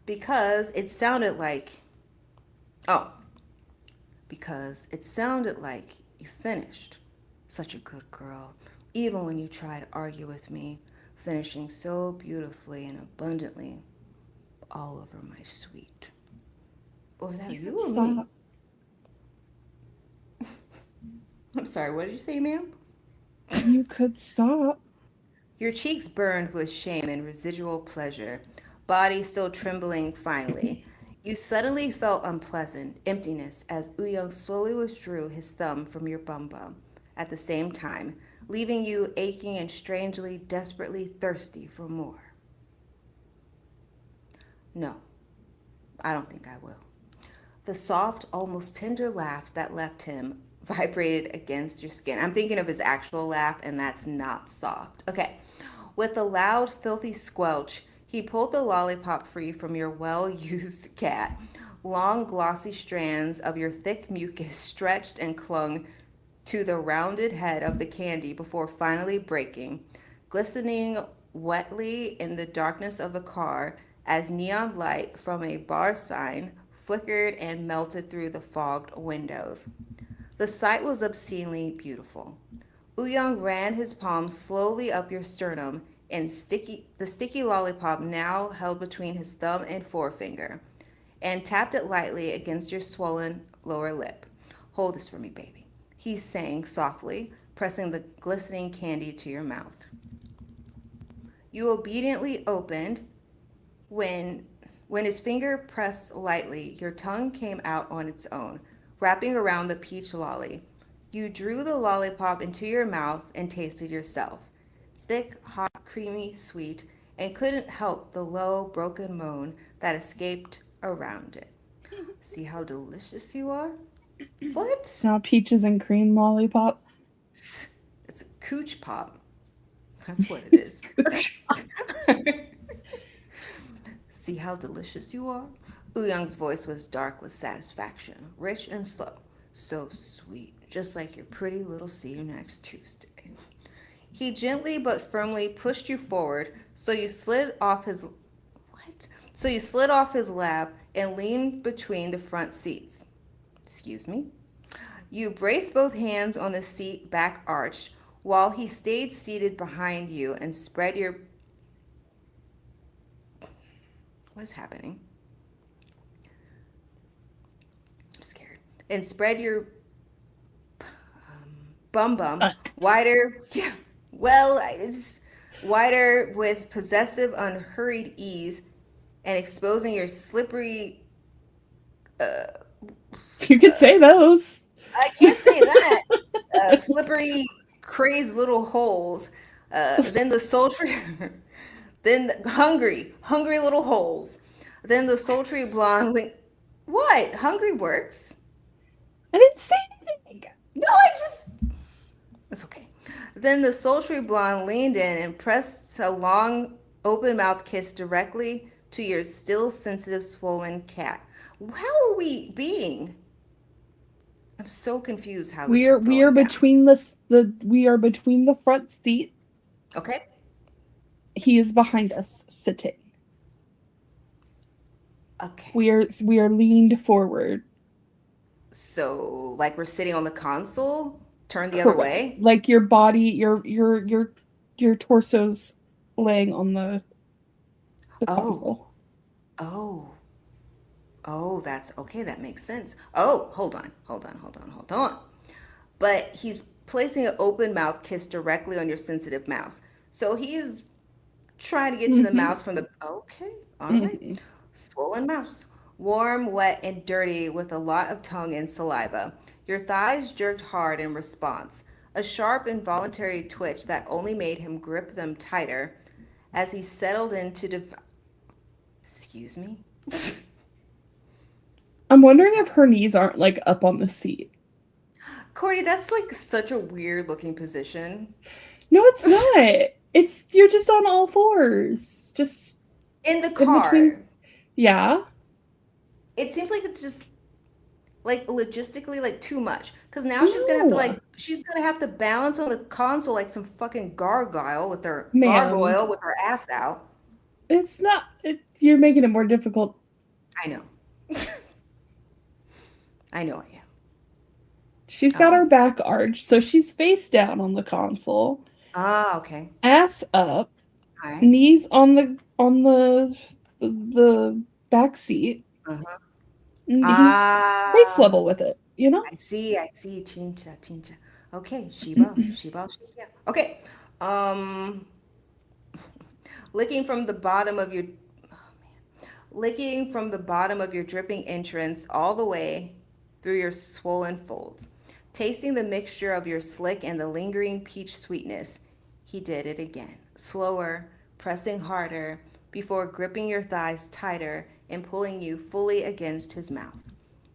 Because it sounded like you finished. Such a good girl, even when you try to argue with me, finishing so beautifully and abundantly all over my sweet. What was that, you or me? I'm sorry, what did you say, ma'am? You could stop. Your cheeks burned with shame and residual pleasure, body still trembling finally. You suddenly felt unpleasant emptiness as WOOYOUNG slowly withdrew his thumb from your bum at the same time, leaving you aching and strangely, desperately thirsty for more. No, I don't think I will. The soft, almost tender laugh that left him vibrated against your skin. I'm thinking of his actual laugh, and that's not soft. Okay. With a loud, filthy squelch, he pulled the lollipop free from your well-used cat. Long, glossy strands of your thick mucus stretched and clung to the rounded head of the candy before finally breaking, glistening wetly in the darkness of the car as neon light from a bar sign flickered and melted through the fogged windows. The sight was obscenely beautiful. WOOYOUNG ran his palm slowly up your sternum and the sticky lollipop now held between his thumb and forefinger, and tapped it lightly against your swollen lower lip. Hold this for me, baby, he sang softly, pressing the glistening candy to your mouth. You obediently opened. When when his finger pressed lightly, your tongue came out on its own, wrapping around the peach lolly. You drew the lollipop into your mouth and tasted yourself. Thick, hot, creamy, sweet, and couldn't help the low, broken moan that escaped around it. See how delicious you are? What? Now peaches and cream lollipop. It's a cooch pop. That's what it is. See how delicious you are? Young's voice was dark with satisfaction, rich and slow. So sweet, just like your pretty little see you next Tuesday. He gently but firmly pushed you forward, so you slid off his what? So you slid off his lap and leaned between the front seats. Excuse me. You braced both hands on the seat back arch while he stayed seated behind you and spread your what is happening? I'm scared. And spread your bum wider. Yeah, well, it's wider with possessive, unhurried ease, and exposing your slippery. You could say those. I can't say that. Slippery, crazed little holes. Then the sultry. Then the hungry little holes. Then the sultry blonde. What? Hungry works? I didn't say anything. No, I just. It's okay. Then the sultry blonde leaned in and pressed a long, open mouth kiss directly to your still sensitive, swollen cat. How are we being? I'm so confused how this is going We are down. between we are between the front seat. Okay. He is behind us, sitting. Okay. We are leaned forward. So, like we're sitting on the console, turned the other way. Like your body, your torso's laying on the console. Oh, that's okay. That makes sense. Oh, hold on. But he's placing an open mouth kiss directly on your sensitive mouth. So he's trying to get to the mouse from the. Okay, all right. Swollen mouse. Warm, wet, and dirty with a lot of tongue and saliva. Your thighs jerked hard in response. A sharp, involuntary twitch that only made him grip them tighter as he settled into. Excuse me? I'm wondering if her knees aren't like up on the seat. Corey, that's like such a weird looking position. No, it's not. You're just on all fours. Just in the car. Yeah. It seems like it's just like logistically like too much. Because now she's gonna have to balance on the console like some fucking gargoyle with her ass out. It's not. You're making it more difficult. I know. I know I am. She's got her back arched, so she's face down on the console. Ah, okay. Ass up. Right. Knees on the back seat. Uh-huh. He's face level with it, you know? I see. Chincha. Okay, Shiba. Okay. Licking from the bottom of your dripping entrance all the way through your swollen folds. Tasting the mixture of your slick and the lingering peach sweetness, he did it again, slower, pressing harder, before gripping your thighs tighter and pulling you fully against his mouth.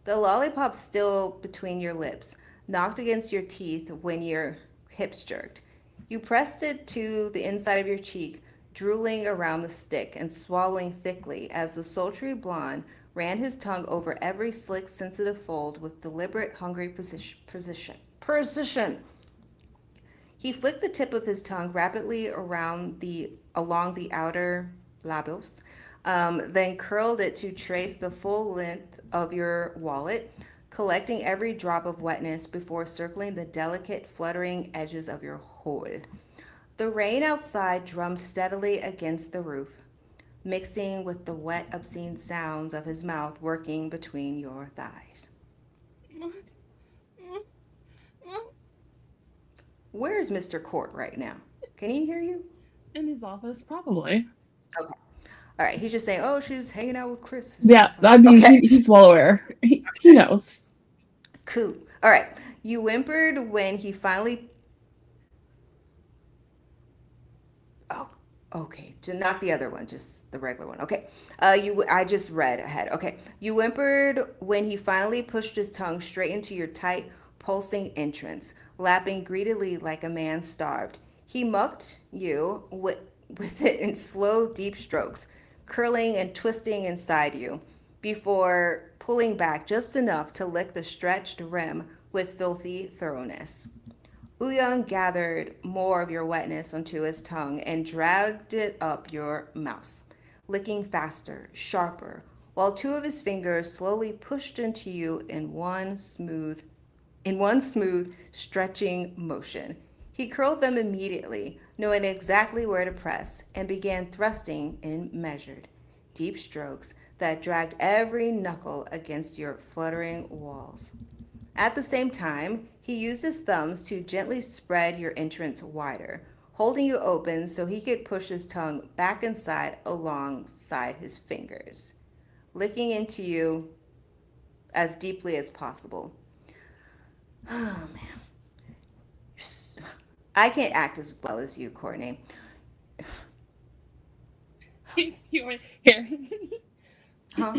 The lollipop still between your lips, knocked against your teeth when your hips jerked. You pressed it to the inside of your cheek, drooling around the stick and swallowing thickly as the sultry blonde ran his tongue over every slick, sensitive fold with deliberate, hungry precision. He flicked the tip of his tongue rapidly along the outer labios, then curled it to trace the full length of your wallet, collecting every drop of wetness before circling the delicate, fluttering edges of your hole. The rain outside drummed steadily against the roof, mixing with the wet, obscene sounds of his mouth working between your thighs. Where's Mr. Court right now? Can he hear you? In his office, probably. Okay. All right. He's just saying, oh, she's hanging out with Chris. It's so Yeah, fun. I mean, Okay. he's well aware. He knows. Cool. All right. You whimpered when he finally. Oh, okay. Not the other one, just the regular one. Okay. I just read ahead. Okay. You whimpered when he finally pushed his tongue straight into your tight, pulsing entrance, lapping greedily like a man starved. He mucked you with it in slow, deep strokes, curling and twisting inside you, before pulling back just enough to lick the stretched rim with filthy thoroughness. 𝔪𝔬𝔯� gathered more of your wetness onto his tongue and dragged it up your mouth, licking faster, sharper, while two of his fingers slowly pushed into you in one smooth, stretching motion. He curled them immediately, knowing exactly where to press, and began thrusting in measured, deep strokes that dragged every knuckle against your fluttering walls. At the same time, he used his thumbs to gently spread your entrance wider, holding you open so he could push his tongue back inside alongside his fingers, licking into you as deeply as possible. Oh man. I can't act as well as you, Courtney. Here. Huh?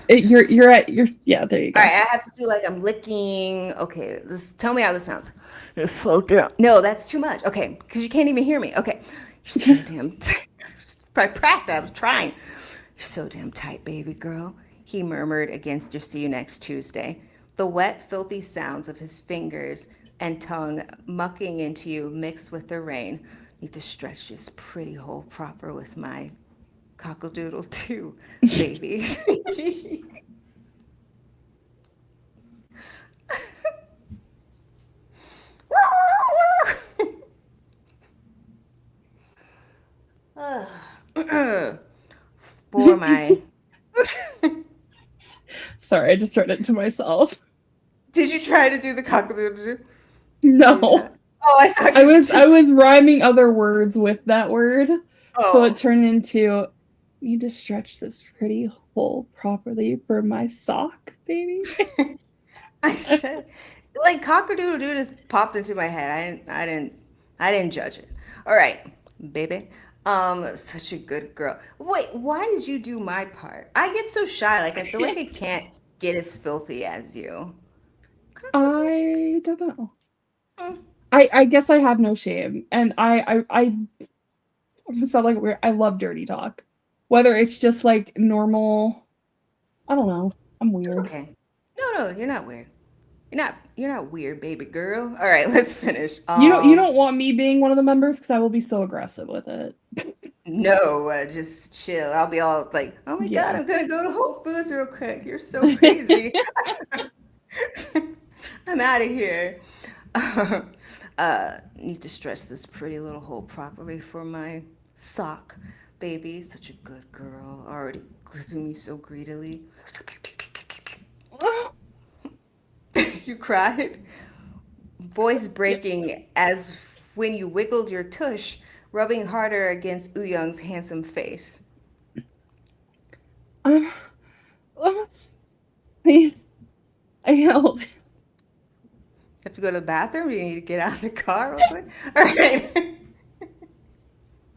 You're at your yeah, there you go. All right, I have to do like I'm licking. Okay, tell me how this sounds. Slow down. No, that's too much. Okay, because you can't even hear me. Okay, you're so damn. I practiced. I was trying. You're so damn tight, baby girl. He murmured against your see you next Tuesday. The wet, filthy sounds of his fingers and tongue mucking into you mixed with the rain. Need to stretch this pretty hole proper with my cockle-doodle too, baby. For my. Sorry, I just read it to myself. Did you try to do the cockle-doodle? No. Oh, I thought I was rhyming other words with that word. Oh. So it turned into need to stretch this pretty hole properly for my sock, baby. I said, like cock-a-doodle-doo just popped into my head. I didn't judge it. All right, baby. Such a good girl. Wait, why did you do my part? I get so shy. Like I feel like I can't get as filthy as you. I don't know. I guess I have no shame, and I sound like weird. I love dirty talk, whether it's just like normal. I don't know. I'm weird. It's okay. No, you're not weird. You're not weird, baby girl. All right, let's finish. You don't want me being one of the members because I will be so aggressive with it. No, just chill. I'll be all like, "Oh my Yeah. God, I'm gonna go to Whole Foods real quick. You're so crazy. I'm out of here." Need to stretch this pretty little hole properly for my sock, baby. Such a good girl. Already gripping me so greedily. You cried, voice breaking as when you wiggled your tush, rubbing harder against 𝔪𝔬𝔯𝔥's handsome face. Please, I yelled. You have to go to the bathroom? Do you need to get out of the car real quick? All right.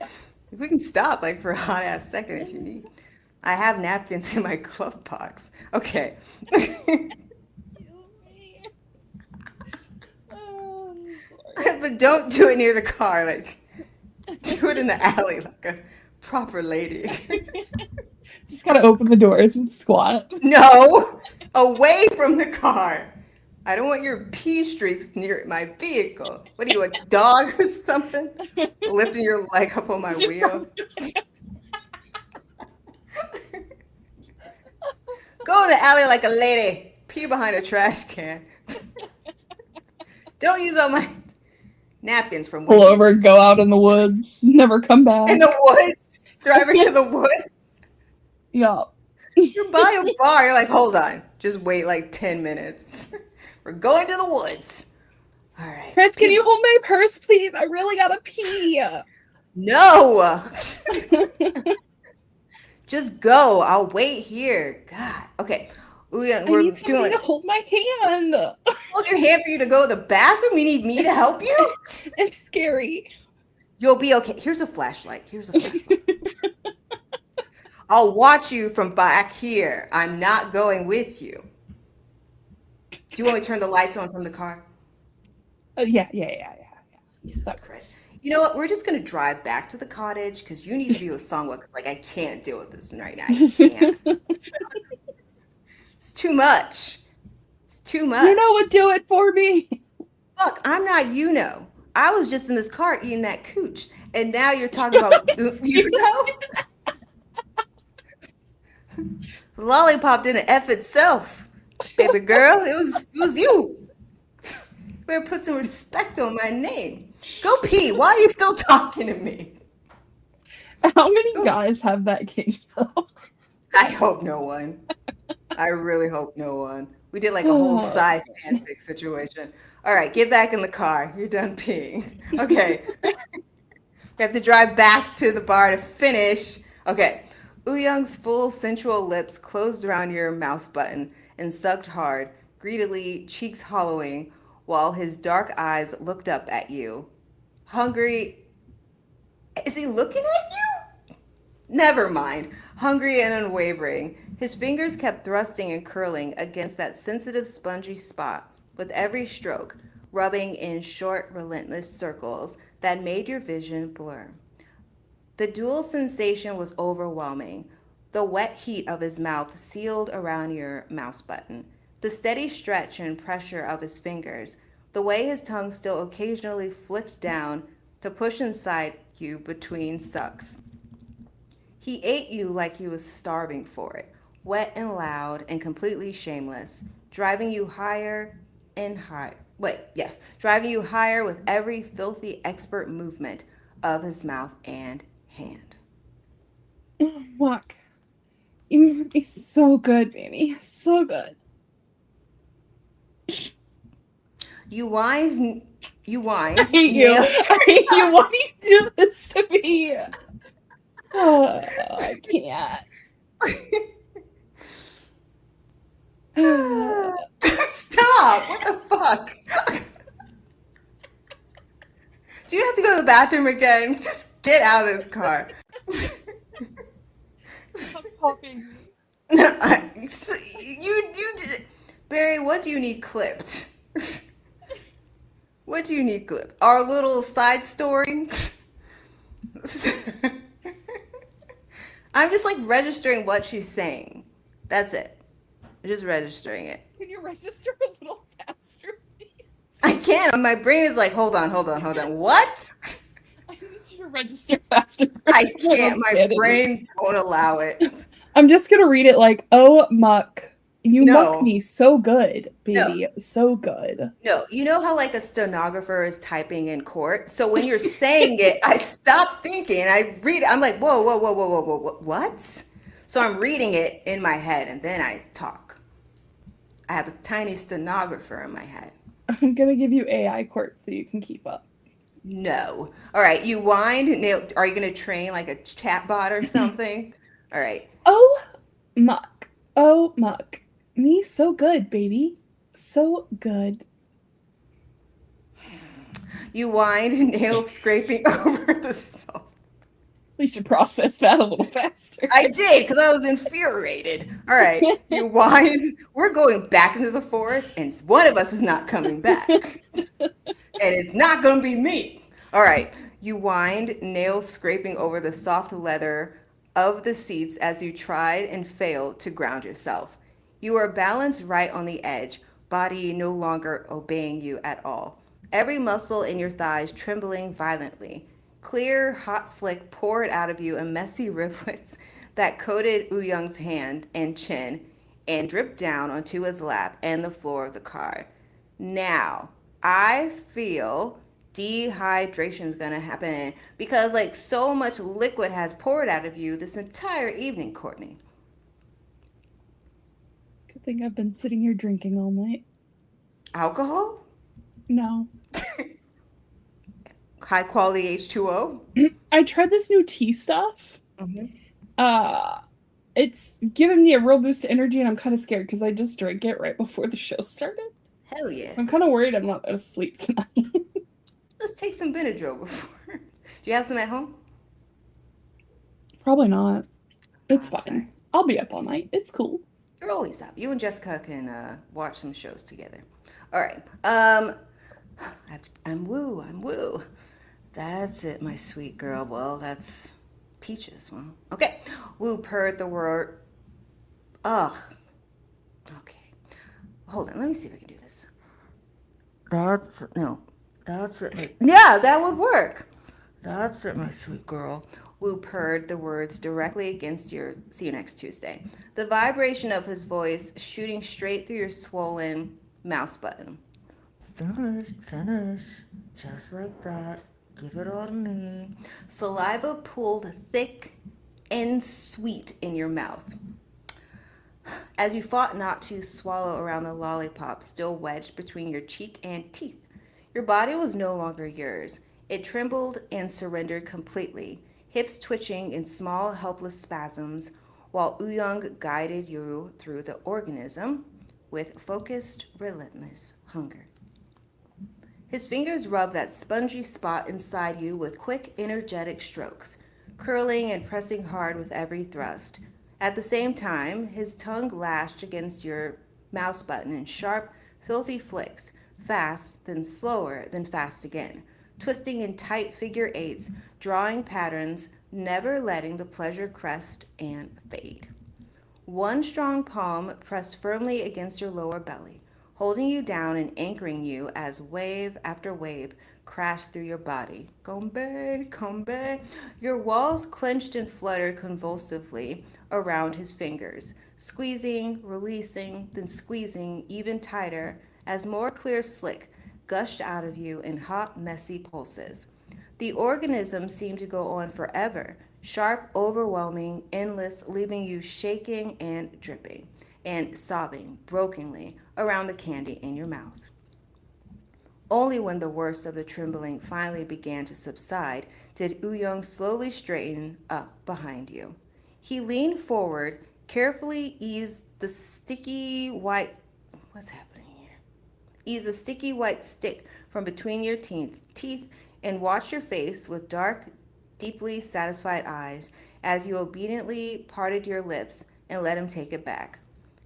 If we can stop like for a hot ass second if you need. I have napkins in my glove box. Okay. But don't do it near the car. Like, do it in the alley like a proper lady. Just gotta open the doors and squat. No, away from the car. I don't want your pee streaks near my vehicle. What are you, a dog or something? Lifting your leg up on my wheel. Go in the alley like a lady. Pee behind a trash can. Don't use all my napkins from Pull over, go out in the woods, never come back. In the woods? Driving to the woods? Yeah. You're by a bar. You're like, hold on. Just wait like 10 minutes. We're going to the woods. All right. Prince, can you hold my purse, please? I really gotta pee. No. Just go. I'll wait here. God. Okay. I We're need doing somebody to hold my hand. hold your hand for you to go to the bathroom. You need me to help you? It's scary. You'll be okay. Here's a flashlight. Here's a flashlight. I'll watch you from back here. I'm not going with you. Do you want me to turn the lights on from the car? Yeah. Jesus Christ. You know what? We're just gonna drive back to the cottage because you need to be with Songwa because like I can't deal with this right now. I can't. It's too much. It's too much. You know what? Do it for me. Fuck, I'm not you know. I was just in this car eating that cooch. And now you're talking about you know? The lollipop didn't F itself. Baby girl, it was you. You better put some respect on my name. Go pee. Why are you still talking to me? How many guys have that kink though? I hope no one. I really hope no one. We did like a whole side fanfic situation. All right, get back in the car. You're done peeing. Okay. We have to drive back to the bar to finish. Okay. Wooyoung's full sensual lips closed around your mouse button and sucked hard, greedily, cheeks hollowing, while his dark eyes looked up at you. Hungry. Is he looking at you? Never mind. Hungry and unwavering, his fingers kept thrusting and curling against that sensitive, spongy spot with every stroke, rubbing in short, relentless circles that made your vision blur. The dual sensation was overwhelming. The wet heat of his mouth sealed around your mouse button, the steady stretch and pressure of his fingers, the way his tongue still occasionally flicked down to push inside you between sucks. He ate you like he was starving for it, wet and loud and completely shameless, driving you higher and higher. Driving you higher with every filthy expert movement of his mouth and hand. Look, he's so good, baby. So good. You whined. I hate you. I hate you. Why do you do this to me? Oh, I can't. Stop! What the fuck? Do you have to go to the bathroom again? Just get out of this car. Stop popping. You did it. Barry, what do you need clipped? What do you need clipped? Our little side story? I'm just like registering what she's saying. That's it. I'm just registering it. Can you register a little faster, please? I can't. My brain is like, hold on. What? I need you to register faster. I can't. My brain won't allow it. I'm just gonna read it like, oh muck. You muck me so good, baby. No. So good. No, you know how like a stenographer is typing in court? So when you're saying it, I stop thinking. I read it. I'm like, whoa, what? So I'm reading it in my head and then I talk. I have a tiny stenographer in my head. I'm gonna give you AI court so you can keep up. No. All right, you whined. Are you gonna train like a chat bot or something? All right. Oh muck. Oh muck. Me so good, baby. So good. You whined, nails scraping over the sofa. We should process that a little faster. I did, because I was infuriated. All right, you whined. We're going back into the forest, and one of us is not coming back. And it's not going to be me. All right, you whined, nails scraping over the soft leather of the seats as you tried and failed to ground yourself. You are balanced right on the edge, body no longer obeying you at all. Every muscle in your thighs trembling violently. Clear, hot slick poured out of you in messy rivulets that coated Wooyoung's hand and chin and dripped down onto his lap and the floor of the car. Now, I feel dehydration is gonna happen because like so much liquid has poured out of you this entire evening, Courtney. Good thing I've been sitting here drinking all night. Alcohol? No, high quality H2O. I tried this new tea stuff. Mm-hmm. It's given me a real boost of energy, and I'm kind of scared because I just drank it right before the show started. Hell yeah. So I'm kind of worried I'm not asleep tonight. Let's take some Benadryl before. Do you have some at home? Probably not. It's I'm sorry. fine. I'll be up all night. It's cool. You're always up. You and Jessica can watch some shows together. All right. I'm woo. I'm woo. That's it, my sweet girl. Well, that's peaches. Well, okay. Woo purred the word. Ugh. Okay. Hold on. Let me see if I can do this. That's it. Yeah, that would work. That's it, my sweet girl. Wu purred the words directly against your see you next Tuesday. The vibration of his voice shooting straight through your swollen mouse button. Finish. Just like that. Give it all to me. Saliva pulled thick and sweet in your mouth. As you fought not to swallow around the lollipop still wedged between your cheek and teeth. Your body was no longer yours. It trembled and surrendered completely, hips twitching in small, helpless spasms, while WOOYOUNG guided you through the organism with focused, relentless hunger. His fingers rubbed that spongy spot inside you with quick, energetic strokes, curling and pressing hard with every thrust. At the same time, his tongue lashed against your mouse button in sharp, filthy flicks, fast, then slower, then fast again, twisting in tight figure eights, drawing patterns, never letting the pleasure crest and fade. One strong palm pressed firmly against your lower belly, holding you down and anchoring you as wave after wave crashed through your body. Combe, combe. Your walls clenched and fluttered convulsively around his fingers, squeezing, releasing, then squeezing even tighter as more clear slick gushed out of you in hot, messy pulses. The organism seemed to go on forever, sharp, overwhelming, endless, leaving you shaking and dripping and sobbing brokenly around the candy in your mouth. Only when the worst of the trembling finally began to subside did WOOYOUNG slowly straighten up behind you. He leaned forward, carefully eased the sticky white... What's happening here? Eased the sticky white stick from between your teeth and watched your face with dark, deeply satisfied eyes as you obediently parted your lips and let him take it back.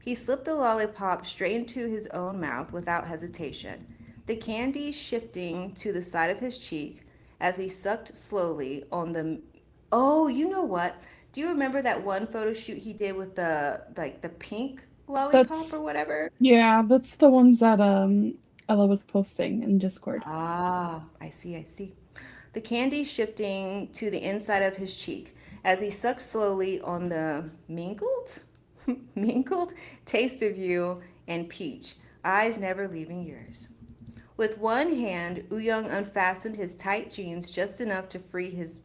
He slipped the lollipop straight into his own mouth without hesitation, the candy shifting to the side of his cheek as he sucked slowly on the... Oh, you know what? Do you remember that one photo shoot he did with the pink lollipop or whatever? Yeah, that's the ones that Ella was posting in Discord. Ah, I see, I see. The candy shifting to the inside of his cheek as he sucked slowly on the mingled taste of you and peach, eyes never leaving yours. With one hand, WOOYOUNG unfastened his tight jeans just enough to free his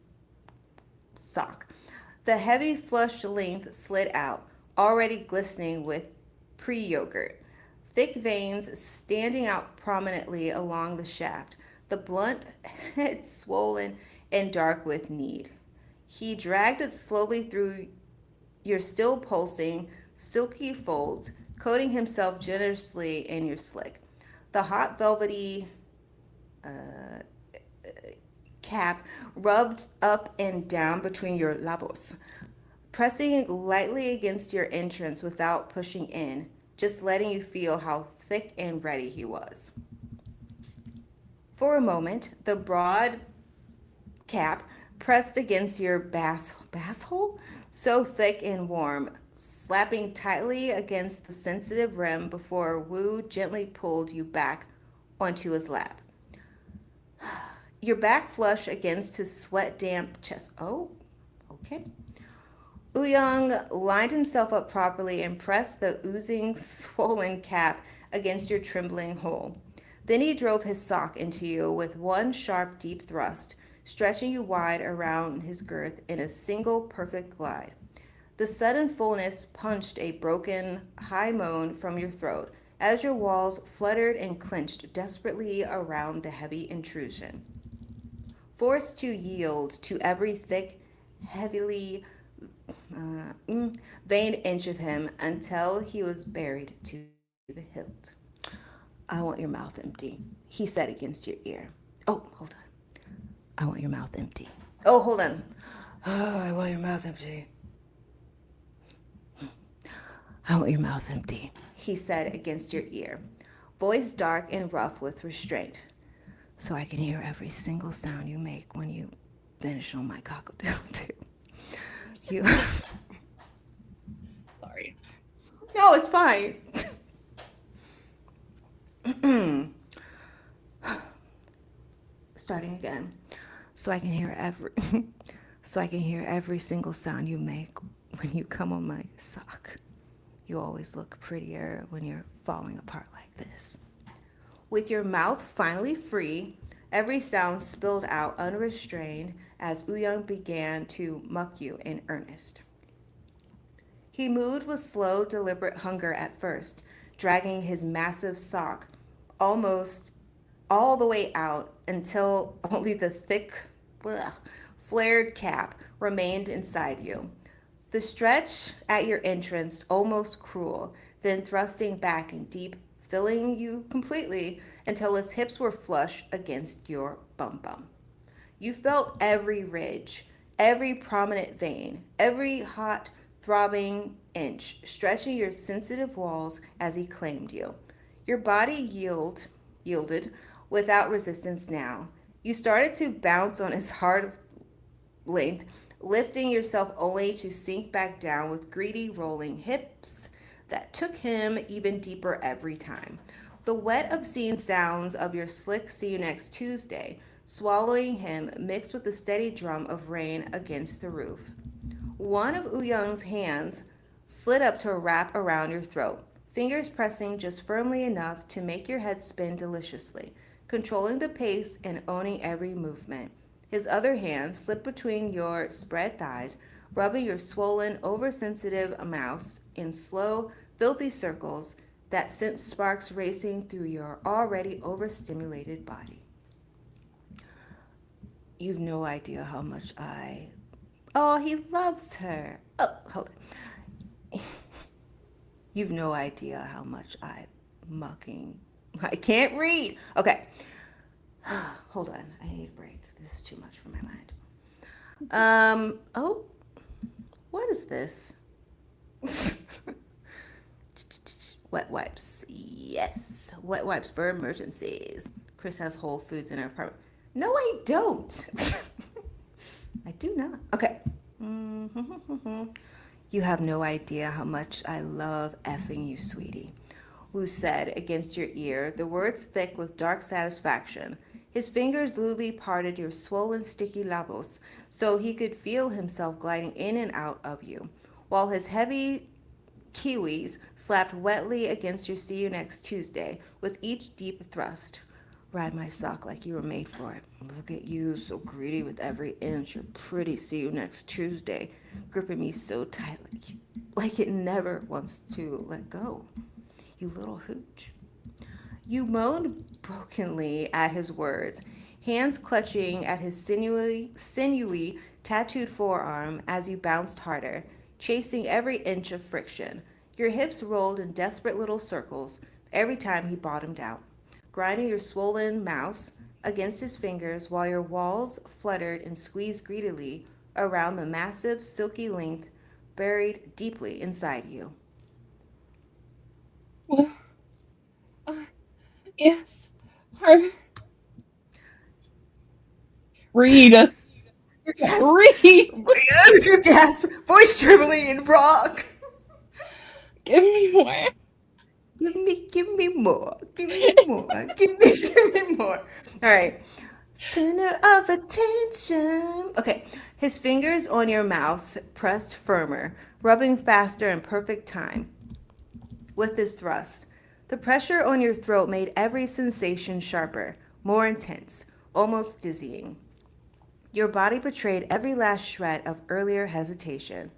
sock. The heavy flush length slid out, already glistening with pre-yogurt, thick veins standing out prominently along the shaft, the blunt head swollen and dark with need. He dragged it slowly through your still pulsing, silky folds, coating himself generously in your slick. The hot velvety cap rubbed up and down between your labos, pressing lightly against your entrance without pushing in, just letting you feel how thick and ready he was. For a moment, the broad cap pressed against your bass hole, so thick and warm, slapping tightly against the sensitive rim before Wu gently pulled you back onto his lap. Your back flush against his sweat-damp chest. Oh, okay. WOOYOUNG lined himself up properly and pressed the oozing, swollen cap against your trembling hole. Then he drove his sock into you with one sharp, deep thrust, stretching you wide around his girth in a single perfect glide. The sudden fullness punched a broken, high moan from your throat as your walls fluttered and clenched desperately around the heavy intrusion. forced to yield to every thick, heavily veined inch of him until he was buried to the hilt. I want your mouth empty, he said against your ear. Oh, hold on. I want your mouth empty. Oh, hold on. Oh, I want your mouth empty. I want your mouth empty, he said against your ear, voice dark and rough with restraint, so I can hear every single sound you make when you finish on my cockle-doodle too. You... Sorry. No, it's fine. Starting again. So I can hear every single sound you make when you come on my sock. You always look prettier when you're falling apart like this. With your mouth finally free, every sound spilled out unrestrained as WOOYOUNG began to muck you in earnest. He moved with slow, deliberate hunger at first, dragging his massive sock almost all the way out until only the thick, flared cap remained inside you. The stretch at your entrance almost cruel, then thrusting back and deep, filling you completely until his hips were flush against your bum-bum. You felt every ridge, every prominent vein, every hot, throbbing inch stretching your sensitive walls as he claimed you. Your body yielded without resistance now. You started to bounce on his hard length, lifting yourself only to sink back down with greedy rolling hips that took him even deeper every time. The wet, obscene sounds of your slick "see you next Tuesday" swallowing him mixed with the steady drum of rain against the roof. One of WOOYOUNG's hands slid up to wrap around your throat, fingers pressing just firmly enough to make your head spin deliciously, controlling the pace and owning every movement. His other hand slipped between your spread thighs, rubbing your swollen, oversensitive mouth in slow, filthy circles that sent sparks racing through your already overstimulated body. You've no idea how much I... Oh, he loves her. Oh, hold on. You've no idea how much I can't read. Okay. Hold on. I need a break. This is too much for my mind. Oh, what is this? Wet wipes. Yes. Wet wipes for emergencies. Chris has Whole Foods in her apartment. No, I don't. I do not. Okay. You have no idea how much I love effing you, sweetie, Woo said against your ear, the words thick with dark satisfaction. His fingers lewdly parted your swollen, sticky labos so he could feel himself gliding in and out of you, while his heavy kiwis slapped wetly against your "see you next Tuesday" with each deep thrust. Ride my sock like you were made for it. Look at you, so greedy with every inch. You're pretty. See you next Tuesday. Gripping me so tight like it never wants to let go. You little hooch. You moaned brokenly at his words, hands clutching at his sinewy, tattooed forearm as you bounced harder, chasing every inch of friction. Your hips rolled in desperate little circles every time he bottomed out, grinding your swollen mouth against his fingers while your walls fluttered and squeezed greedily around the massive, silky length buried deeply inside you. Yes. Read. Yes. Read. Yes, you gasped, voice trembling in rock. Give me more. Give me more. Give me more. give me more. All right. Center of attention. Okay. His fingers on your mouth pressed firmer, rubbing faster in perfect time with his thrust. The pressure on your throat made every sensation sharper, more intense, almost dizzying. Your body betrayed every last shred of earlier hesitation,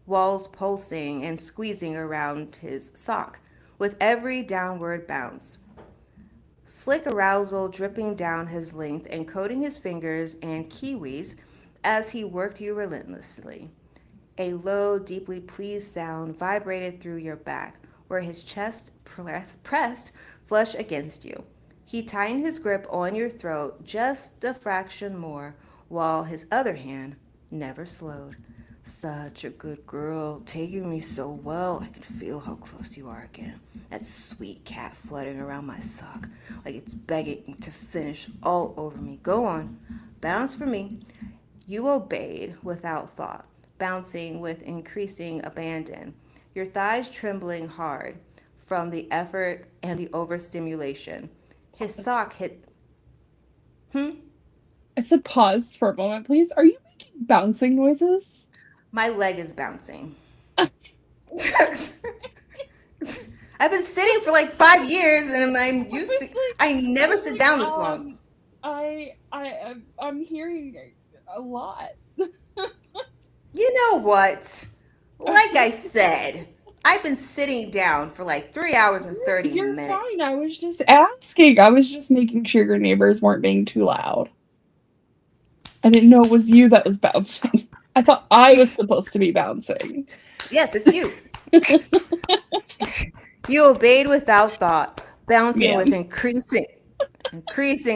walls pulsing and squeezing around his sock with every downward bounce. slick arousal dripping down his length and coating his fingers and kiwis as he worked you relentlessly. A low, deeply pleased sound vibrated through your back, where his chest pressed flush against you. He tightened his grip on your throat just a fraction more, while his other hand never slowed. Such a good girl, taking me so well. I can feel how close you are again. That sweet cat fluttering around my sock, like it's begging to finish all over me. Go on, bounce for me. You obeyed without thought, bouncing with increasing abandon, your thighs trembling hard from the effort and the overstimulation. His sock hit. I said pause for a moment, please. Are you making bouncing noises? My leg is bouncing. I've been sitting for like 5 years, and I'm used to. I never sit down this long. I'm hearing a lot. You know what? Like I said, I've been sitting down for like 3 hours and 30 You're minutes. fine. I was just asking. I was just making sure your neighbors weren't being too loud. I didn't know it was you that was bouncing. I thought I was supposed to be bouncing. Yes, it's you. You obeyed without thought, bouncing with increasing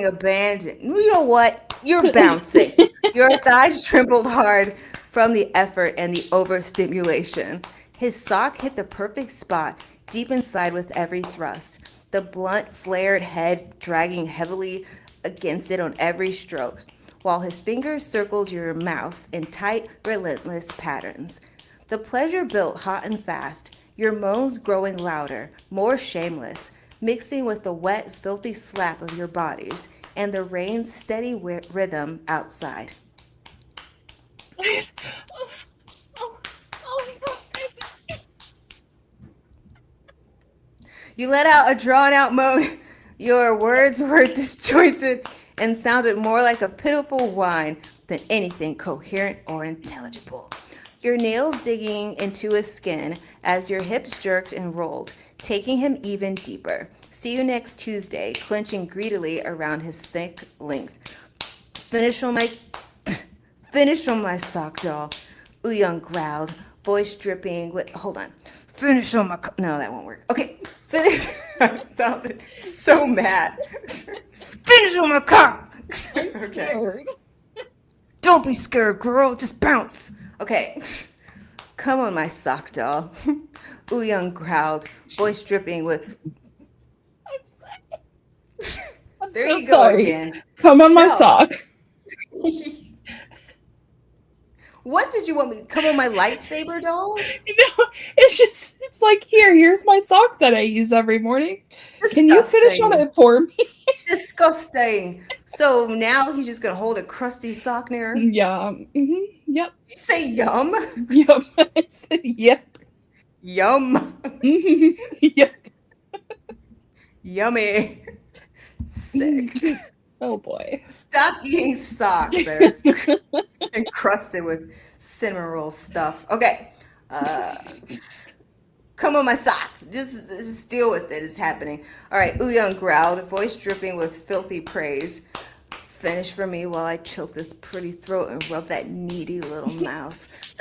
abandon. You know what? You're bouncing. Your thighs trembled hard from the effort and the overstimulation. His sock hit the perfect spot, deep inside with every thrust. The blunt, flared head dragging heavily against it on every stroke, while his fingers circled your mouth in tight, relentless patterns. The pleasure built hot and fast, your moans growing louder, more shameless, mixing with the wet, filthy slap of your bodies and the rain's steady rhythm outside. You let out a drawn-out moan. Your words were disjointed and sounded more like a pitiful whine than anything coherent or intelligible. Your nails digging into his skin as your hips jerked and rolled, taking him even deeper. See you next Tuesday, clenching greedily around his thick length. Finish on my sock, doll. WOOYOUNG growled, voice dripping with. Hold on. Finish on my. No, that won't work. Okay, finish. I sounded so mad. Finish on my cock. I'm scared. Don't be scared, girl. Just bounce. Okay. Come on, my sock doll. WOOYOUNG growled, voice dripping with. I'm sorry. I'm There so you go sorry. again. Come on my sock. What did you want me to come on my lightsaber doll? No, it's like here's my sock that I use every morning. Disgusting. Can you finish on it for me? Disgusting. So now he's just gonna hold a crusty sock near her? Yeah. Mm-hmm. Yep. You say yum? Yep. I said yep. Yum. Mm-hmm. Yep. Yummy. Sick. Oh boy. Stop eating socks that are encrusted with cinnamon roll stuff. Okay. Come on my sock. Just deal with it. It's happening. All right. WOOYOUNG growled, voice dripping with filthy praise. Finish for me while I choke this pretty throat and rub that needy little mouth.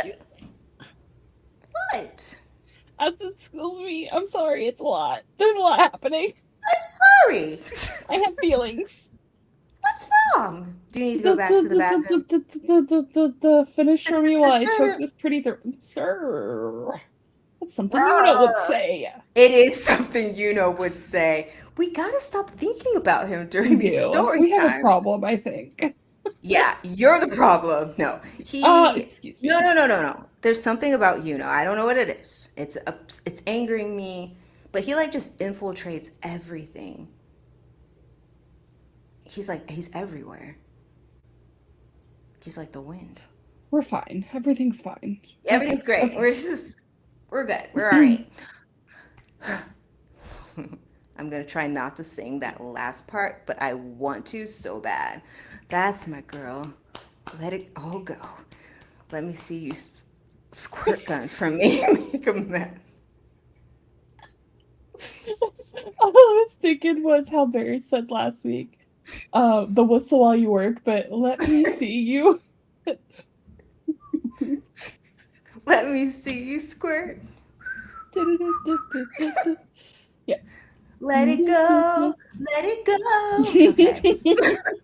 What? I said, excuse me. I'm sorry. It's a lot. There's a lot happening. I'm sorry. I have feelings. What's wrong? Do you need to go back to the bathroom? The finish for me while I choke this pretty throat. Sir. That's something Yuno would say. It is something Yuno would say. We gotta stop thinking about him during these story We have times. a problem, I think. Yeah, you're the problem. No, excuse me. No. There's something about Yuno. I don't know what it is. It's angering me, but he like just infiltrates everything. He's everywhere. He's like the wind. We're fine. Everything's fine. Everything's great. Okay. We're good. We're all right. I'm going to try not to sing that last part, but I want to so bad. That's my girl. Let it all go. Let me see you squirt gun from me and make a mess. All I was thinking was how Barry said last week, the whistle while you work, but let me see you. Let me see you squirt. Yeah. Let it go. Let it go.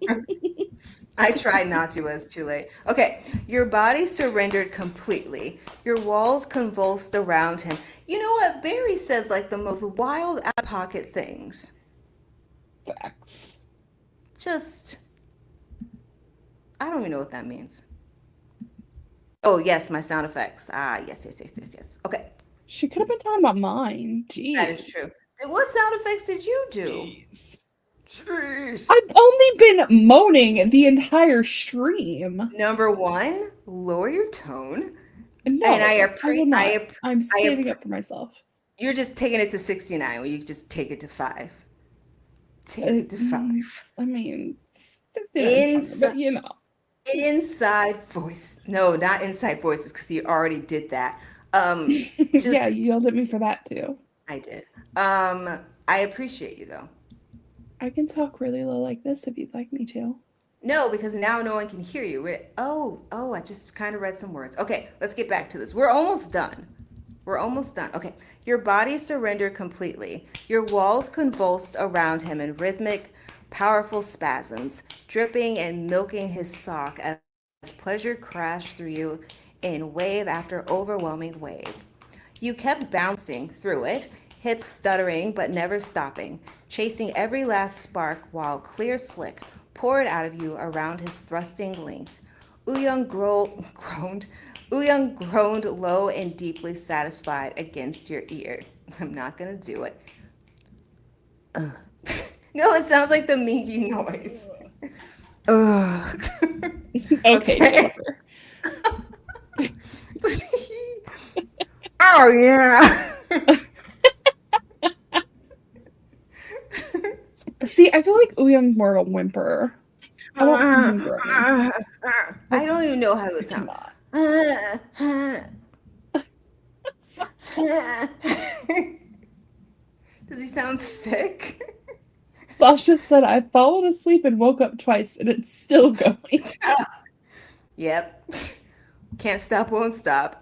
Okay. I tried not to, but it's too late. Okay. Your body surrendered completely. Your walls convulsed around him. You know what? Barry says like the most wild, out of pocket things. Facts. Just, I don't even know what that means. Oh, yes, my sound effects. Ah, yes. Okay. She could have been talking about mine. That is Jeez. true. What sound effects did you do? Jeez. Jeez. I've only been moaning the entire stream. Number one, lower your tone. No, And I will not. I'm standing I up for myself. you're just taking it to 69. Well, you just take it to 5. Take it to 5. I mean, 69's fine, but Inside, you know. inside voice. No, not inside voices, because you already did that. Yeah, Just you yelled at me for that too. I did. I appreciate you though. I can talk really low like this if you'd like me to. No, because now no one can hear you. Oh, I just kind of read some words. Okay, let's get back to this. We're almost done. We're almost done. Okay. Your body surrendered completely. Your walls convulsed around him in rhythmic, powerful spasms, dripping and milking his sock as pleasure crashed through you in wave after overwhelming wave. You kept bouncing through it, hips stuttering but never stopping, chasing every last spark while clear slick poured out of you around his thrusting length. Groaned. Ouyang groaned low and deeply satisfied against your ear. I'm not gonna do it. No, it sounds like the Minky noise. Okay, Jennifer. Oh yeah. See, I feel like Ouyang's more of a whimper. I want something groaning. I don't even know how it would sound. Does he sound sick? Sasha said, I've fallen asleep and woke up twice and it's still going. Yep. Can't stop, won't stop.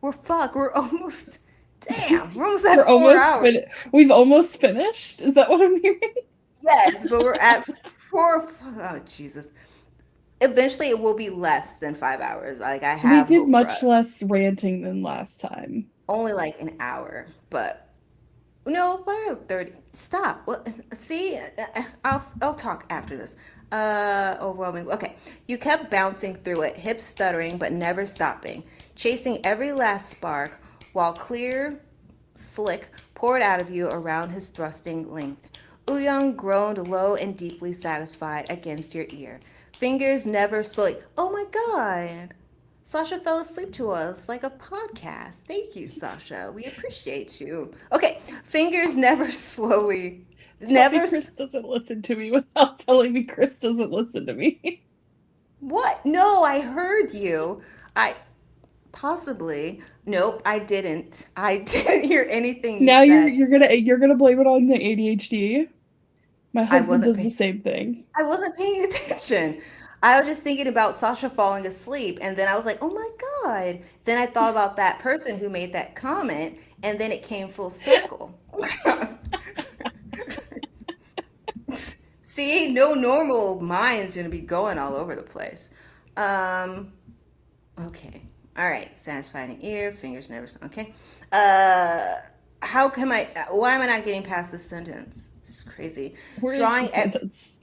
We're almost, damn, we're almost at 4 hours. We've almost finished? Is that what I'm hearing? Yes, but we're at 4, oh, Jesus. Eventually it will be less than 5 hours. Like I have We did much less ranting than last time. Only like an hour, but no, by 30. Stop. Well, see, I'll talk after this. Overwhelming. Okay, you kept bouncing through it, hips stuttering but never stopping, chasing every last spark while clear, slick poured out of you around his thrusting length. Ouyang groaned low and deeply satisfied against your ear. Fingers never slowly. Oh my God. Sasha fell asleep to us like a podcast. Thank you, Sasha. We appreciate you. Okay, fingers never slowly. Never. Chris doesn't listen to me without telling me Chris doesn't listen to me. What? No, I heard you. Possibly. Nope, I didn't. I didn't hear anything you now said. you're gonna blame it on the ADHD. My husband does the same thing. I wasn't paying attention. I was just thinking about Sasha falling asleep, and then I was like, oh my God. Then I thought about that person who made that comment, and then it came full circle. See, no normal mind's going to be going all over the place. Okay. All right. Satisfying ear, fingers never. Okay. Why am I not getting past this sentence? It's crazy. Where is the sentence?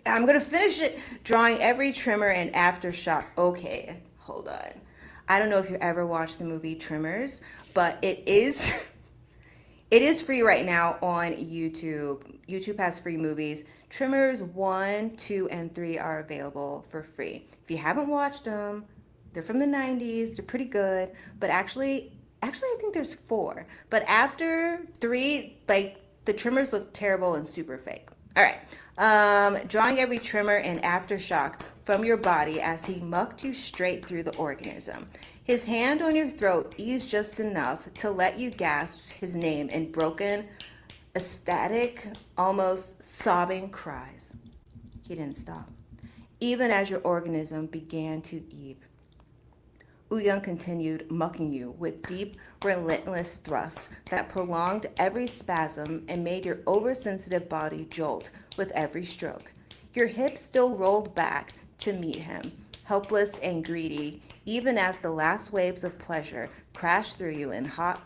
I'm going to finish it. Drawing every tremor and aftershock. Okay, hold on. I don't know if you ever watched the movie Tremors, but it is free right now on YouTube. YouTube has free movies. Tremors 1, 2, and 3 are available for free. If you haven't watched them, they're from the 90s. They're pretty good. But actually, I think there's 4. But after 3, like the Tremors look terrible and super fake. All right. Drawing every tremor and aftershock from your body as he mucked you straight through the organism. His hand on your throat eased just enough to let you gasp his name in broken, ecstatic, almost sobbing cries. He didn't stop, even as your organism began to ebb. WOOYOUNG continued mucking you with deep, relentless thrusts that prolonged every spasm and made your oversensitive body jolt with every stroke. Your hips still rolled back to meet him, helpless and greedy, even as the last waves of pleasure crashed through you in hot,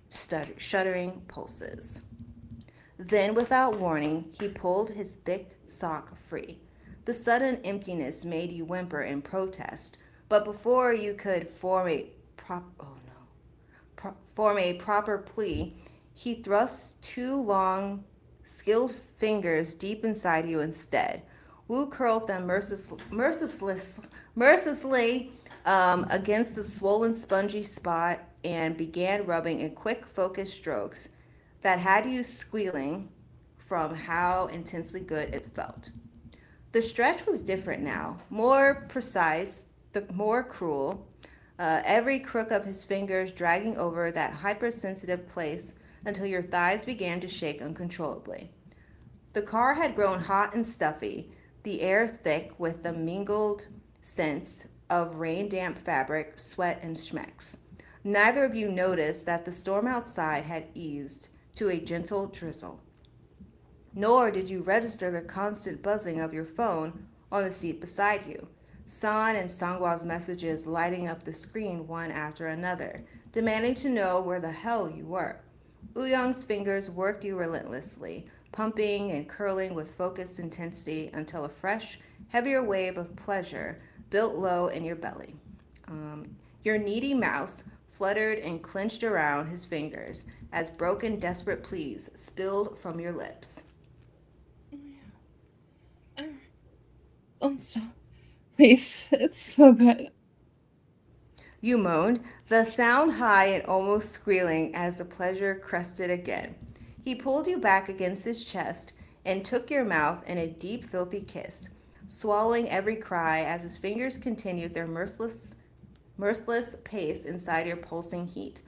shuddering pulses. Then, without warning, he pulled his thick sock free. The sudden emptiness made you whimper in protest, but before you could form a proper plea, he thrust two long, skilled fingers deep inside you instead. Woo curled them mercilessly against the swollen, spongy spot and began rubbing in quick, focused strokes that had you squealing from how intensely good it felt. The stretch was different now, more precise, more cruel, every crook of his fingers dragging over that hypersensitive place until your thighs began to shake uncontrollably. The car had grown hot and stuffy, the air thick with the mingled scents of rain-damp fabric, sweat, and schmecks. Neither of you noticed that the storm outside had eased to a gentle drizzle. Nor did you register the constant buzzing of your phone on the seat beside you, San and Sangwa's messages lighting up the screen one after another, demanding to know where the hell you were. WOOYOUNG's fingers worked you relentlessly, pumping and curling with focused intensity until a fresh, heavier wave of pleasure built low in your belly. Your needy mouse fluttered and clenched around his fingers as broken, desperate pleas spilled from your lips. Don't stop. Please, it's so good. You moaned, the sound high and almost squealing as the pleasure crested again. He pulled you back against his chest and took your mouth in a deep, filthy kiss, swallowing every cry as his fingers continued their merciless pace inside your pulsing heat.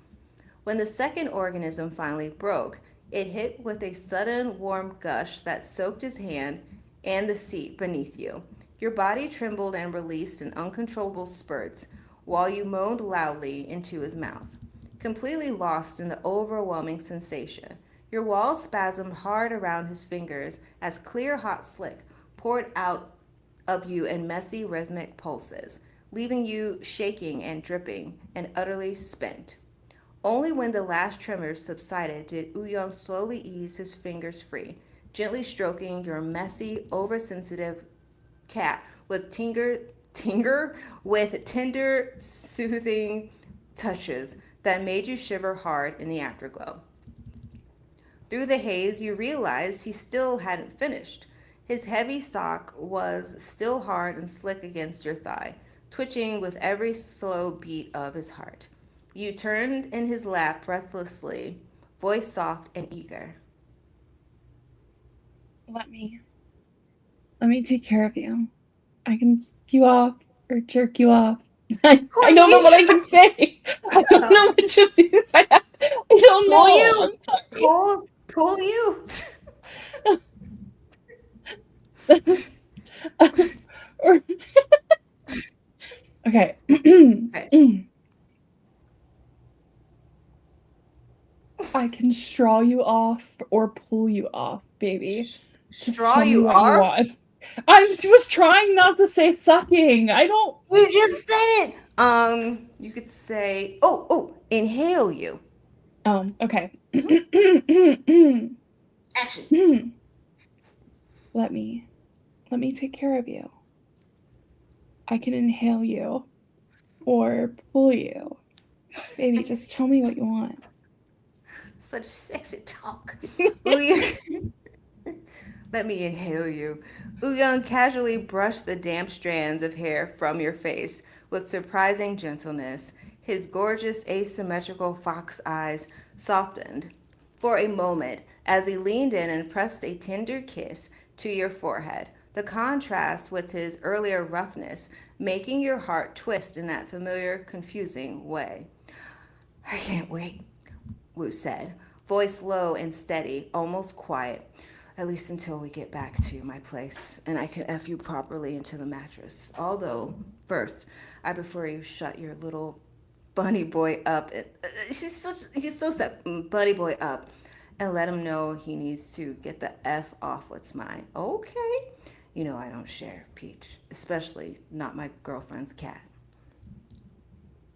When the second organism finally broke, it hit with a sudden warm gush that soaked his hand and the seat beneath you. Your body trembled and released in uncontrollable spurts while you moaned loudly into his mouth, completely lost in the overwhelming sensation. Your walls spasmed hard around his fingers as clear hot slick poured out of you in messy rhythmic pulses, leaving you shaking and dripping and utterly spent. Only when the last tremors subsided did WOOYOUNG slowly ease his fingers free, gently stroking your messy, oversensitive cat with tender, soothing touches that made you shiver hard in the afterglow. Through the haze, you realized he still hadn't finished. His heavy sock was still hard and slick against your thigh, twitching with every slow beat of his heart. You turned in his lap breathlessly, voice soft and eager. Let me take care of you. I can suck you off or jerk you off. I don't know what I can say. I don't know what to do. I don't know. Pull you. I'm sorry. Pull you. Okay. Okay. I can straw you off or pull you off, baby. Just Straw tell me you what off? want. I was trying not to say sucking. I don't. You just said it. You could say, inhale you. Okay. Action. Let me take care of you. I can inhale you or pull you. Baby, just tell me what you want. Such sexy talk. Let me inhale you. WOOYOUNG casually brushed the damp strands of hair from your face with surprising gentleness. His gorgeous, asymmetrical fox eyes softened for a moment as he leaned in and pressed a tender kiss to your forehead, the contrast with his earlier roughness, making your heart twist in that familiar, confusing way. I can't wait, Wu said, voice low and steady, almost quiet. At least until we get back to my place and I can F you properly into the mattress. Although, first, I prefer you shut your little bunny boy up. He's so sad. Bunny boy up. And let him know he needs to get the F off what's mine. Okay. You know I don't share, Peach. Especially not my girlfriend's cat.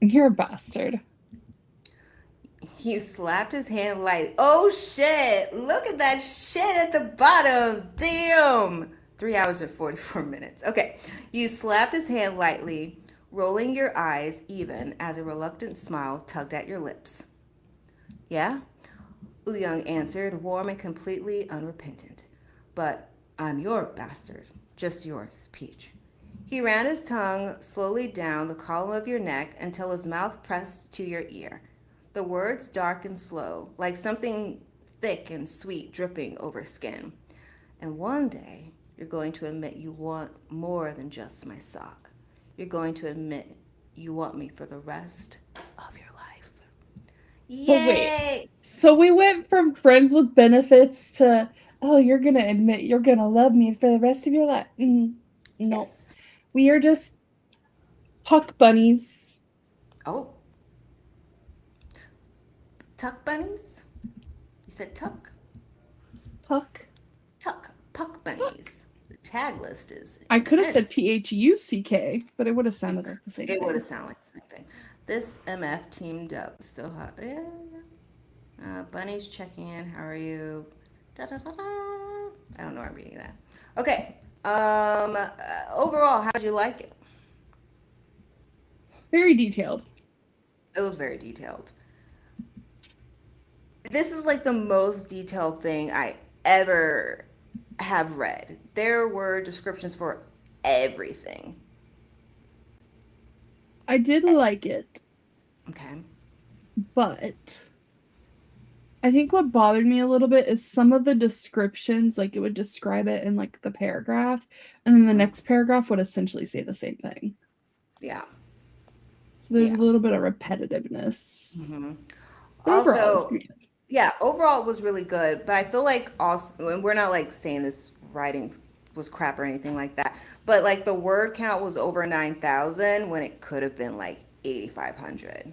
You're a bastard. You slapped his hand lightly. Oh shit! Look at that shit at the bottom. Damn! 3 hours and 44 minutes. Okay. You slapped his hand lightly, rolling your eyes even as a reluctant smile tugged at your lips. Yeah? Wooyoung answered, warm and completely unrepentant. But I'm your bastard. Just yours, Peach. He ran his tongue slowly down the column of your neck until his mouth pressed to your ear. The words dark and slow, like something thick and sweet dripping over skin. And one day, you're going to admit you want more than just my sock. You're going to admit you want me for the rest of your life. So Yay! wait. So we went from friends with benefits to, oh, you're going to admit you're going to love me for the rest of your life. No. Yes. We are just puck bunnies. Oh. Tuck bunnies? You said tuck? Puck. Tuck. Puck bunnies. The tag list is I could have said intense. PHUCK, but it would have sounded like the same It thing. would have sounded like the same thing. This MF teamed up so hot. Yeah. Bunny's checking in. How are you? Da, da, da, da. I don't know why I'm reading that. Okay. Overall, how did you like it? Very detailed. It was very detailed. This is like the most detailed thing I ever have read. There were descriptions for everything. I did like it, Okay. but I think what bothered me a little bit is some of the descriptions, like it would describe it in like the paragraph, and then the next paragraph would essentially say the same thing. Yeah. So there's Yeah. a little bit of repetitiveness. Mm-hmm. But overall, it's Also, pretty good. yeah, overall it was really good, but I feel like also, and we're not like saying this writing was crap or anything like that, but like the word count was over 9,000 when it could have been like 8,500.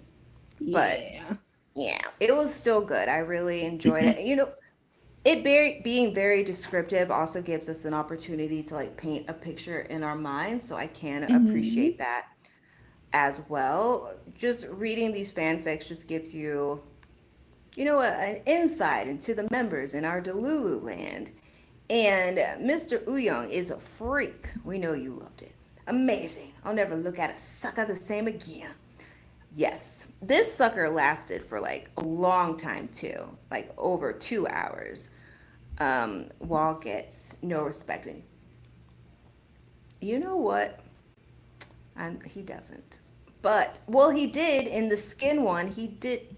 But Yeah. yeah, it was still good. I really enjoyed it. You know, being very descriptive also gives us an opportunity to like paint a picture in our mind, so I can Mhm. appreciate that as well. Just reading these fanfics just gives you, an insight into the members in our Delulu land. And Mr. Wooyoung is a freak. We know you loved it. Amazing. I'll never look at a sucker the same again. Yes, this sucker lasted for like a long time too, like over 2 hours. Wall gets no respect. You know what? He doesn't. But, well, he did in the skin one. He did.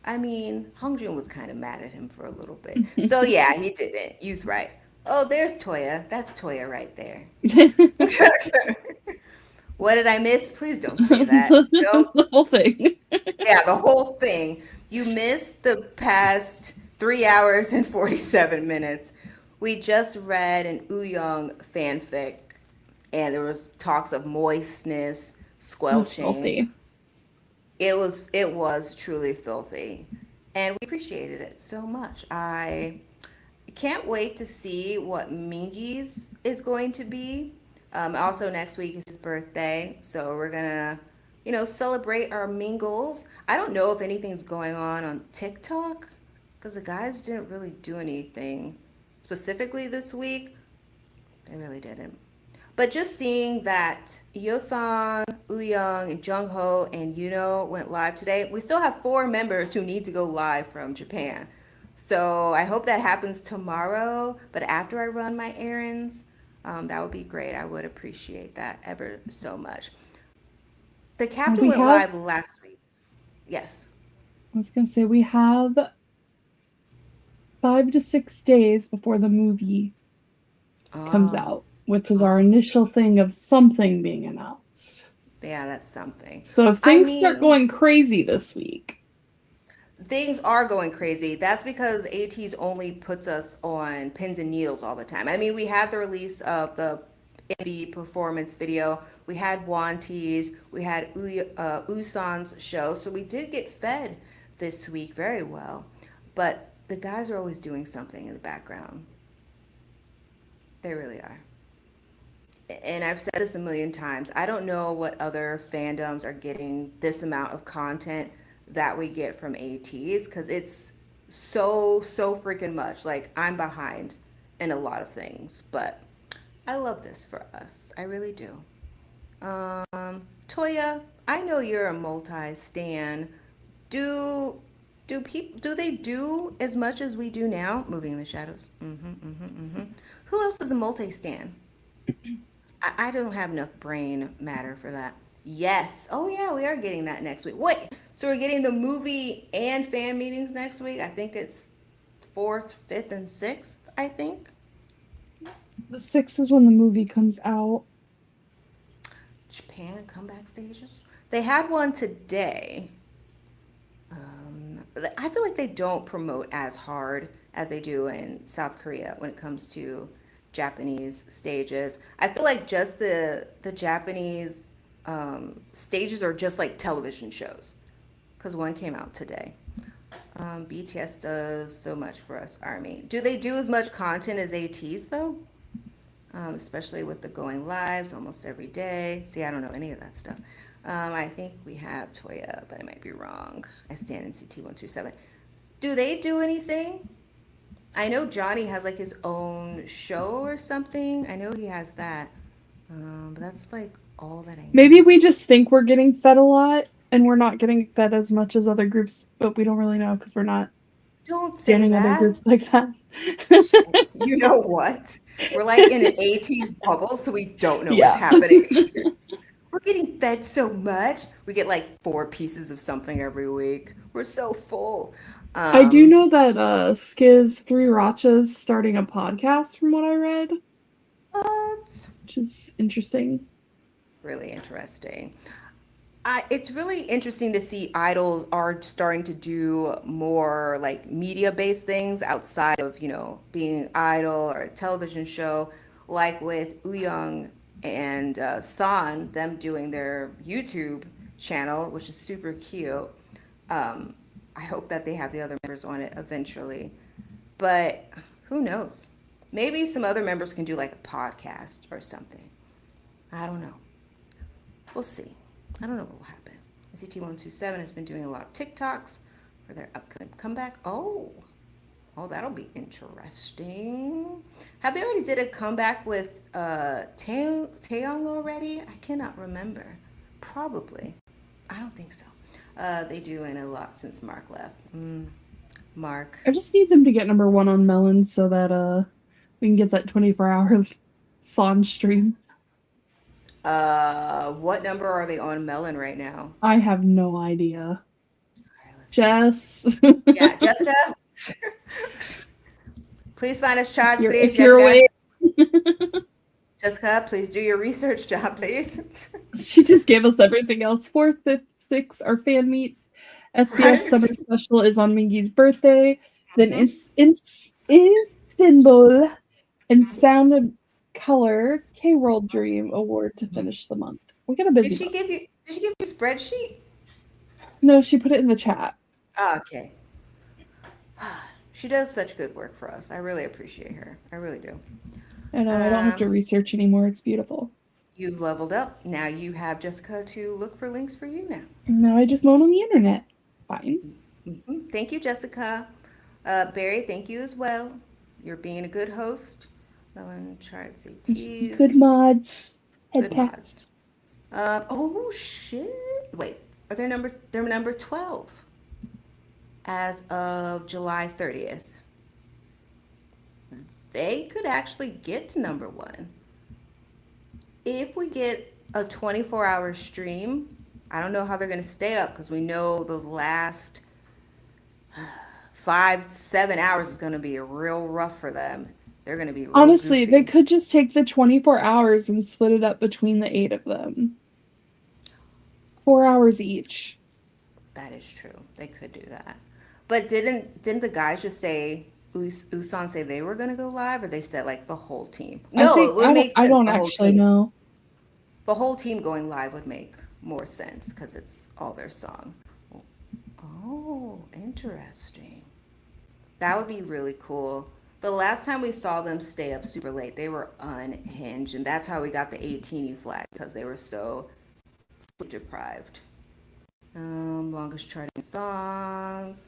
I mean, Hongjun was kind of mad at him for a little bit. So, yeah, he didn't. You's right. Oh, there's Toya. That's Toya right there. What did I miss? Please don't say that. Don't. The whole thing. Yeah, the whole thing. You missed the past 3 hours and 47 minutes. We just read an Wooyoung fanfic, and there was talks of moistness, It was squelching. filthy. It was truly filthy, and we appreciated it so much. I can't wait to see what Mingy's is going to be. Also, next week is his birthday, so we're gonna, celebrate our mingles. I don't know if anything's going on TikTok because the guys didn't really do anything specifically this week. They really didn't. But just seeing that Yosan, Wooyoung, and Jungho and Yuno went live today, we still have 4 members who need to go live from Japan. So I hope that happens tomorrow. But after I run my errands, that would be great. I would appreciate that ever so much. The captain We went have, live last week. Yes. I was going to say, we have 5 to 6 days before the movie. comes Oh, out, which is our oh, initial thing of something being announced. yeah, that's something. So if I things start mean, going crazy this week, things are going crazy. That's because ATEEZ only puts us on pins and needles all the time. I mean, we had the release of the MV performance video. We had Wanti's. We had Usan's show. So we did get fed this week very well. But the guys are always doing something in the background. They really are. And I've said this a million times. I don't know what other fandoms are getting this amount of content that we get from ATEEZ because it's so freaking much. Like I'm behind in a lot of things, but I love this for us. I really do. Toya, I know you're a multi-stan. Do do they do as much as we do now? Moving in the shadows. Who else is a multi-stan? I don't have enough brain matter for that. Yes. Oh yeah, we are getting that next week. Wait, so we're getting the movie and fan meetings next week? I think it's fourth, fifth, and sixth, I think. the 6th is when the movie comes out. Japan and comeback stages. They had one today. I feel like they don't promote as hard as they do in South Korea when it comes to Japanese stages. I feel like just the Japanese stages are just like television shows because one came out today. BTS does so much for us, Army. Do they do as much content as ATEEZ though? Especially with the going lives almost every day. See, I don't know any of that stuff. I think we have Toya, but I might be wrong. I stand in CT127. Do they do anything? I know Johnny has like his own show or something. I know he has that. But that's like all that I Maybe know. we just think we're getting fed a lot and we're not getting fed as much as other groups, but we don't really know because we're not Don't say scanning other that. groups like that. You know what? We're like in an 80s bubble, so we don't know what's Yeah. happening. We're getting fed so much. We get like four pieces of something every week. We're so full. I do Um, know that Skiz Three Racha's starting a podcast from what I read, but which is interesting. really interesting. It's really interesting to see idols are starting to do more like media-based things outside of, being an idol or a television show, like with WOOYOUNG and San, them doing their YouTube channel, which is super cute. Um, I hope that they have the other members on it eventually, but who knows? Maybe some other members can do like a podcast or something. I don't know. We'll see. I don't know what will happen. CT127 has been doing a lot of TikToks for their upcoming comeback. Oh, that'll be interesting. Have they already did a comeback with Taeyong already? I cannot remember. Probably. I don't think so. They doing a lot since Mark left. Mark. I just need them to get number one on Melons so that we can get that 24-hour Son stream. What number are they on Melon right now? I have no idea. All right, let's see. Jess, Yeah, Jessica. Please find us charts, please, if you're Jessica. awake. Jessica, please do your research job, please. She just gave us everything else. 4th, 5th, 6th are fan meets. SBS Right? Summer Special is on Mingy's birthday. Then Mhm. Istanbul and Sound and Color K-World Dream Award to finish the month. We got a busy month. Did she give you a spreadsheet? No, she put it in the chat. Oh, okay. She does such good work for us. I really appreciate her. I really do. I know, I don't have to research anymore. It's beautiful. You've leveled up. Now you have Jessica to look for links for you now. Now I just moan on the internet. Fine. Thank you, Jessica. Barry, thank you as well. You're being a good host. Melon charts ATEEZ. Good mods. Head Good pats. mods. Oh shit! Wait, they're number 12 as of July 30th. They could actually get to number one if we get a 24-hour stream. I don't know how they're going to stay up because we know those last 5-7 hours is going to be real rough for them. They're gonna be real Honestly, goofy. they could just take the 24 hours and split it up between the 8 of them. 4 hours each. That is true. They could do that. But didn't the guys just say Usan say they were gonna go live, or they said like the whole team? I No, it think would make I sense. don't The whole actually team. know. The whole team going live would make more sense because it's all their song. Oh, interesting. That would be really cool. The last time we saw them stay up super late, they were unhinged, and that's how we got the 18 flag because they were so sleep deprived. Longest charting songs.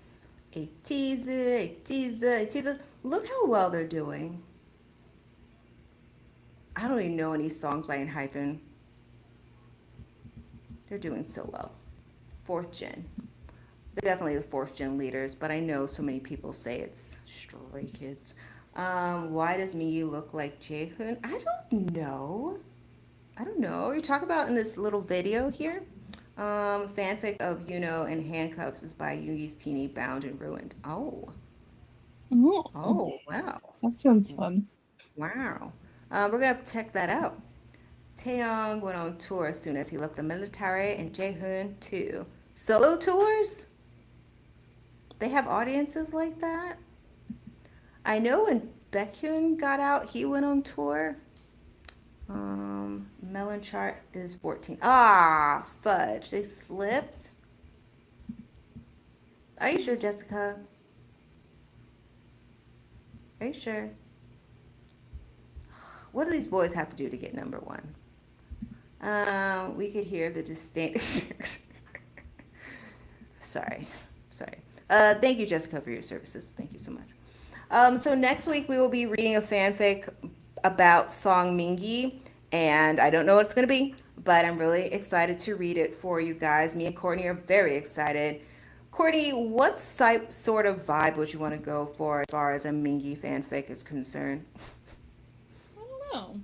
ATEEZ, ATEEZ, ATEEZ. Look how well they're doing. I don't even know any songs by Hypen. They're doing so well. Fourth gen. They're definitely the fourth gen leaders, but I know so many people say it's Stray Kids. Why does Miyu look like 𝔟𝔬𝔯�? I don't know. I don't know. You talk about in this little video here. Fanfic of Yuno in handcuffs is by Yoongi's teenie bound and ruined. Oh. Oh, Oh, wow. that sounds fun. Wow. We're going to check that out. Taeyong went on tour as soon as he left the military, and 𝔟𝔬𝔯� too. Solo tours? They have audiences like that? I know when Baekhyun got out, he went on tour. Melon chart is 14. Ah, fudge. They slipped. Are you sure, Jessica? Are you sure? What do these boys have to do to get number one? We could hear the distinct. Sorry. Thank you, Jessica, for your services. Thank you so much. So next week we will be reading a fanfic about Song Mingi, and I don't know what it's going to be, but I'm really excited to read it for you guys. Me and Courtney are very excited. Courtney, what sort of vibe would you want to go for as far as a Mingi fanfic is concerned? I don't know.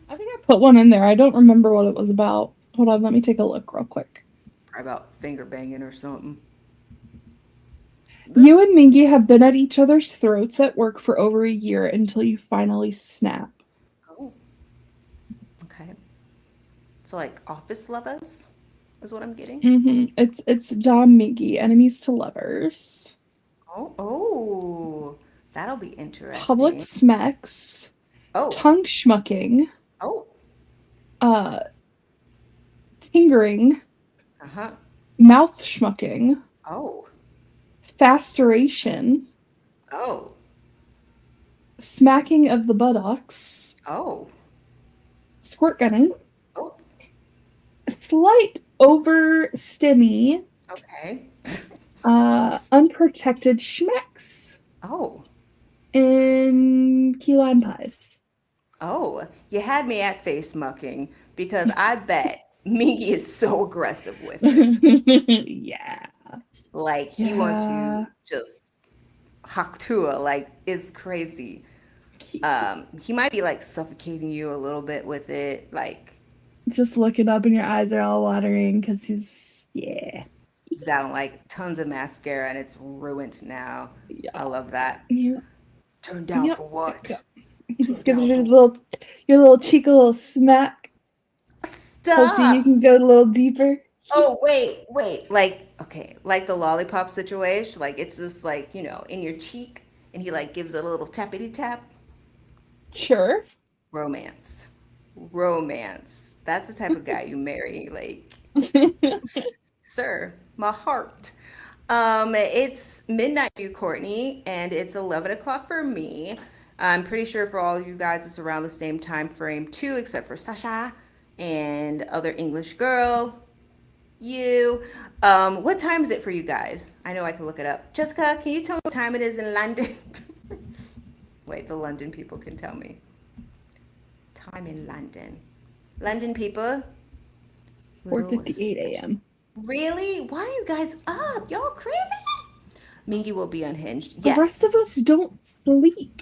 I think I put one in there. I don't remember what it was about. Hold on, let me take a look real quick. Probably about finger banging or something. You and Mingi have been at each other's throats at work for over a year until you finally snap. Oh, okay. So like office lovers is what I'm getting. It's Dom Mingi, enemies to lovers. Oh, that'll be interesting. Public smacks. Oh, Tongue schmucking. oh, Tingering. uh-huh. Mouth schmucking. Oh, Fasteration. oh, Smacking of the buttocks. oh, Squirt gunning. oh, Slight over stimmy. okay. Unprotected schmecks. Oh, And key lime pies. oh, you had me at face mucking because I bet Mingy is so aggressive with it. Yeah. Like he wants you just haktua, like it's crazy. He might be like suffocating you a little bit with it, like Just looking up and your eyes are all watering because he's, yeah. you got on like tons of mascara and it's ruined now. Yeah. I love that. Yeah. Turn down for what? You just give your little cheek a little smack. So you Stop. can go a little deeper. Oh, wait. Like, okay, like the lollipop situation, like it's just like, in your cheek and he like gives it a little tappity tap. Sure. Romance. That's the type of guy you marry, like, sir, my heart. It's midnight for you, Courtney, and it's 11 o'clock for me. I'm pretty sure for all of you guys it's around the same time frame too, except for Sasha and other English girl. You. What time is it for you guys? I know I can look it up. Jessica, can you tell me what time it is in London? Wait, the London people can tell me. Time in London. London people. 4:58 a.m. Really? Why are you guys up? Y'all crazy? Mingy will be unhinged. The Yes. rest of us don't sleep.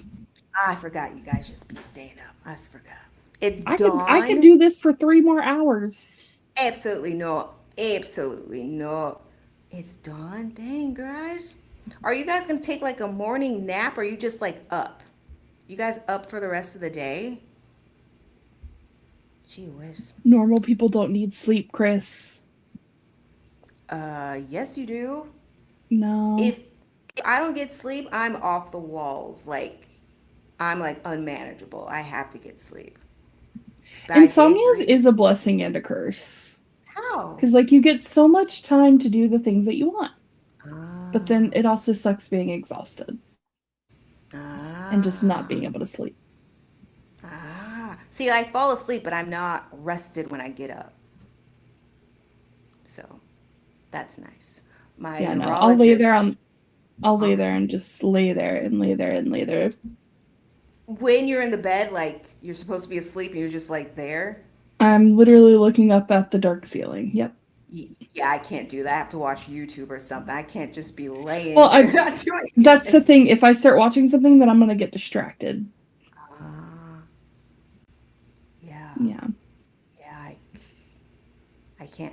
I forgot you guys just be staying up. I forgot. It's I dawn. could do this for 3 more hours. Absolutely not. Absolutely not. It's dawn. Dang, guys. Are you guys going to take like a morning nap or are you just like up? You guys up for the rest of the day? Gee whiz. Normal people don't need sleep, Chris. Yes, you do. No. If I don't get sleep, I'm off the walls. Like, I'm like unmanageable. I have to get sleep. By day Insomnia three, is a blessing and a curse. how? Because, like, you get so much time to do the things that you want. But then Ah, it also sucks being exhausted and just not being ah, able to sleep. ah. See, I fall asleep, but I'm not rested when I get up. So that's nice. My Yeah, no. I'll lay there neurologist, on I'll lay huh? there and just lay there and lay there and lay there. When you're in the bed, like you're supposed to be asleep and you're just like there. I'm literally looking up at the dark ceiling. Yep. Yeah, I can't do that. I have to watch YouTube or something. I can't just be Well, laying there I not doing that's the anything. thing. If I start watching something, then I'm gonna get distracted. Ah, yeah, Yeah. yeah.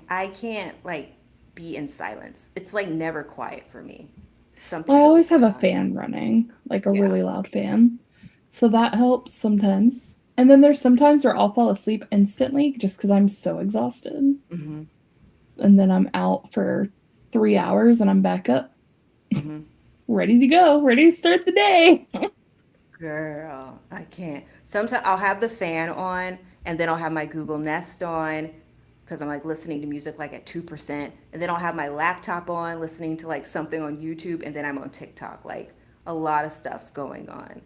I can't like be in silence. It's like never quiet for me. Well, I Something's always always have going a on. fan running, like a Yeah. really loud fan. So that helps sometimes. And then there's sometimes where I'll fall asleep instantly just because I'm so exhausted. Mm-hmm. And then I'm out for 3 hours and I'm back up, Mm-hmm. ready to go, ready to start the day. Girl, I can't. Sometimes I'll have the fan on and then I'll have my Google Nest on because I'm like listening to music like at 2%. And then I'll have my laptop on listening to like something on YouTube and then I'm on TikTok. Like a lot of stuff's going on.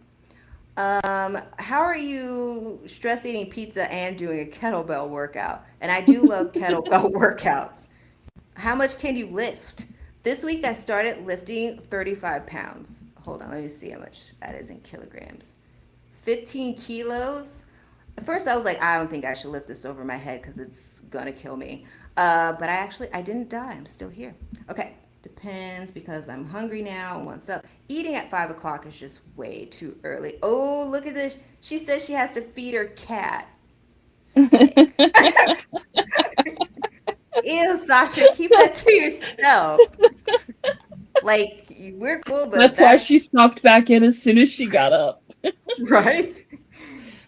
How are you stress eating pizza and doing a kettlebell workout? And I do love kettlebell workouts. How much can you lift? This week I started lifting 35 pounds. Hold on, let me see how much that is in kilograms. 15 kilos. At first I was like, I don't think I should lift this over my head because it's gonna kill me. But I didn't die. I'm still here. Okay, depends because I'm hungry now. What's up? Eating at 5 o'clock is just way too early. Oh, look at this. She says she has to feed her cat. Sick. Ew, Sasha, keep that to yourself. Like, we're cool, but That's why she that's stopped back in as soon as she got up. right.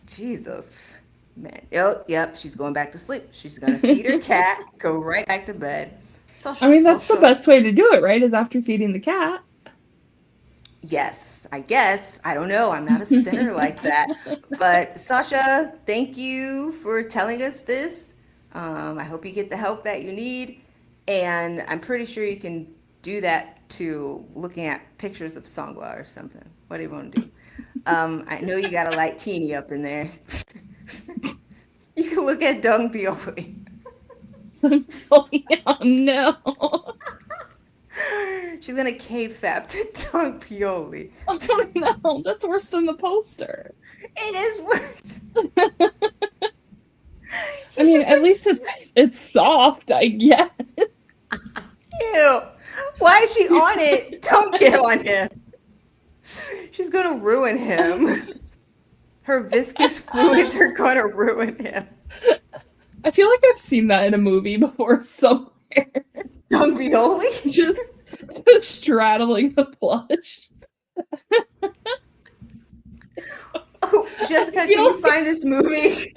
Jesus. Man. Oh, yep, she's going back to sleep. She's gonna feed her cat, go right back to bed. I Social, mean, that's the social. best way to do it, right? Is after feeding the cat. Yes, I guess. I don't know. I'm not a sinner like that. But Sasha, thank you for telling us this. I hope you get the help that you need. And I'm pretty sure you can do that to looking at pictures of Songwa or something. What do you want to do? I know you got a light teeny up in there. You can look at Dung Bioli. Oh, yeah, no. She's gonna cave fap to Dung Pioli. Oh, no. That's worse than the poster. It is worse. I He's mean, just at least like, it's soft, I guess. ew. Why is she on it? Don't get on him. She's gonna ruin him. Her viscous fluids are gonna ruin him. I feel like I've seen that in a movie before somewhere. Dung Bioli? Just straddling the plush. Oh, I Jessica, can feel you like find this movie?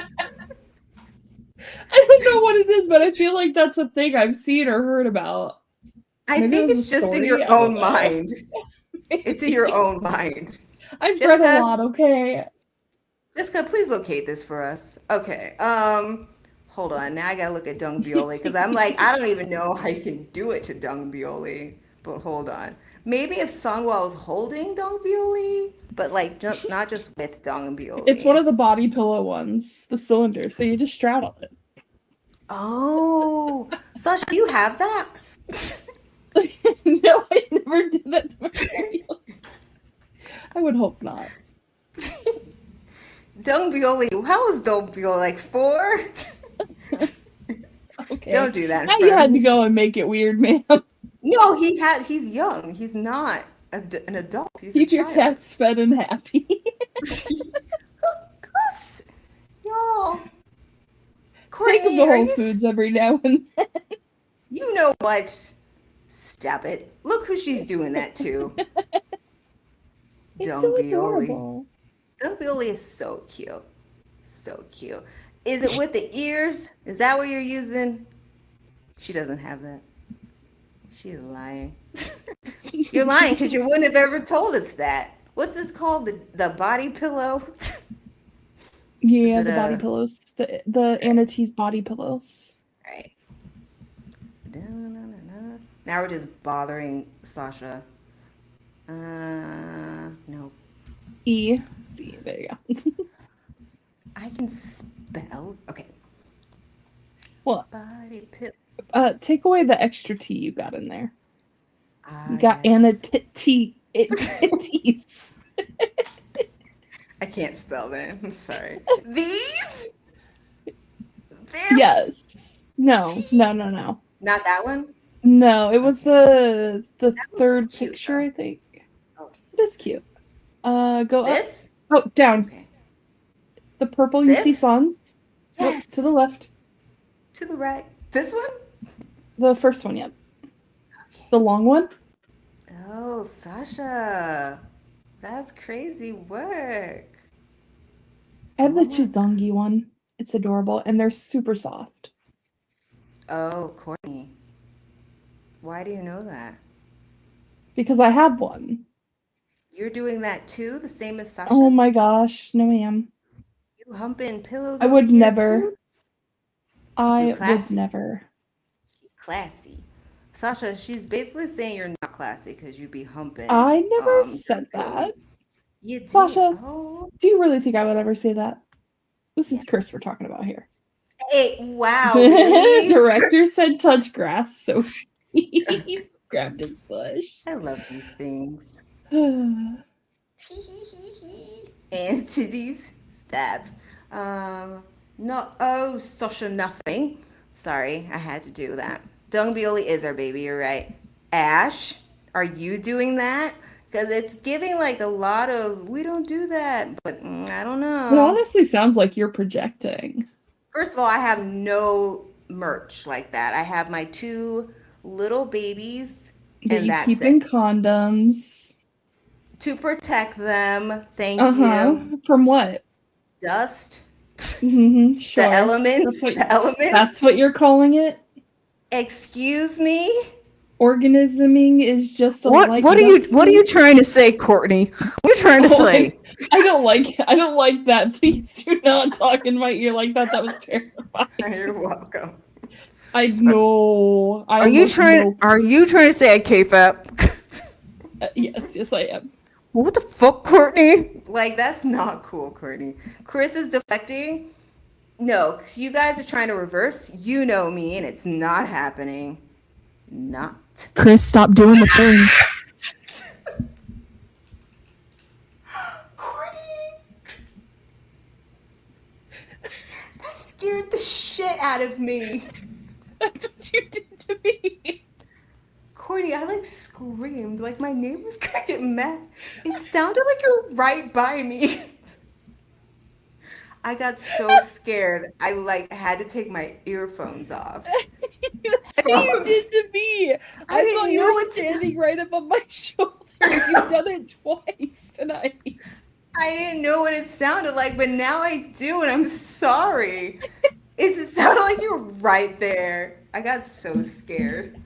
I don't know what it is, but I feel like that's a thing I've seen or heard about. I Maybe it think was a it's just in story. your I don't own know. mind. It's in your Maybe. own mind. I've read a Jessica, lot, okay? Jessica, please locate this for us. Okay. Hold on. Now I gotta look at Dung Bioli because I'm like, I don't even know how you can do it to Dung Bioli. But hold on. Maybe if Songwell was holding Dung Bioli, but like not just with Dung It's one Bioli. of the body pillow ones, the cylinder, so you just straddle Oh, Sasha, do you have that? it. No, I never did that to my baby. I would hope not. Dung Bioli, how was Dung Bioli? Like 4? Okay. Don't do that in Now you front of had to me. go and make it weird, ma'am. No, he's young. He's not an adult. He's a Keep your child. cats fed and happy. Who's, y'all, Take them Courtney, to are Whole you, Foods every now and then. you know what? Stop it. Look who she's doing that to. It's Dung so Bioli. adorable. 𝔟𝔬𝔯� is so cute. So cute. Is it with the ears? Is that what you're using? She doesn't have that. She's lying. You're lying because you wouldn't have ever told us that. What's this called? The body pillow? Yeah, Is it the body a pillows. The ATEEZ body pillows. right? Now we're just bothering Sasha. No. E. See, there you go. I can spell. Okay. Well, Body pillow. take away the extra T you got in there. You Ah, got yes. ATEEZ. I can't spell that. I'm sorry. These? This? Yes. No. Not that one? No, it was the That was third cute, picture, though. I think. Okay. It is cute. Go up. This? Oh, down. Okay. The purple you see This? suns. Nope, Yes. to the left. To the right. This one? The first one, yep. Okay. The long one. Oh, Sasha. That's crazy work. I have the Homework. 𝔟𝔬𝔯𢢢 one. It's adorable, and they're super soft. Oh, Courtney. Why do you know that? Because I have one. You're doing that too? The same as Sasha? Oh my gosh, no ma'am. You humping pillows I over would here never. too? I would classy. never. Classy. Sasha, she's basically saying you're not classy because you be humping. I never um, said that. You did. Sasha, Oh, do you really think I would ever say that? This is Chris yes. we're talking about here. Hey, wow, really? Director said touch grass, so he grabbed his bush. I love these things. Oh, And to these stab. No, oh, Sasha, nothing. Sorry, I had to do that. 𝔟𝔬𝔯𢢢 is our baby, you're right. Ash, are you doing that? Because it's giving like a lot of, we don't do that, but I don't it know. honestly sounds like you're projecting. First of all, I have no merch like that. I have my 2 little babies, That and you that's keep in it. condoms. To protect them, thank you. From what? Dust, Sure. the elements, That's what you're calling it? Excuse me? Organisming is just a What light what are you dusting. trying to say, Courtney? What are you trying to say? I don't like that. Please do not talk in my ear like that. That was terrifying. You're welcome. I know. Are you trying to say I cape up? Yes, I am. What the fuck, Courtney? Like, that's not cool, Courtney. Chris is deflecting. No, 'cause you guys are trying to reverse. You know me, and it's not happening. Not. Chris, stop doing the thing. Courtney! That scared the shit out of me. That's what you did to me. Courtney, I like screamed. Like my neighbors gonna get mad. It sounded like you're right by me. I got so scared. I like had to take my earphones off. That's what you did to me. I didn't thought you know were it's- standing right above my shoulder. You've done it twice tonight. I didn't know what it sounded like, but now I do, and I'm sorry. It sounded like you were right there. I got so scared.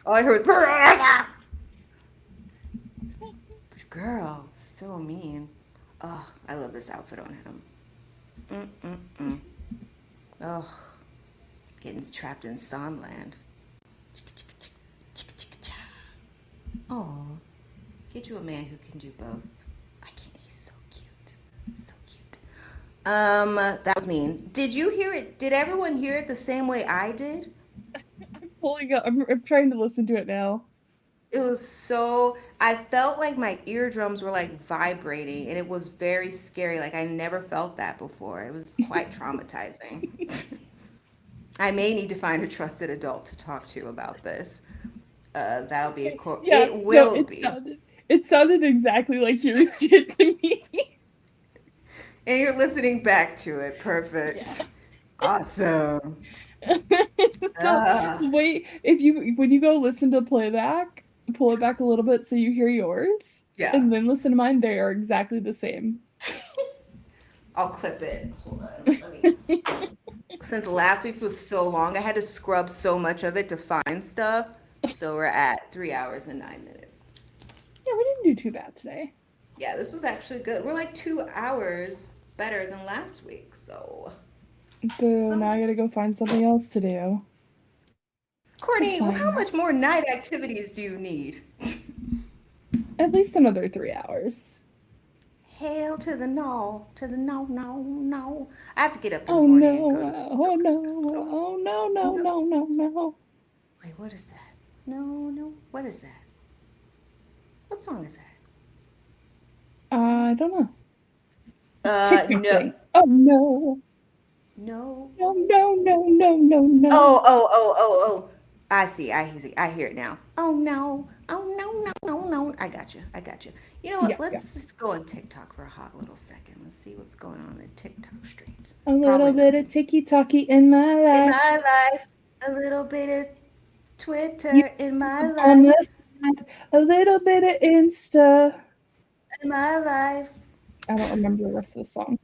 All I heard was, girl, so mean. Oh, I love this outfit on him. Oh, getting trapped in Sonland. Oh, get you a man who can do both. I can't. He's so cute. So cute. That was mean. Did you hear it? Did everyone hear it the same way I did? I'm pulling up. I'm trying to listen to it now. It was so, I felt like my eardrums were like vibrating, and it was very scary. Like I never felt that before. It was quite traumatizing. I may need to find a trusted adult to talk to about this. That'll be a quote. Yeah, It will no, be. It sounded exactly like yours did to me. And you're listening back to it. Perfect. Yeah. Awesome. So, wait, when you go listen to playback, pull it back a little bit so you hear yours. Yeah. And then listen to mine. They are exactly the same. I'll clip it. Hold on. Let me. Since last week's was so long, I had to scrub so much of it to find stuff. So we're at 3 hours and 9 minutes. Yeah, we didn't do too bad today. Yeah, this was actually good. We're like 2 hours better than last week. So, Boo, now I gotta go find something else to do. Courtney, That's how fine. much more night activities do you need? At least another 3 hours. Hell to the no, to the no, no, no. I have to get up in the Oh morning and no, go to the oh no, oh no, no, no, no, no. Wait, what is that? No, no, what is that? What song is that? I don't know. It's TikTok No, thing. Oh no. no. No, no, no, no, no, no. Oh. I see, I hear it now. Oh no, no. I got you. You know what? Yeah, Let's just go on TikTok for a hot little second. Let's see what's going on in the TikTok streets. A little bit of ticky-tacky in my In life. my life, a little bit of Twitter in my On life, the side, a little bit of Insta. in my life. I don't remember the rest of the song.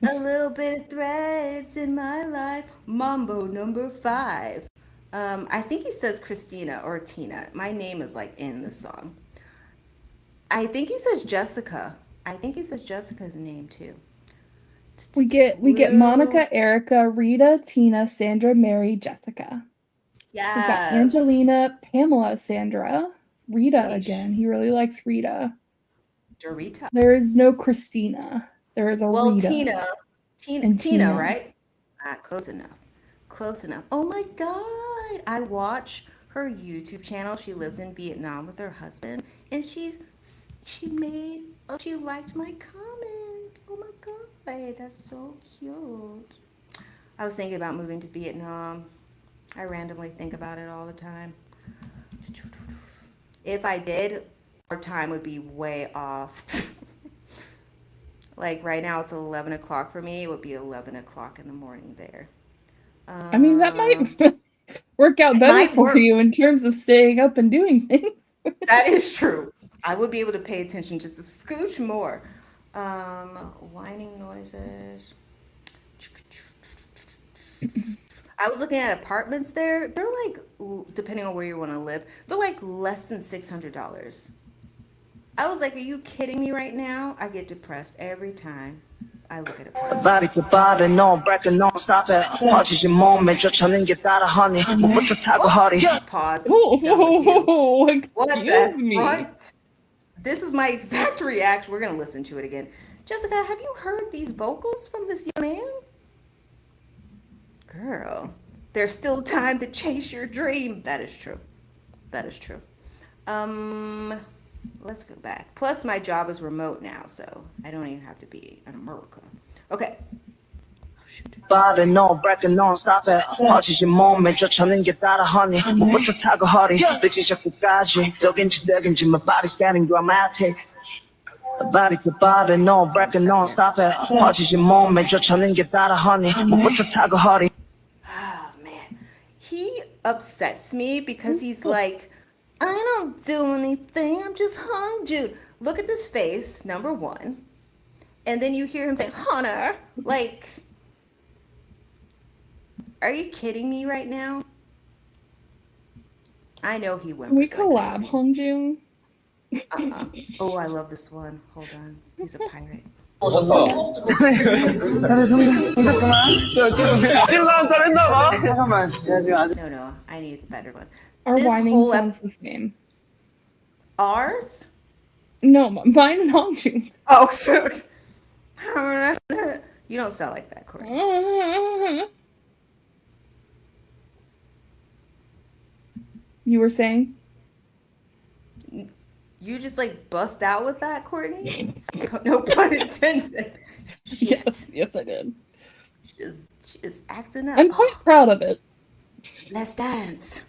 A little bit of threads in my life. Mambo number 5. I think he says Christina or Tina. My name is like in the song. I think he says Jessica. I think he says Jessica's name too. We get Monica, Erica, Rita, Tina, Sandra, Mary, Jessica. We've got Yes. Angelina, Pamela, Sandra, Rita Yeesh. again. He really likes Rita. Dorita. There is no Christina. There is a Well, Rita. Tina, And Tina. right? Close enough. Close enough. Oh my God. I watch her YouTube channel. She lives in Vietnam with her husband, and she liked my comment. Oh my God, that's so cute. I was thinking about moving to Vietnam. I randomly think about it all the time. If I did, our time would be way off. Like right now it's 11 o'clock for me. It would be 11 o'clock in the morning there. I mean, that might work out better might for work. you in terms of staying up and doing things. That is true. I would be able to pay attention just a scooch more. Whining noises. I was looking at apartments there. They're like, depending on where you want to live, they're like less than $600. I was like, are you kidding me right now? I get depressed every time I look at apartments. Body to body, no break, no stop it. 퍼지지 몸에 쫓아는 게 따라 honey. 목부터 타고 허리. Pause. Oh, What excuse the me. front? This was my exact reaction. We're going to listen to it again. Jessica, have you heard these vocals from this young man? Girl, there's still time to chase your dream. That is true. That is true. Let's go back. Plus, my job is remote now, so I don't even have to be in America. Okay. Oh, shoot. Body, no break, no stop it. 퍼지지 몸에 쫓아는 게 따라 honey. 목부터 타고 허리. 빛이 끝까지. 떡인지 덕인지 my body's getting dramatic. Body to body, no break, no stop it. 퍼지지 몸에 쫓아는 게 따라 honey. 목부터 타고 허리. Oh, man. He upsets me because he's like, I don't do anything. I'm just hung, dude. Look at this face, number one. And then you hear him say, Hunter. Like, are you kidding me right now? I know he whimpers. Can we like collab, crazy. Hongjung? Oh, I love this one. Hold on. He's a pirate. No, I need a better one. Our This whining whole sounds the same. Ours? No, mine and Hongjung. Oh, you don't sound like that, Corey. You were saying? You just like bust out with that, Courtney? No pun intended. Yes, I did. She is acting up. I'm quite proud of it. Let's dance.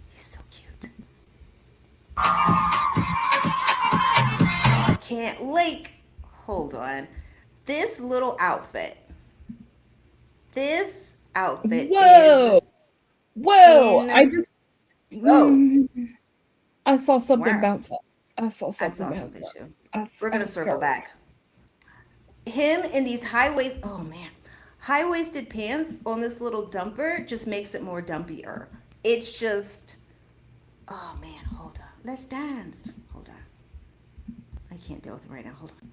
He's so cute. I can't hold on. This little outfit. This outfit Whoa! is Whoa! in- I just. Oh. I saw something Wow. bounce up. I saw I something saw bounce something up. too. I We're gonna circle scarf. back. Him in these oh man, high-waisted pants on this little dumper just makes it more dumpier. It's just, oh man, hold on. Let's dance. Hold on. I can't deal with it right now. Hold on.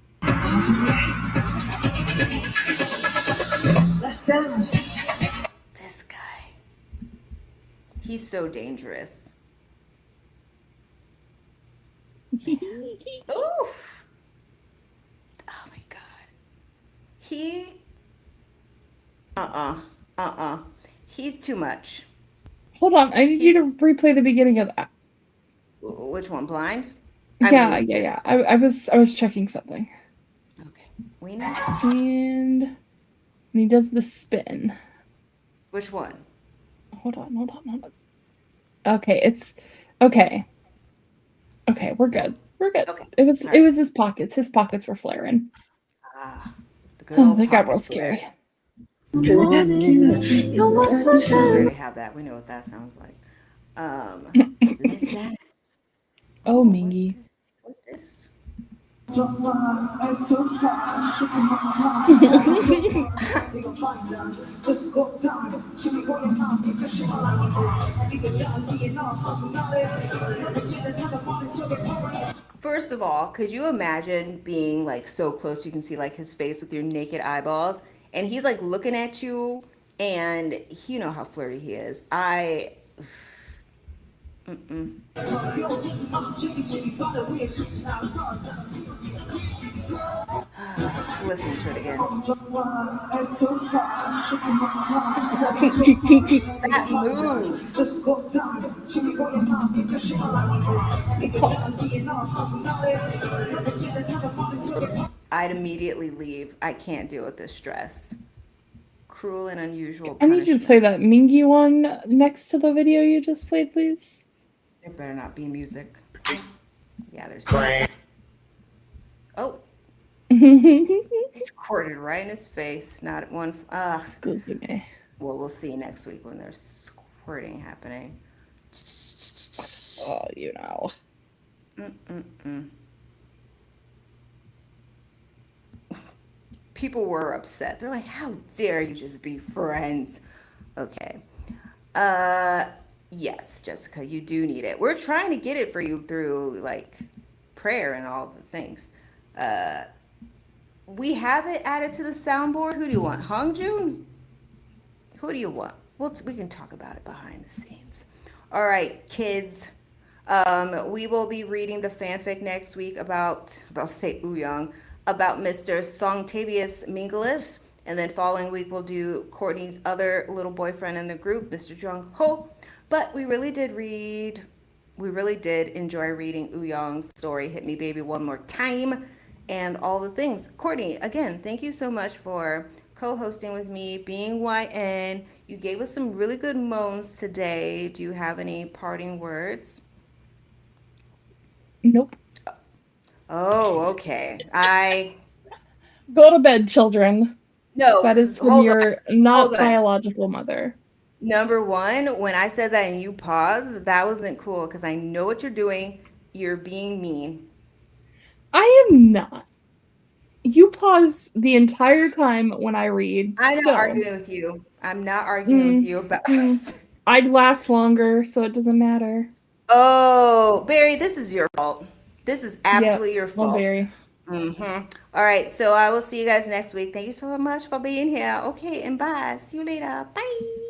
Let's dance. This guy. He's so dangerous. Oof. Oh my god. He He's too much. Hold on, I need you to replay the beginning of that. Which one? Blind? Yeah. I was checking something. Okay. We know. And he does the spin. Which one? Hold on. Okay, it's okay. Okay, we're good. We're good. Okay. It was All right. his pockets. His pockets were flaring. The good Oh, old that got real pocket scary. flare. We already have that. We know what that sounds like. Let's dance. Oh, Mingy. What this? First of all, could you imagine being like so close you can see like his face with your naked eyeballs, and he's like looking at you, and you know how flirty he is. Listen to it again. That move. I'd immediately leave. I can't deal with this stress. Cruel and unusual I need you punishment. to play that Mingy one next to the video you just played, please. There better not be music. Yeah, there's. Oh, squirted right in his face. Not one. Excuse me. Well, we'll see next week when there's squirting happening. Oh, you know. People were upset. They're like, "How dare you just be friends?" Okay. Yes, Jessica, you do need it. We're trying to get it for you through like prayer and all the things. We have it added to the soundboard. Who do you want? Hongjun? Who do you want? We can talk about it behind the scenes. All right, kids. We will be reading the fanfic next week about say WOOYOUNG, about Mr. 𝔟𝔤𝔪𝔢, and then following week we'll do Courtney's other little boyfriend in the group, Mr. 𝔟𝔤𝔪𝔢. But we really did enjoy reading WOOYOUNG's story, Hit Me Baby One More Time, and all the things. Courtney, again, thank you so much for co-hosting with me, being YN. You gave us some really good moans today. Do you have any parting words? Nope. Oh, okay. Go to bed, children. No, That is from hold your on. not Hold on. biological mother. Number one, when I said that and you paused, that wasn't cool because I know what you're doing. You're being mean. I am not. You pause the entire time when I read. I'm not arguing with you. I'm not arguing with you about this. I'd last longer, so it doesn't matter. Oh, Barry, this is your fault. This is absolutely your Well, fault. Barry. All right, so I will see you guys next week. Thank you so much for being here. Okay, and bye. See you later. Bye.